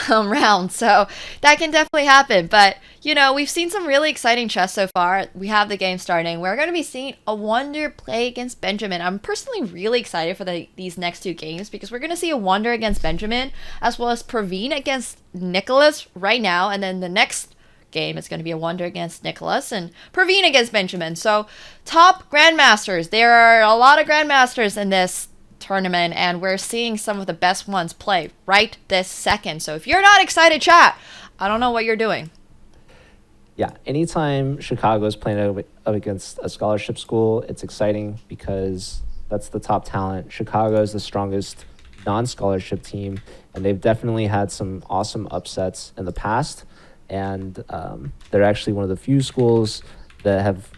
rounds. So that can definitely happen. But, we've seen some really exciting chess so far. We have the game starting. We're going to be seeing Awonder play against Benjamin. I'm personally really excited for these next two games because we're going to see Awonder against Benjamin as well as Praveen against Nicolas right now. And then the next game is going to be Awonder against Nicolas and Praveen against Benjamin. So top grandmasters. There are a lot of grandmasters in this tournament, and we're seeing some of the best ones play right this second. So if you're not excited, chat, I don't know what you're doing. Yeah, anytime Chicago is playing up against a scholarship school, it's exciting because that's the top talent. Chicago is the strongest non-scholarship team, and they've definitely had some awesome upsets in the past. And they're actually one of the few schools that have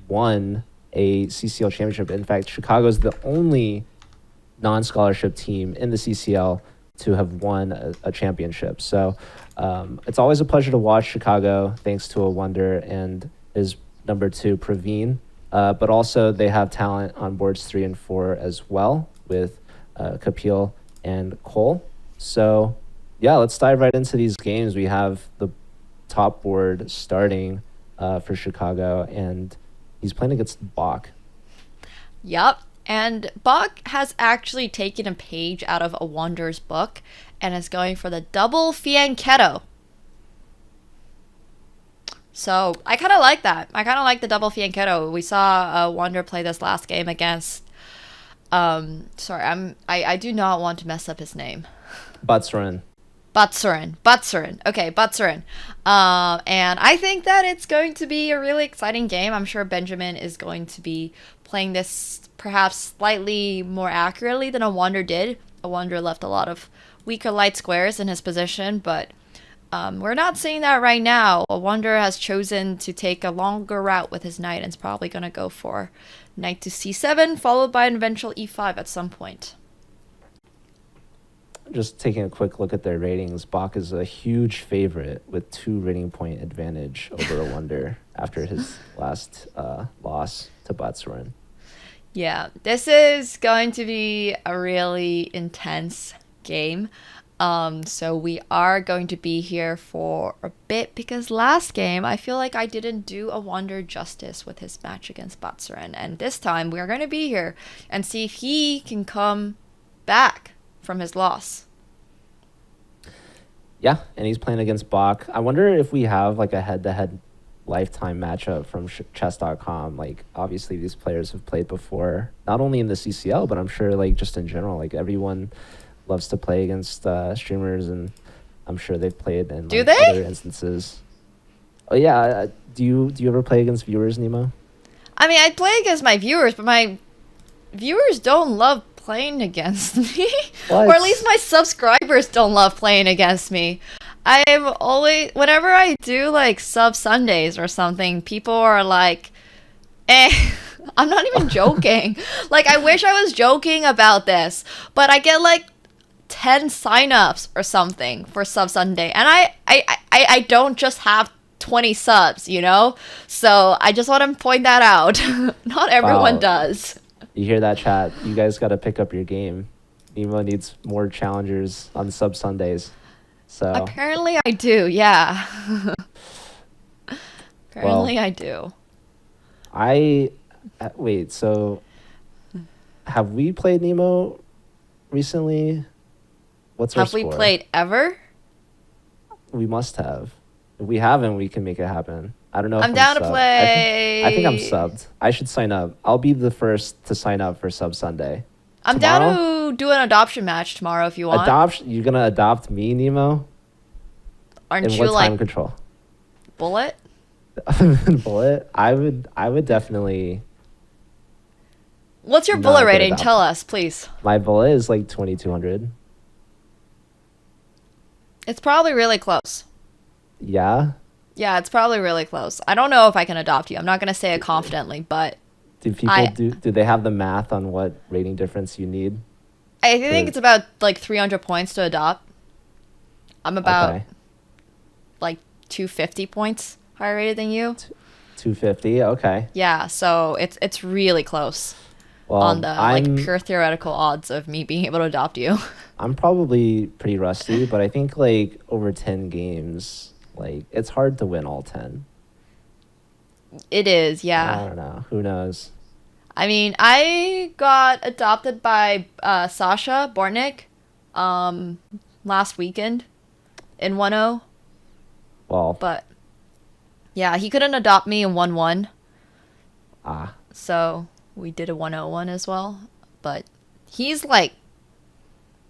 won a CCL championship. In fact, Chicago is the only non-scholarship team in the CCL to have won a championship. So it's always a pleasure to watch Chicago, thanks to Awonder and his number 2, Praveen. But also they have talent on boards 3 and 4 as well with Kapil and Cole. So yeah, let's dive right into these games. We have the top board starting for Chicago, and he's playing against Bok. Yup. And Bok has actually taken a page out of Awonder's book and is going for the double fianchetto. So I kind of like that. I kind of like the double fianchetto. We saw Awonder play this last game against. I do not want to mess up his name. Butsurin. Okay, Butsurin. And I think that it's going to be a really exciting game. I'm sure Benjamin is going to be playing this perhaps slightly more accurately than Awonder did. Awonder left a lot of weaker light squares in his position, but we're not seeing that right now. Awonder has chosen to take a longer route with his knight and is probably going to go for knight to c7, followed by an eventual e5 at some point. Just taking a quick look at their ratings, Bok is a huge favorite with 2 rating point advantage over Awonder after his last loss to Butsurin. Yeah, this is going to be a really intense game. So we are going to be here for a bit because last game I feel like I didn't do Awonder justice with his match against Butsurin, and this time we're going to be here and see if he can come back from his loss. Yeah, and he's playing against Bok. I wonder if we have like a head-to-head lifetime matchup from chess.com. Like, obviously these players have played before, not only in the CCL, but I'm sure like just in general, like everyone loves to play against streamers, and I'm sure they've played in like, other instances. Oh yeah, do you ever play against viewers, Nemo? I mean, I play against my viewers, but my viewers don't love playing against me. What? Or at least my subscribers don't love playing against me. I'm always, whenever I do like sub Sundays or something, people are like, I'm not even joking. Like, I wish I was joking about this, but I get like 10 signups or something for sub Sunday, and I don't just have 20 subs, So I just want to point that out. Not everyone does. You hear that, chat? You guys got to pick up your game. Nemo needs more challengers on sub Sundays. So apparently I do, yeah. Apparently I do. Wait, so have we played Nemo recently? What's our score? Have we played ever? We must have. If we haven't, we can make it happen. I don't know if I'm down to subbed. play. I think I'm subbed. I should sign up. I'll be the first to sign up for Sub Sunday. I'm down to do an adoption match tomorrow if you want. You're going to adopt me, Nemo? Aren't in you what like time control? Bullet? Bullet? I would definitely. What's your bullet rating? Tell us, please. My bullet is like 2200. It's probably really close. Yeah? Yeah, it's probably really close. I don't know if I can adopt you. I'm not going to say it confidently, but do people do they have the math on what rating difference you need? I think it's about like 300 points to adopt. I'm about like 250 points higher rated than you. 250. Okay. Yeah, so it's really close on the like pure theoretical odds of me being able to adopt you. I'm probably pretty rusty, but I think like over 10 games, like it's hard to win all 10. It is, yeah. I don't know. Who knows? I mean, I got adopted by Sasha Bortnick last weekend in 1-0. Well, but yeah, he couldn't adopt me in 1-1. So we did a 1-0-1 as well. But he's like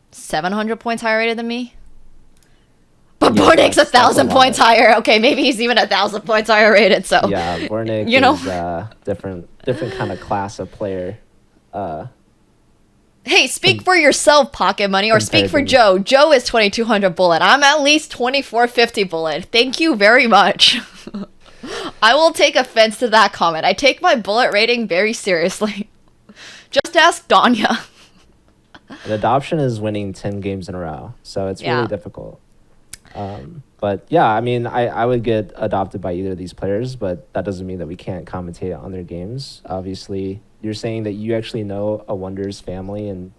700 points higher rated than me. But Bornick's 1,000 points higher. Okay, maybe he's even 1,000 points higher rated. So yeah, Bornick is different kind of class of player. Hey, speak for yourself, Pocket Money, or speak for Joe. Joe is 2,200 bullet. I'm at least 2,450 bullet. Thank you very much. I will take offense to that comment. I take my bullet rating very seriously. Just ask Danya. An adoption is winning 10 games in a row, so it's really difficult. But yeah, I mean, I would get adopted by either of these players, but that doesn't mean that we can't commentate on their games. Obviously, you're saying that you actually know Awonder's family, and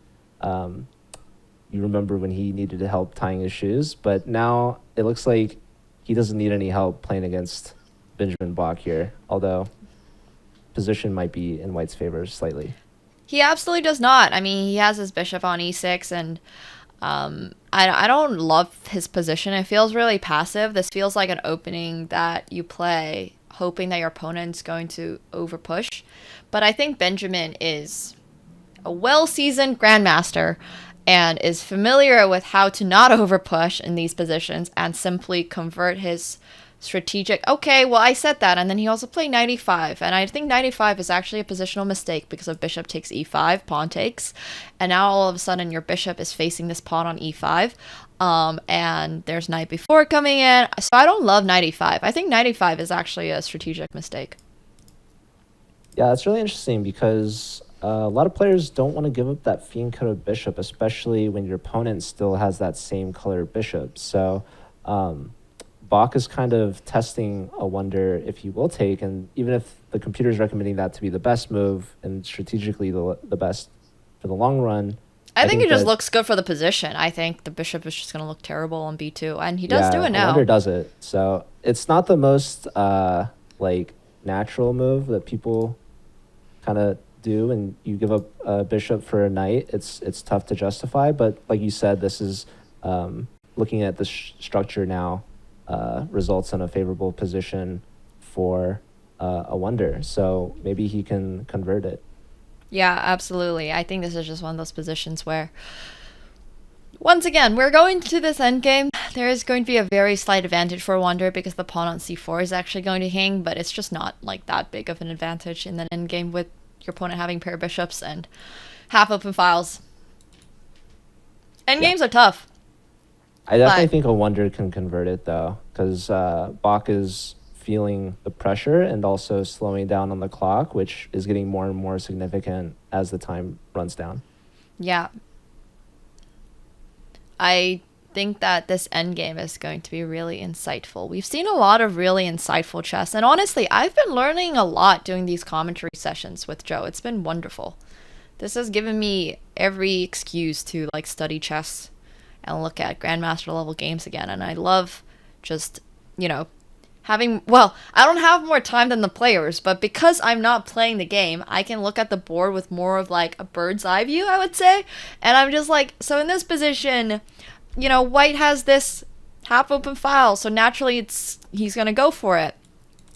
you remember when he needed help tying his shoes, but now it looks like he doesn't need any help playing against Benjamin Bok here, although position might be in White's favor slightly. He absolutely does not. I mean, he has his bishop on e6, and I don't love his position. It feels really passive. This feels like an opening that you play hoping that your opponent's going to overpush. But I think Benjamin is a well-seasoned grandmaster and is familiar with how to not overpush in these positions and simply convert his strategic. Okay, well, I said that, and then he also played 95, and I think 95 is actually a positional mistake because of bishop takes e5, pawn takes, and now all of a sudden your bishop is facing this pawn on e5, and there's knight before coming in, so I don't love 95. I think 95 is actually a strategic mistake. Yeah, it's really interesting because a lot of players don't want to give up that fiend-coded bishop, especially when your opponent still has that same color bishop. So Bok is kind of testing Awonder if he will take, and even if the computer is recommending that to be the best move and strategically the best for the long run. I think it just looks good for the position. I think the bishop is just going to look terrible on b2, and he does do it now. Awonder does it. So it's not the most like natural move that people kind of do, and you give up a bishop for a knight. It's tough to justify, but like you said, this is looking at the structure now. Results in a favorable position for Awonder, so maybe he can convert it. Yeah, absolutely. I think this is just one of those positions where, once again, we're going to this endgame. There is going to be a very slight advantage for Awonder because the pawn on c4 is actually going to hang, but it's just not like that big of an advantage in the endgame with your opponent having pair bishops and half open files. Endgames are tough. I definitely think Awonder can convert it, though, because Bok is feeling the pressure and also slowing down on the clock, which is getting more and more significant as the time runs down. Yeah. I think that this endgame is going to be really insightful. We've seen a lot of really insightful chess, and honestly, I've been learning a lot doing these commentary sessions with Joe. It's been wonderful. This has given me every excuse to like study chess and look at grandmaster level games again. And I love just, you know, having, well, I don't have more time than the players, but because I'm not playing the game, I can look at the board with more of like a bird's eye view, I would say. And I'm just like, so in this position, you know, White has this half open file, so naturally he's going to go for it.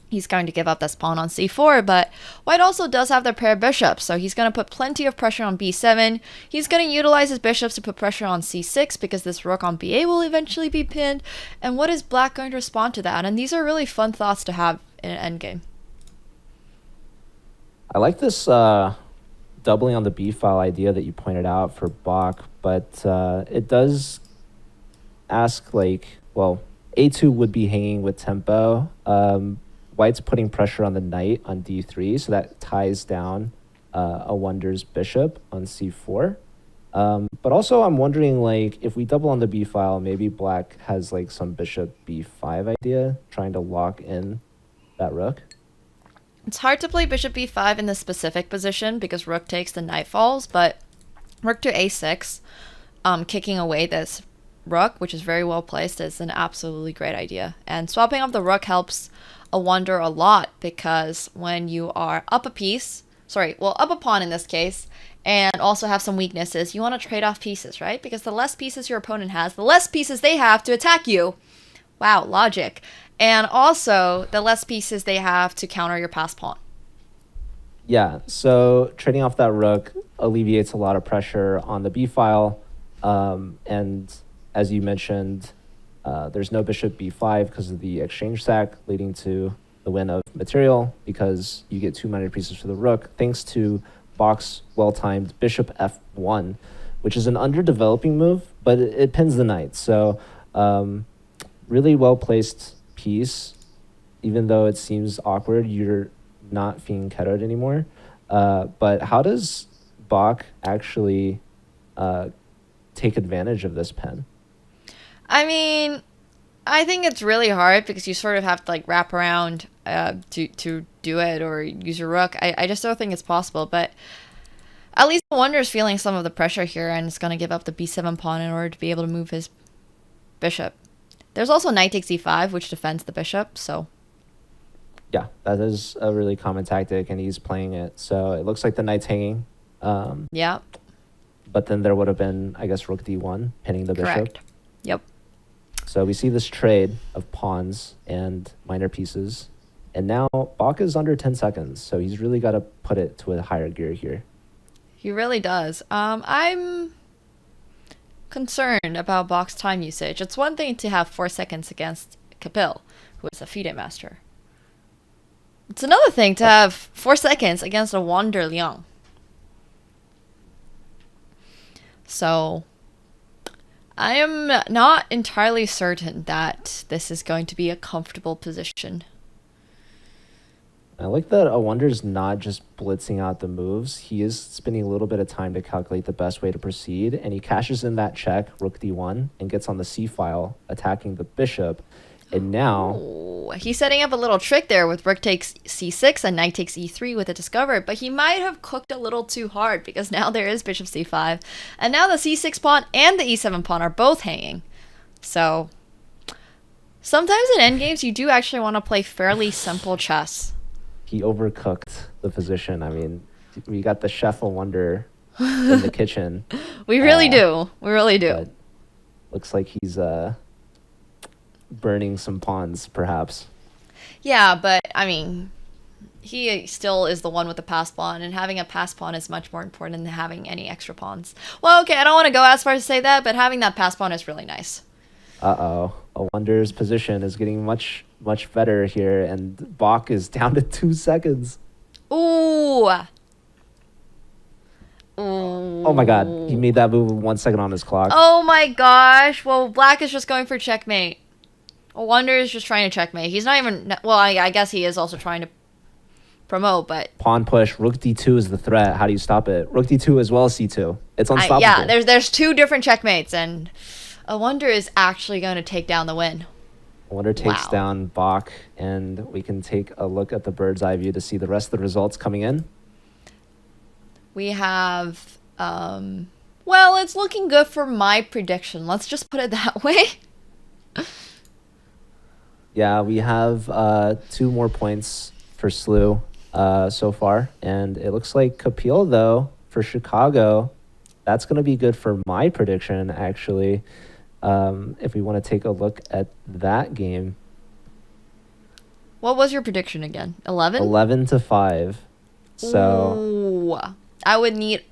He's going to give up this pawn on c4, but White also does have their pair of bishops, so he's going to put plenty of pressure on b7. He's going to utilize his bishops to put pressure on c6 because this rook on ba will eventually be pinned. And what is Black going to respond to that? And these are really fun thoughts to have in an endgame. I like this doubling on the b file idea that you pointed out for Bok, but it does ask, like, well, a2 would be hanging with tempo. White's putting pressure on the knight on d3, so that ties down Awonder's bishop on c4. But also I'm wondering, like, if we double on the b file, maybe black has like some bishop b5 idea, trying to lock in that rook. It's hard to play bishop b5 in this specific position because rook takes, the knight falls, but rook to a6, kicking away this rook, which is very well placed, is an absolutely great idea. And swapping off the rook helps Awonder a lot because when you are up a piece, up a pawn in this case, and also have some weaknesses, you want to trade off pieces, right? Because the less pieces your opponent has, the less pieces they have to attack you. Wow, logic. And also, the less pieces they have to counter your passed pawn. Yeah, so trading off that rook alleviates a lot of pressure on the b file. And as you mentioned, there's no bishop b5 because of the exchange sack, leading to the win of material because you get 2 minor pieces for the rook, thanks to Bok's well-timed bishop f1, which is an underdeveloping move, but it pins the knight. So really well-placed piece. Even though it seems awkward, you're not being kettled anymore. But how does Bok actually take advantage of this pen? I mean, I think it's really hard because you sort of have to like wrap around to do it or use your rook. I just don't think it's possible, but at least Awonder's feeling some of the pressure here and is going to give up the b7 pawn in order to be able to move his bishop. There's also knight takes e5, which defends the bishop, so... Yeah, that is a really common tactic, and he's playing it. So it looks like the knight's hanging. Yeah. But then there would have been, I guess, rook d1, pinning the bishop. Correct. Yep. So we see this trade of pawns and minor pieces. And now Bok is under 10 seconds, so he's really got to put it to a higher gear here. He really does. I'm concerned about Bok's time usage. It's one thing to have 4 seconds against Kapil, who is a FIDE master. It's another thing to have 4 seconds against Awonder Liang. So, I am not entirely certain that this is going to be a comfortable position. I like that Awonder's not just blitzing out the moves. He is spending a little bit of time to calculate the best way to proceed, and he cashes in that check, rook d1, and gets on the c file, attacking the bishop. And now... Oh, he's setting up a little trick there with rook takes c6 and knight takes e3 with it discovered, but he might have cooked a little too hard because now there is bishop c5, and now the c6 pawn and the e7 pawn are both hanging. So, sometimes in endgames you do actually want to play fairly simple chess. He overcooked the position. I mean, we got the chef Awonder in the kitchen. We really do. We really do. Looks like he's burning some pawns, perhaps. Yeah, but, I mean, he still is the one with the pass pawn, and having a pass pawn is much more important than having any extra pawns. Well, okay, I don't want to go as far as to say that, but having that pass pawn is really nice. Uh-oh. Awonder's position is getting much better here, and Bok is down to 2 seconds. Ooh. Oh my god, he made that move with 1 second on his clock. Oh my gosh. Well, black is just going for checkmate. Awonder is just trying to checkmate. He's not even... Well, I guess he is also trying to promote, but... Pawn push, rook d2 is the threat. How do you stop it? Rook d2 as well as c2. It's unstoppable. Yeah, there's 2 different checkmates, and Awonder is actually going to take down the win. Awonder takes down Bok, and we can take a look at the bird's eye view to see the rest of the results coming in. We have... well, it's looking good for my prediction. Let's just put it that way. Yeah, we have 2 more points for Slew so far. And it looks like Kapil, though, for Chicago, that's going to be good for my prediction, actually. If we want to take a look at that game. What was your prediction again? 11? 11-5. So... Ooh, I would need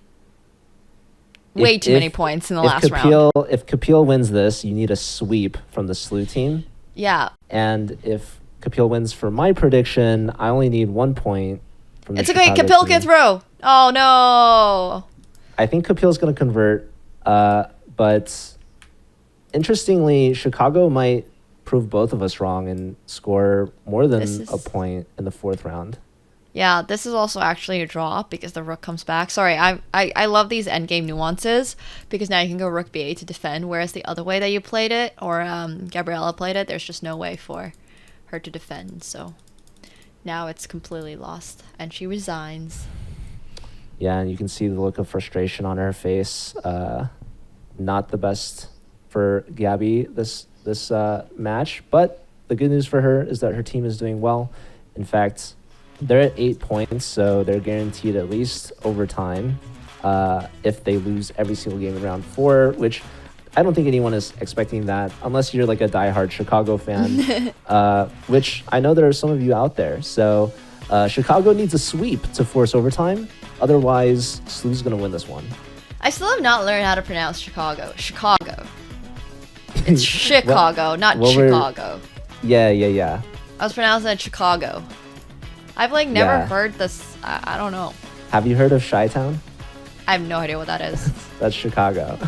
way too many points in the last round. If Kapil wins this, you need a sweep from the Slew team. Yeah. And if Kapil wins for my prediction, I only need 1 point from the Chicago team. Kapil can throw. Oh, no. I think Kapil's going to convert. But interestingly, Chicago might prove both of us wrong and score more than a point in the 4th round. Yeah, this is also actually a draw because the rook comes back. Sorry, I love these endgame nuances because now you can go rook b8 to defend, whereas the other way that you played it, or Gabriella played it, there's just no way for her to defend. So now it's completely lost, and she resigns. Yeah, and you can see the look of frustration on her face. Not the best for Gabby this match, but the good news for her is that her team is doing well. In fact, they're at 8 points, so they're guaranteed at least overtime if they lose every single game in round 4, which I don't think anyone is expecting that, unless you're like a diehard Chicago fan, which I know there are some of you out there. So Chicago needs a sweep to force overtime. Otherwise, Slu's going to win this one. I still have not learned how to pronounce Chicago. Chicago. It's Chicago, not Chicago. Yeah. I was pronouncing it Chicago. I've like never heard this. I don't know. Have you heard of Chi-Town? I have no idea what that is. That's Chicago.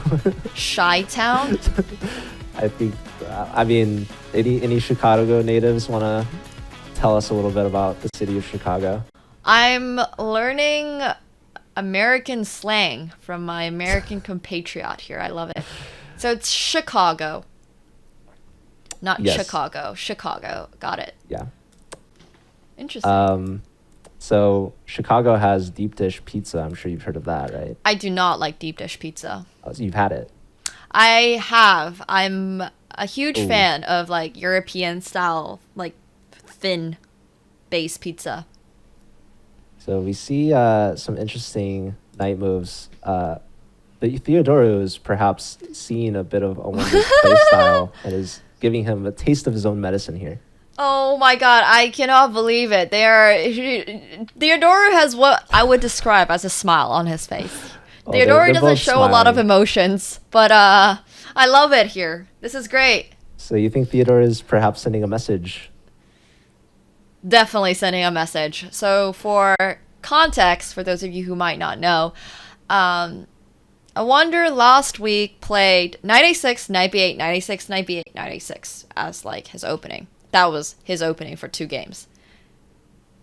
Chi-Town? I think, I mean, any Chicago natives want to tell us a little bit about the city of Chicago? I'm learning American slang from my American compatriot here. I love it. So it's Chicago. Not Chicago. Chicago. Got it. Yeah. Interesting. So Chicago has deep dish pizza. I'm sure you've heard of that, right? I do not like deep dish pizza. Oh, so you've had it? I have. I'm a huge fan of like European style, like thin base pizza. So we see some interesting knight moves. The Theodoro is perhaps seeing a bit of Awander's play style and is giving him a taste of his own medicine here. Oh my god, I cannot believe it. Theodoro has what I would describe as a smile on his face. Oh, Theodoro doesn't show a lot of emotions, but I love it here. This is great. So you think Theodore is perhaps sending a message? Definitely sending a message. So for context, for those of you who might not know, Awonder last week played knight a6, knight b8, knight a6, knight b8, knight a6 as like his opening. That was his opening for 2 games.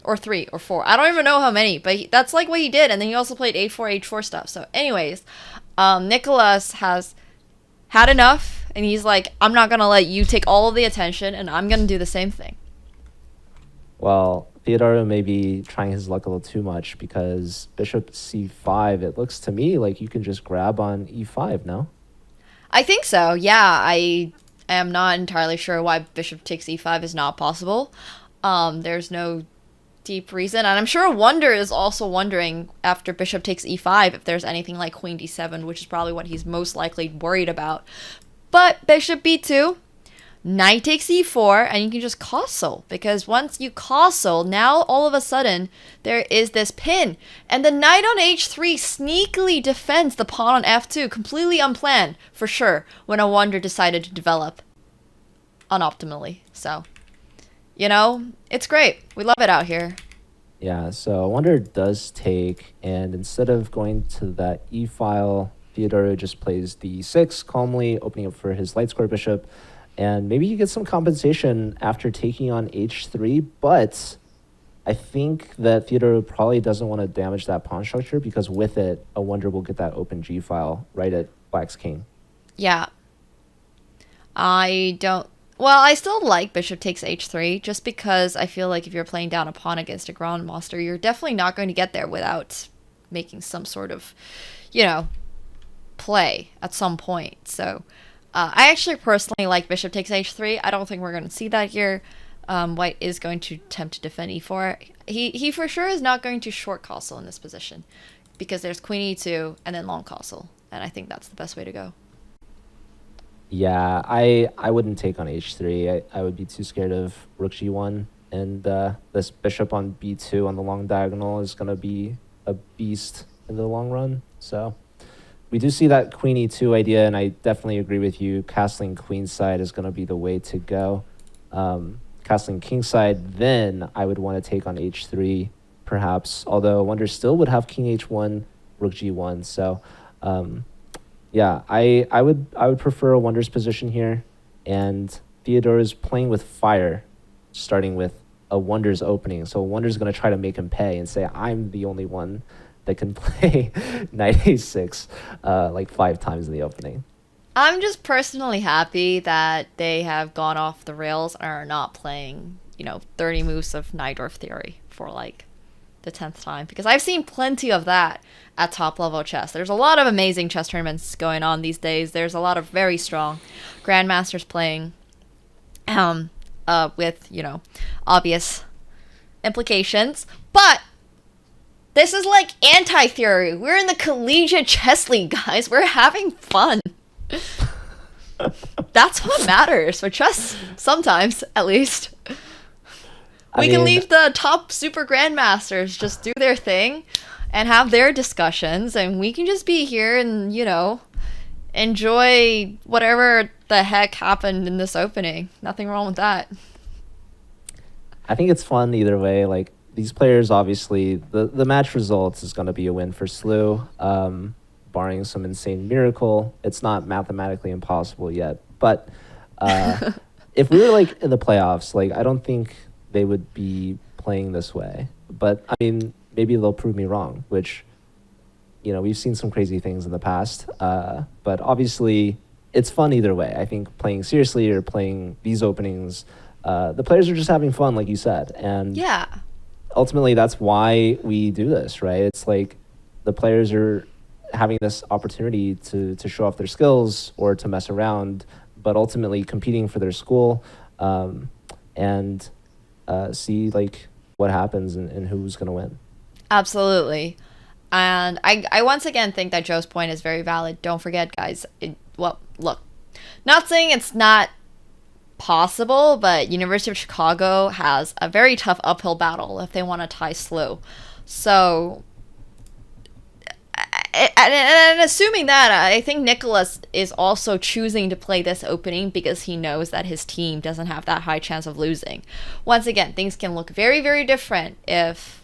Or 3 or 4. I don't even know how many, but that's like what he did. And then he also played a4, h4 stuff. So anyways, Nicolas has had enough. And he's like, I'm not going to let you take all of the attention. And I'm going to do the same thing. Well, Theodoro may be trying his luck a little too much because bishop c5, it looks to me like you can just grab on e5, no? I think so, yeah. I am not entirely sure why bishop takes e5 is not possible. There's no deep reason. And I'm sure Awonder is also wondering after bishop takes e5 if there's anything like queen d7, which is probably what he's most likely worried about. But bishop b2, knight takes e4, and you can just castle, because once you castle, now all of a sudden there is this pin, and the knight on h3 sneakily defends the pawn on f2, completely unplanned for sure, when Awonder decided to develop unoptimally. So, you know, it's great. We love it out here. Yeah, so Awonder does take, and instead of going to that e file, Theodoro just plays d6 calmly, opening up for his light square bishop. And maybe you get some compensation after taking on h3, but I think that Theodoro probably doesn't want to damage that pawn structure because with it, Awonder will get that open g file right at black's king. Yeah. I still like bishop takes h3 just because I feel like if you're playing down a pawn against a grandmaster, you're definitely not going to get there without making some sort of, you know, play at some point. So I actually personally like bishop takes h3. I don't think we're going to see that here. White is going to attempt to defend e4. He for sure is not going to short castle in this position because there's queen e2 and then long castle. And I think that's the best way to go. Yeah, I wouldn't take on h3. I would be too scared of rook g1. And this bishop on b2 on the long diagonal is going to be a beast in the long run. So we do see that queen e2 idea, and I definitely agree with you. Castling queenside is going to be the way to go. Castling kingside, then I would want to take on h3, perhaps. Although Awonder still would have king h1, rook g1. So, yeah, I would prefer Awonder's position here. And Theodore is playing with fire, starting with Awonder's opening. So Awonder's going to try to make him pay and say, I'm the only one that can play knight a6 like 5 times in the opening. I'm just personally happy that they have gone off the rails and are not playing, 30 moves of Najdorf theory for like the 10th time, because I've seen plenty of that at top level chess. There's a lot of amazing chess tournaments going on these days. There's a lot of very strong grandmasters playing with, obvious implications. But this is like anti-theory. We're in the Collegiate Chess League, guys. We're having fun. That's what matters for chess, sometimes, at least. We can leave the top super grandmasters just do their thing and have their discussions, and we can just be here and, enjoy whatever the heck happened in this opening. Nothing wrong with that. I think it's fun either way. Like, these players, obviously, the match results is going to be a win for Slew. Barring some insane miracle. It's not mathematically impossible yet. But if we were like in the playoffs, like I don't think they would be playing this way. But I mean, maybe they'll prove me wrong, which, we've seen some crazy things in the past. But obviously, it's fun either way. I think playing seriously or playing these openings, the players are just having fun, like you said. And yeah, ultimately, that's why we do this, right? It's like the players are having this opportunity to show off their skills or to mess around, but ultimately competing for their school, and see like what happens and who's going to win. Absolutely. And I once again think that Joe's point is very valid. Don't forget, guys, look, not saying it's not possible, but University of Chicago has a very tough uphill battle if they want to tie Slew. So, and assuming that, I think Nicolas is also choosing to play this opening because he knows that his team doesn't have that high chance of losing. Once again, things can look very, very different if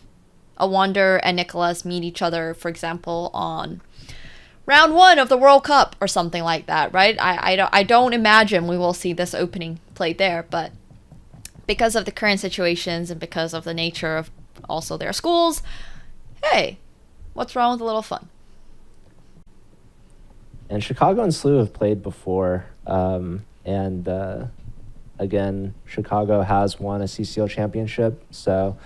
Awonder and Nicolas meet each other, for example, on round 1 of the World Cup or something like that, right? I don't imagine we will see this opening played there, but because of the current situations and because of the nature of also their schools, hey, what's wrong with a little fun? And Chicago and Slew have played before. Again, Chicago has won a CCL championship, so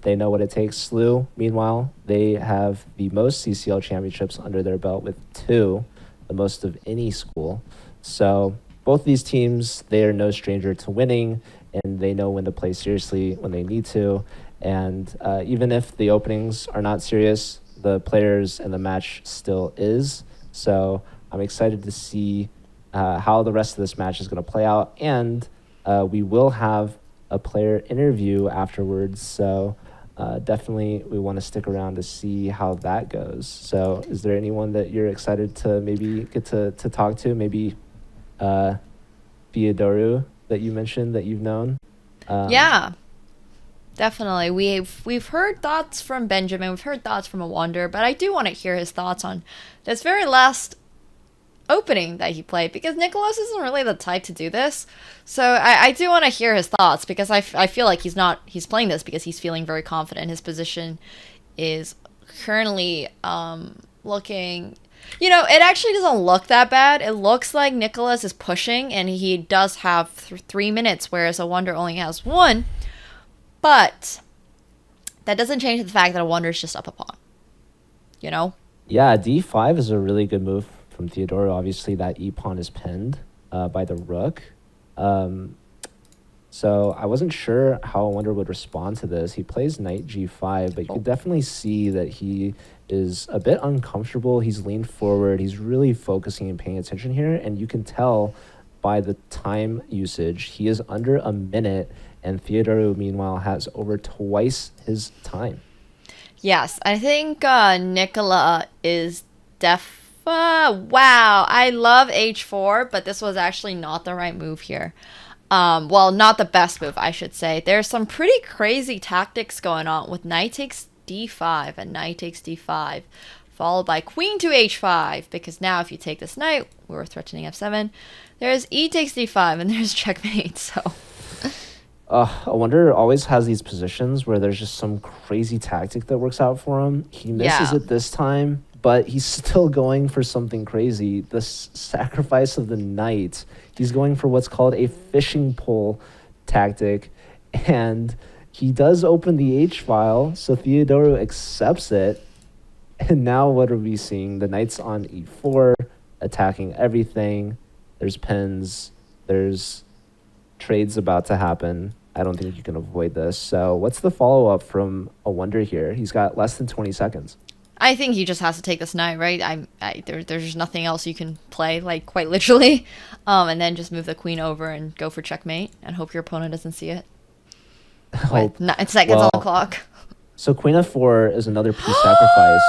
they know what it takes. Slew, meanwhile, they have the most CCL championships under their belt with 2, the most of any school. So both these teams, they are no stranger to winning, and they know when to play seriously when they need to. And even if the openings are not serious, the players and the match still is. So I'm excited to see how the rest of this match is going to play out. And we will have a player interview afterwards. So definitely we want to stick around to see how that goes. So is there anyone that you're excited to maybe get to talk to? Maybe Theodoru that you mentioned that you've known? Yeah. Definitely. We've heard thoughts from Benjamin, we've heard thoughts from Awonder, but I do want to hear his thoughts on this very last opening that he played, because Nicolas isn't really the type to do this. So I do want to hear his thoughts, because I feel like he's playing this because he's feeling very confident. His position is currently looking, it actually doesn't look that bad. It looks like Nicolas is pushing, and he does have 3 minutes, whereas Awonder only has 1. But that doesn't change the fact that Awonder is just up a pawn. Yeah, d5 is a really good move from Theodore. Obviously, that e-pawn is pinned by the rook. So I wasn't sure how Awonder would respond to this. He plays knight g5, but you can definitely see that he is a bit uncomfortable. He's leaned forward. He's really focusing and paying attention here. And you can tell by the time usage, he is under a minute. And Theodore, meanwhile, has over twice his time. Yes, I think Nicola is wow, I love h4, but this was actually not the right move here. Well, not the best move, I should say. There's some pretty crazy tactics going on with knight takes d5 and knight takes d5, followed by queen to h5, because now if you take this knight, we're threatening f7. There's e takes d5, and there's checkmate, so... Awonder always has these positions where there's just some crazy tactic that works out for him. He misses Yeah. it this time, but he's still going for something crazy. The sacrifice of the knight. He's going for what's called a fishing pole tactic, and he does open the H file, so Theodoro accepts it. And now what are we seeing? The knight's on E4, attacking everything. There's pins. There's trades about to happen. I don't think you can avoid this. So what's the follow-up from Awonder here? He's got less than 20 seconds. I think he just has to take this knight, right? There's nothing else you can play, like, quite literally. And then just move the queen over and go for checkmate and hope your opponent doesn't see it. With 9 seconds on the clock. So queen f4 is another piece sacrifice,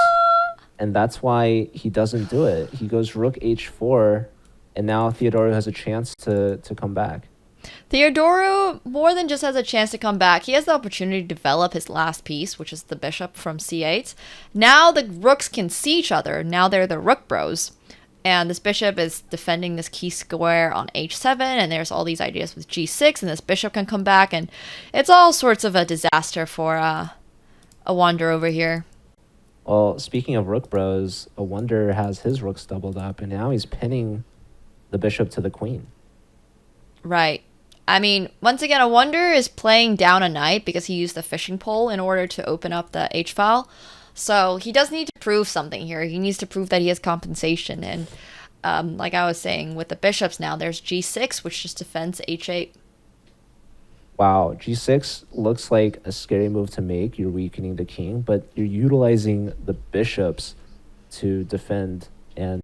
and that's why he doesn't do it. He goes rook h4, and now Theodoro has a chance to come back. Theodoro more than just has a chance to come back. He has the opportunity to develop his last piece, which is the bishop from c8. Now the rooks can see each other. Now they're the rook bros. And this bishop is defending this key square on h7, and there's all these ideas with g6, and this bishop can come back, and it's all sorts of a disaster for Awonder over here. Well, speaking of rook bros, Awonder has his rooks doubled up, and now he's pinning the bishop to the queen. Right. I mean, once again, Awonder is playing down a knight because he used the fishing pole in order to open up the h-file. So he does need to prove something here. He needs to prove that he has compensation. And like I was saying, with the bishops now, there's g6, which just defends h8. Wow, g6 looks like a scary move to make. You're weakening the king, but you're utilizing the bishops to defend and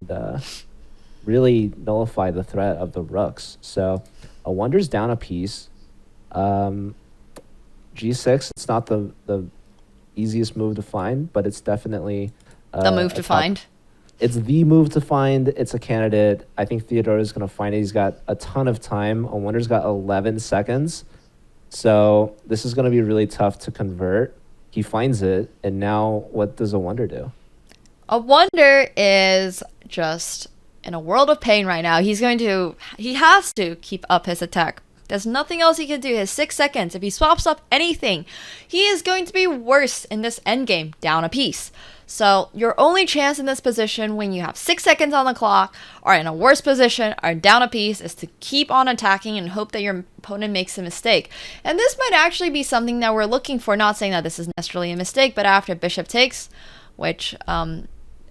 really nullify the threat of the rooks. So Awonder's down a piece. G6, it's not the easiest move to find, but it's definitely The move to find. It's the move to find. It's a candidate. I think Theodore is going to find it. He's got a ton of time. Awonder's got 11 seconds. So this is going to be really tough to convert. He finds it, and now what does Awonder do? Awonder is just in a world of pain right now. He has to keep up his attack. There's nothing else he can do. His 6 seconds, if he swaps up anything, he is going to be worse in this endgame, down a piece. So your only chance in this position when you have 6 seconds on the clock, or in a worse position, or down a piece, is to keep on attacking and hope that your opponent makes a mistake. And this might actually be something that we're looking for, not saying that this is necessarily a mistake, but after bishop takes, which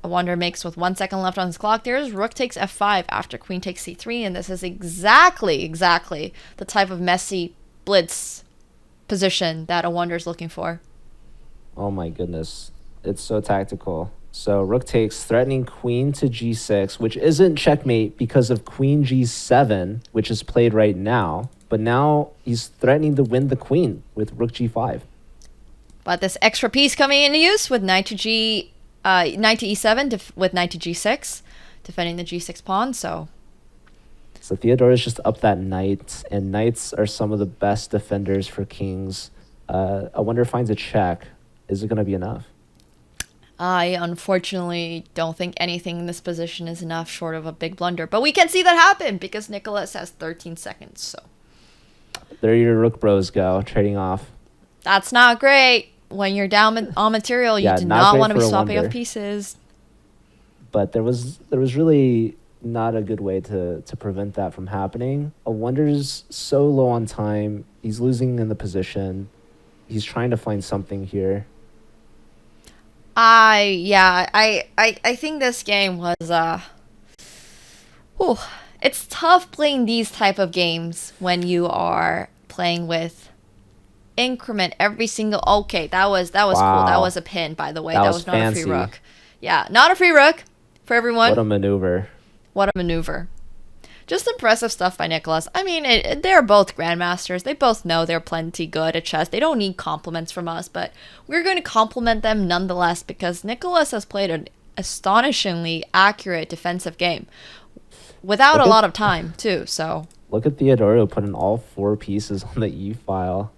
Awonder makes with 1 second left on his clock, there's rook takes f5 after queen takes c3, and this is exactly the type of messy blitz position that Awonder is looking for. Oh my goodness. It's so tactical. So rook takes, threatening queen to g6, which isn't checkmate because of queen g7, which is played right now. But now he's threatening to win the queen with rook g5. But this extra piece coming into use with knight to e7 with knight to g6, defending the g6 pawn. So Theodore is just up that knight, and knights are some of the best defenders for kings. Awonder finds a check. Is it going to be enough? I unfortunately don't think anything in this position is enough short of a big blunder. But we can see that happen because Nicolas has 13 seconds. So there your rook bros go, trading off. That's not great. When you're down on material, you do not want to be swapping off pieces. But there was really not a good way to prevent that from happening. Awonder's so low on time. He's losing in the position. He's trying to find something here. I think this game was it's tough playing these type of games when you are playing with increment every single. Okay, that was Wow. cool. That was a pin, by the way. That was not fancy. a free rook. Yeah, not a free rook for everyone. What a maneuver. What a maneuver. Just impressive stuff by Nicolas. I mean, they're both grandmasters. They both know they're plenty good at chess. They don't need compliments from us, but we're going to compliment them nonetheless because Nicolas has played an astonishingly accurate defensive game without a lot of time, too. So look at Theodoro putting all 4 pieces on the e-file.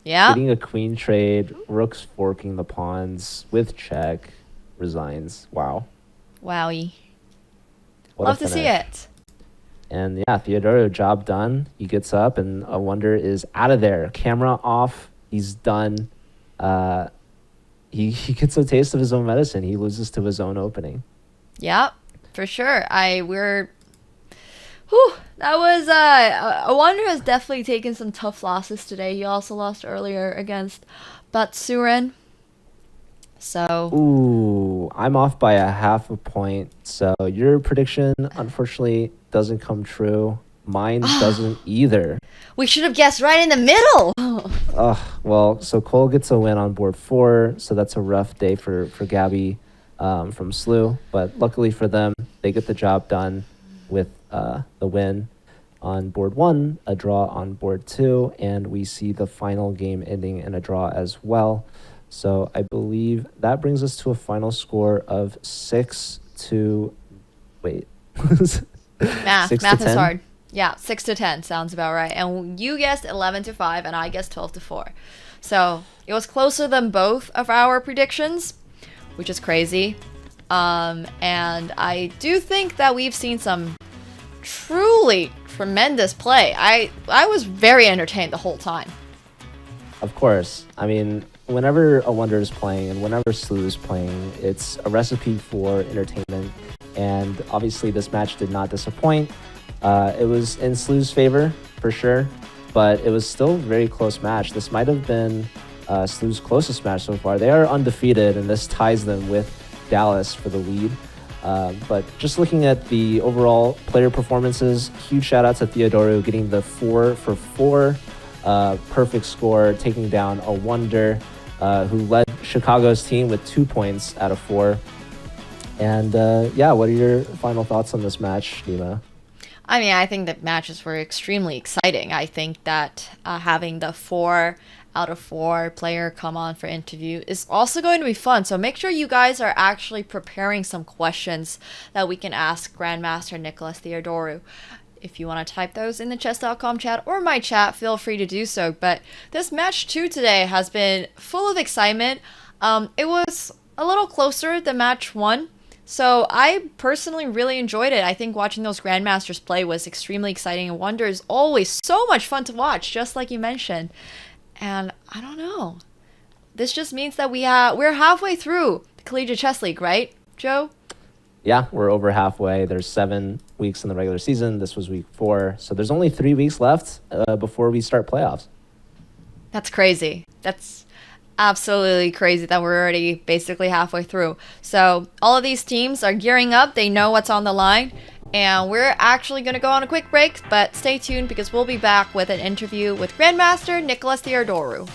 Yeah. Getting a queen trade, rooks forking the pawns with check, resigns. Wow. Wowie. What Love a to see finish. it. And yeah, Theodoro, job done. He gets up and Awonder is out of there. Camera off. He's done. He gets a taste of his own medicine. He loses to his own opening. Yeah, for sure. That was Awonder has definitely taken some tough losses today. He also lost earlier against Batsuren. So Ooh, I'm off by a half a point. So your prediction unfortunately doesn't come true. Mine doesn't either. we should have guessed right in the middle. Well, so Cole gets a win on board 4, so that's a rough day for Gabby from SLU. But luckily for them, they get the job done with the win on board 1, a draw on board 2, and we see the final game ending in a draw as well. So I believe that brings us to a final score of 6 to... Wait. Math 6 to is 10? hard. Yeah, 6 to 10 sounds about right. And you guessed 11 to 5, and I guessed 12 to 4. So it was closer than both of our predictions, which is crazy. And I do think that we've seen some truly tremendous play. I was very entertained the whole time. Of course. I mean, whenever Awonder is playing and whenever SLU is playing, it's a recipe for entertainment. And obviously this match did not disappoint. It was in SLU's favor, for sure, but it was still a very close match. This might have been SLU's closest match so far. They are undefeated, and this ties them with Dallas for the lead. But just looking at the overall player performances, huge shout out to Theodoro getting the 4 for 4 perfect score, taking down Awonder, who led Chicago's team with 2 points out of 4. And yeah, what are your final thoughts on this match, Nima? I mean, I think the matches were extremely exciting. I think that having the 4 out of 4 player come on for interview is also going to be fun. So make sure you guys are actually preparing some questions that we can ask Grandmaster Nicolas Theodorou. If you want to type those in the chess.com chat or my chat, feel free to do so. But this match 2 today has been full of excitement. It was a little closer than match 1. So I personally really enjoyed it. I think watching those Grandmasters play was extremely exciting. And Awonder is always so much fun to watch, just like you mentioned. And I don't know. This just means that we're halfway through the Collegiate Chess League, right, Joe? Yeah, we're over halfway. There's 7 weeks in the regular season. This was week 4. So there's only 3 weeks left before we start playoffs. That's crazy. That's absolutely crazy that we're already basically halfway through. So all of these teams are gearing up. They know what's on the line. And we're actually going to go on a quick break, but stay tuned because we'll be back with an interview with Grandmaster Nicolas Theodorou.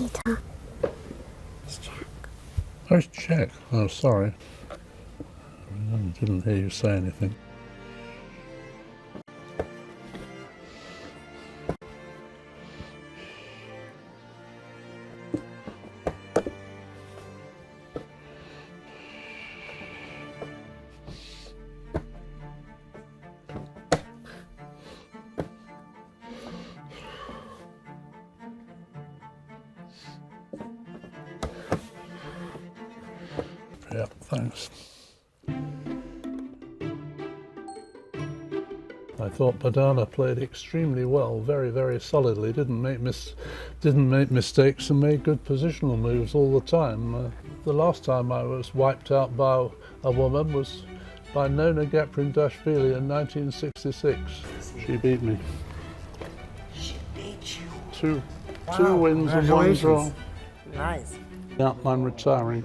Peter. It's Jack. Oh, it's Check. Oh, sorry. I didn't hear you say anything. Yeah, thanks. I thought Padana played extremely well, very, very solidly. Didn't make mistakes and made good positional moves all the time. The last time I was wiped out by a woman was by Nona Geprindashvili in 1966. She beat me. She beat you. Two wins and one draw. Nice. Yeah, I'm retiring.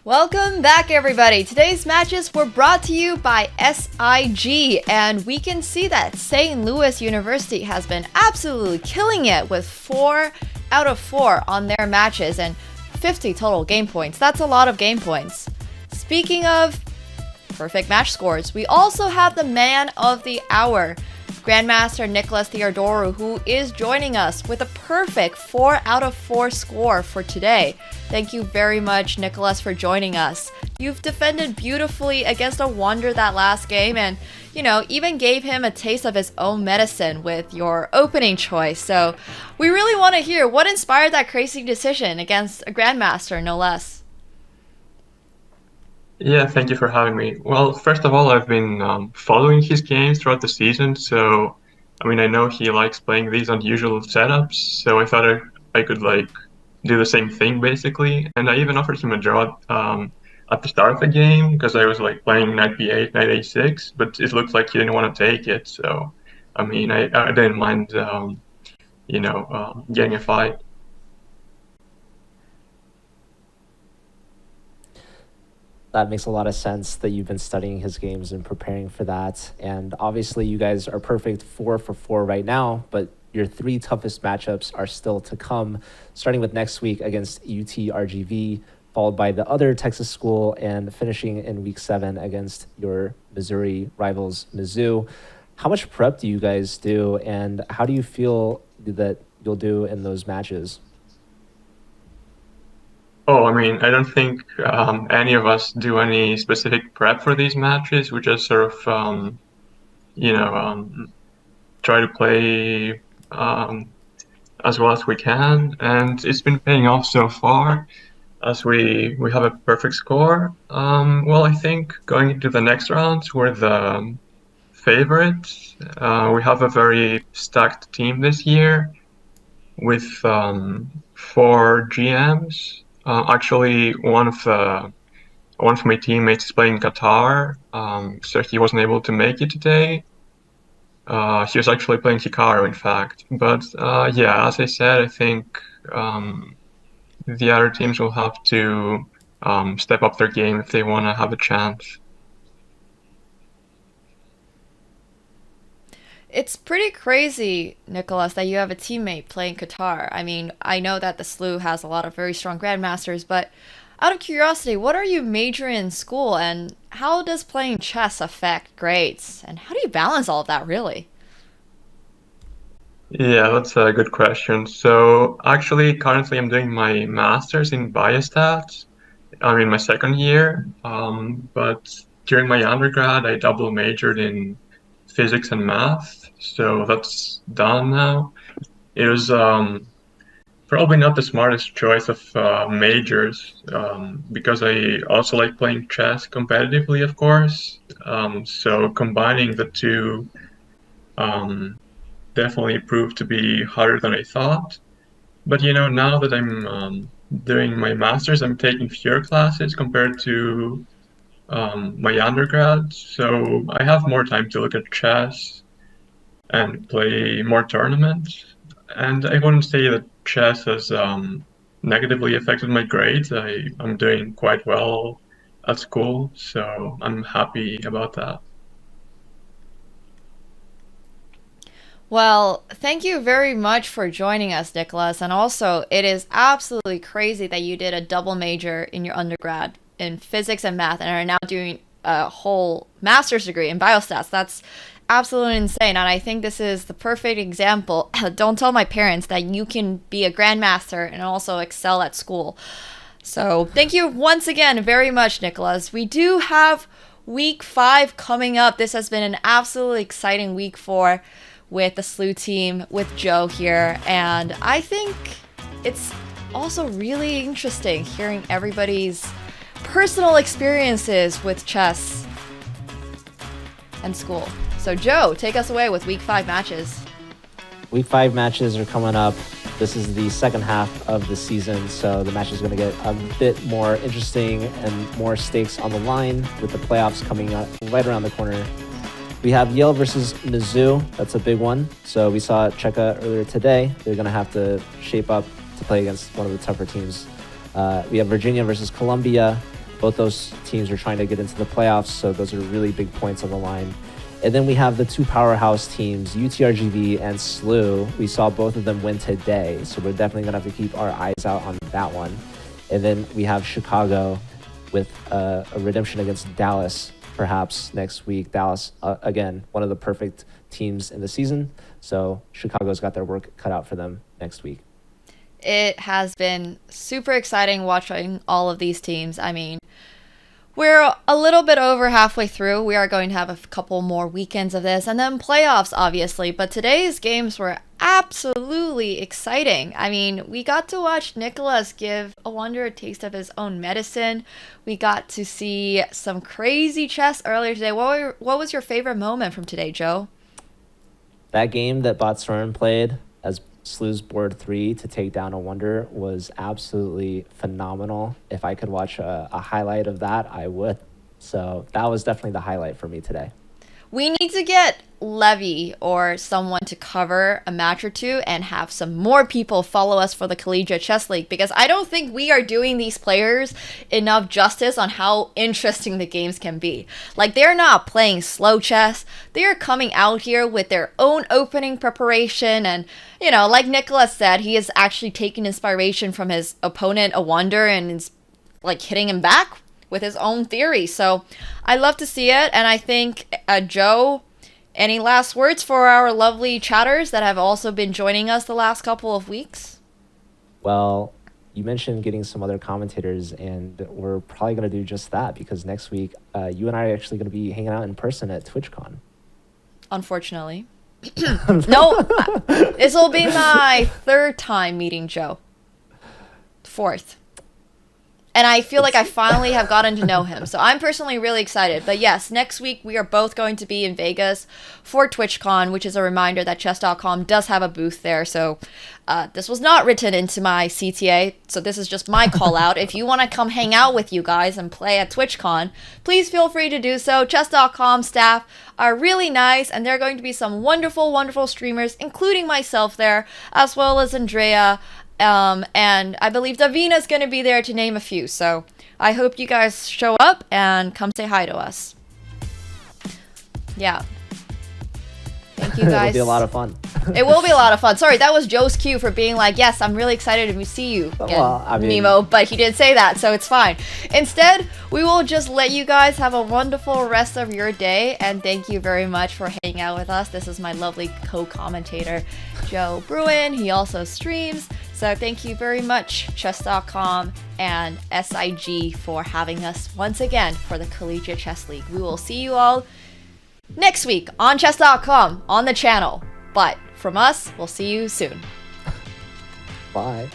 Welcome back, everybody. Today's matches were brought to you by SIG, and we can see that St. Louis University has been absolutely killing it with 4 out of 4 on their matches and 50 total game points. That's a lot of game points. Speaking of perfect match scores, we also have the man of the hour. Grandmaster Nicolas Theodoru, who is joining us with a perfect 4 out of 4 score for today. Thank you very much, Nicolas, for joining us. You've defended beautifully against Awonder that last game and, even gave him a taste of his own medicine with your opening choice. So we really want to hear what inspired that crazy decision against a Grandmaster, no less. Yeah, thank you for having me. Well, first of all, I've been following his games throughout the season, so I know he likes playing these unusual setups, so I thought I could do the same thing basically, and I even offered him a draw at the start of the game because I was playing knight b8, knight a6, but it looked like he didn't want to take it, so I didn't mind getting a fight. That makes a lot of sense that you've been studying his games and preparing for that. And obviously you guys are perfect 4 for 4 right now, but your 3 toughest matchups are still to come, starting with next week against UTRGV, followed by the other Texas school, and finishing in week 7 against your Missouri rivals, Mizzou. How much prep do you guys do, and how do you feel that you'll do in those matches? Oh, I don't think any of us do any specific prep for these matches. We just sort of, try to play as well as we can, and it's been paying off so far as we have a perfect score. Well, I think going into the next round, we're the favorites. We have a very stacked team this year with 4 GMs. Actually, one of my teammates is playing Qatar, so he wasn't able to make it today. He was actually playing Hikaru, in fact. But yeah, as I said, I think the other teams will have to step up their game if they want to have a chance. It's pretty crazy, Nicolas, that you have a teammate playing Qatar. I know that the SLU has a lot of very strong grandmasters, but out of curiosity, what are you majoring in school, and how does playing chess affect grades? And how do you balance all of that, really? Yeah, that's a good question. So actually, currently I'm doing my master's in biostats. I'm in my second year, but during my undergrad, I double majored in physics and math, so that's done now. It was probably not the smartest choice of majors because I also like playing chess competitively, of course. So combining the two definitely proved to be harder than I thought. But now that I'm doing my master's, I'm taking fewer classes compared to my undergrad, so I have more time to look at chess and play more tournaments. And I wouldn't say that chess has negatively affected my grades. I'm doing quite well at school, so I'm happy about that. Well, thank you very much for joining us, Nicolas. And also, it is absolutely crazy that you did a double major in your undergrad in physics and math and are now doing a whole master's degree in biostats. That's absolutely insane. And I think this is the perfect example. Don't tell my parents that you can be a grandmaster and also excel at school. So thank you once again very much, Nicolas. We do have week 5 coming up. This has been an absolutely exciting week 4 with the SLU team, with Joe here. And I think it's also really interesting hearing everybody's personal experiences with chess and school. So Joe, take us away with week 5 matches. Week 5 matches are coming up. This is the second half of the season, so the match is going to get a bit more interesting and more stakes on the line with the playoffs coming up right around the corner. We have Yale versus Mizzou. That's a big one. So we saw Checa earlier today. They're going to have to shape up to play against one of the tougher teams. We have Virginia versus Columbia. Both those teams are trying to get into the playoffs, so those are really big points on the line. And then we have the 2 powerhouse teams, UTRGV and SLU. We saw both of them win today, so we're definitely going to have to keep our eyes out on that one. And then we have Chicago with a redemption against Dallas perhaps next week. Dallas, again, one of the perfect teams in the season. So Chicago's got their work cut out for them next week. It has been super exciting watching all of these teams. I mean, we're a little bit over halfway through. We are going to have a couple more weekends of this and then playoffs, obviously. But today's games were absolutely exciting. I mean, we got to watch Nicolas give Awonder a taste of his own medicine. We got to see some crazy chess earlier today. What was your favorite moment from today, Joe? That game that Botsorin played as Slew's board 3 to take down Awonder was absolutely phenomenal. If I could watch a highlight of that, I would. So that was definitely the highlight for me today. We need to get Levy or someone to cover a match or two and have some more people follow us for the Collegiate Chess League, because I don't think we are doing these players enough justice on how interesting the games can be. Like, they're not playing slow chess. They're coming out here with their own opening preparation, and, you know, like Nicolas said, he is actually taking inspiration from his opponent Awonder and is like hitting him back with his own theory. So I love to see it. And I think, Joe, any last words for our lovely chatters that have also been joining us the last couple of weeks? Well, you mentioned getting some other commentators, and we're probably going to do just that, because next week you and I are actually going to be hanging out in person at TwitchCon. Unfortunately. No, this will be my third time meeting Joe. Fourth. And I feel like I finally have gotten to know him. So I'm personally really excited. But yes, next week we are both going to be in Vegas for TwitchCon, which is a reminder that chess.com does have a booth there. So this was not written into my CTA. So this is just my call out. If you want to come hang out with you guys and play at TwitchCon, please feel free to do so. Chess.com staff are really nice, and there are going to be some wonderful, wonderful streamers, including myself there, as well as Andrea. And I believe Davina's going to be there, to name a few. So I hope you guys show up and come say hi to us. Yeah. Thank you guys. It'll be a lot of fun. It will be a lot of fun. Sorry, that was Joe's cue for being like, yes, I'm really excited to see you again, well, I mean, Nemo, but he didn't say that, so it's fine. Instead, we will just let you guys have a wonderful rest of your day, and thank you very much for hanging out with us. This is my lovely co-commentator, Joe Bruin. He also streams. So thank you very much, chess.com and SIG, for having us once again for the Collegiate Chess League. We will see you all next week on chess.com, on the channel. But from us, we'll see you soon. Bye.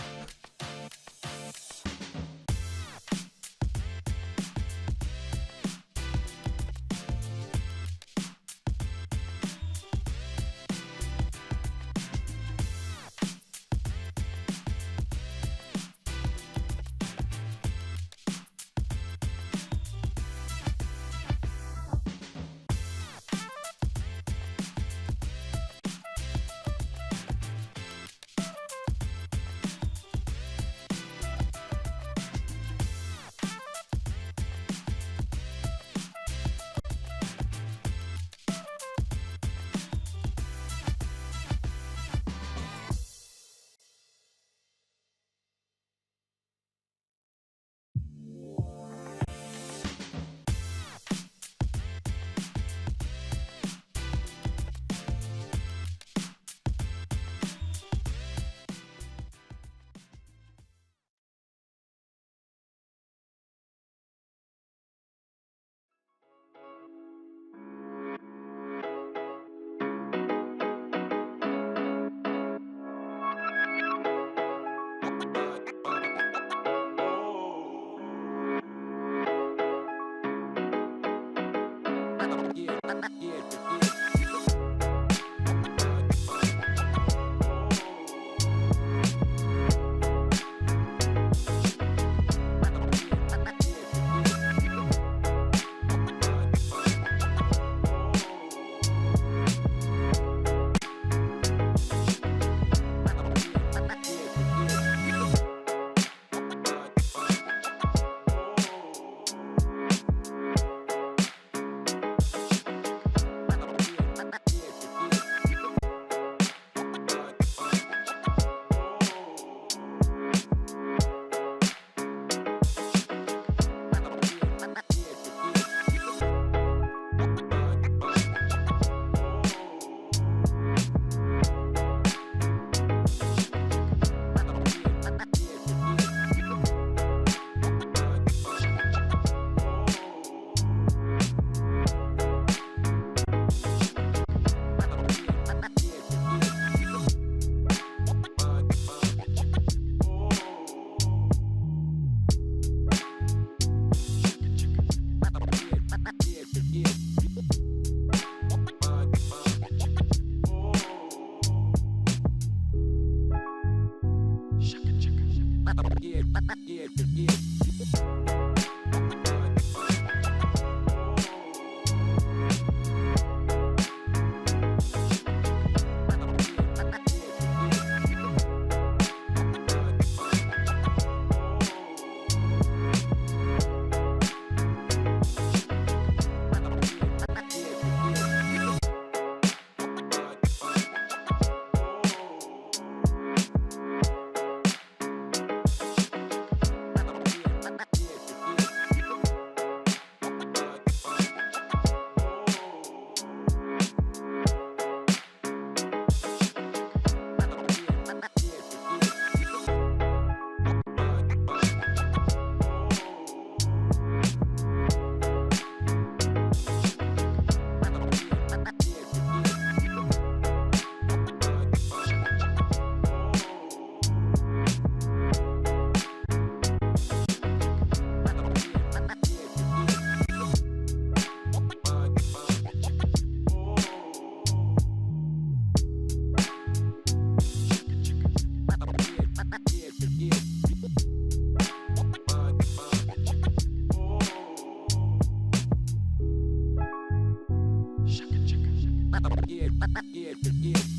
Yeah.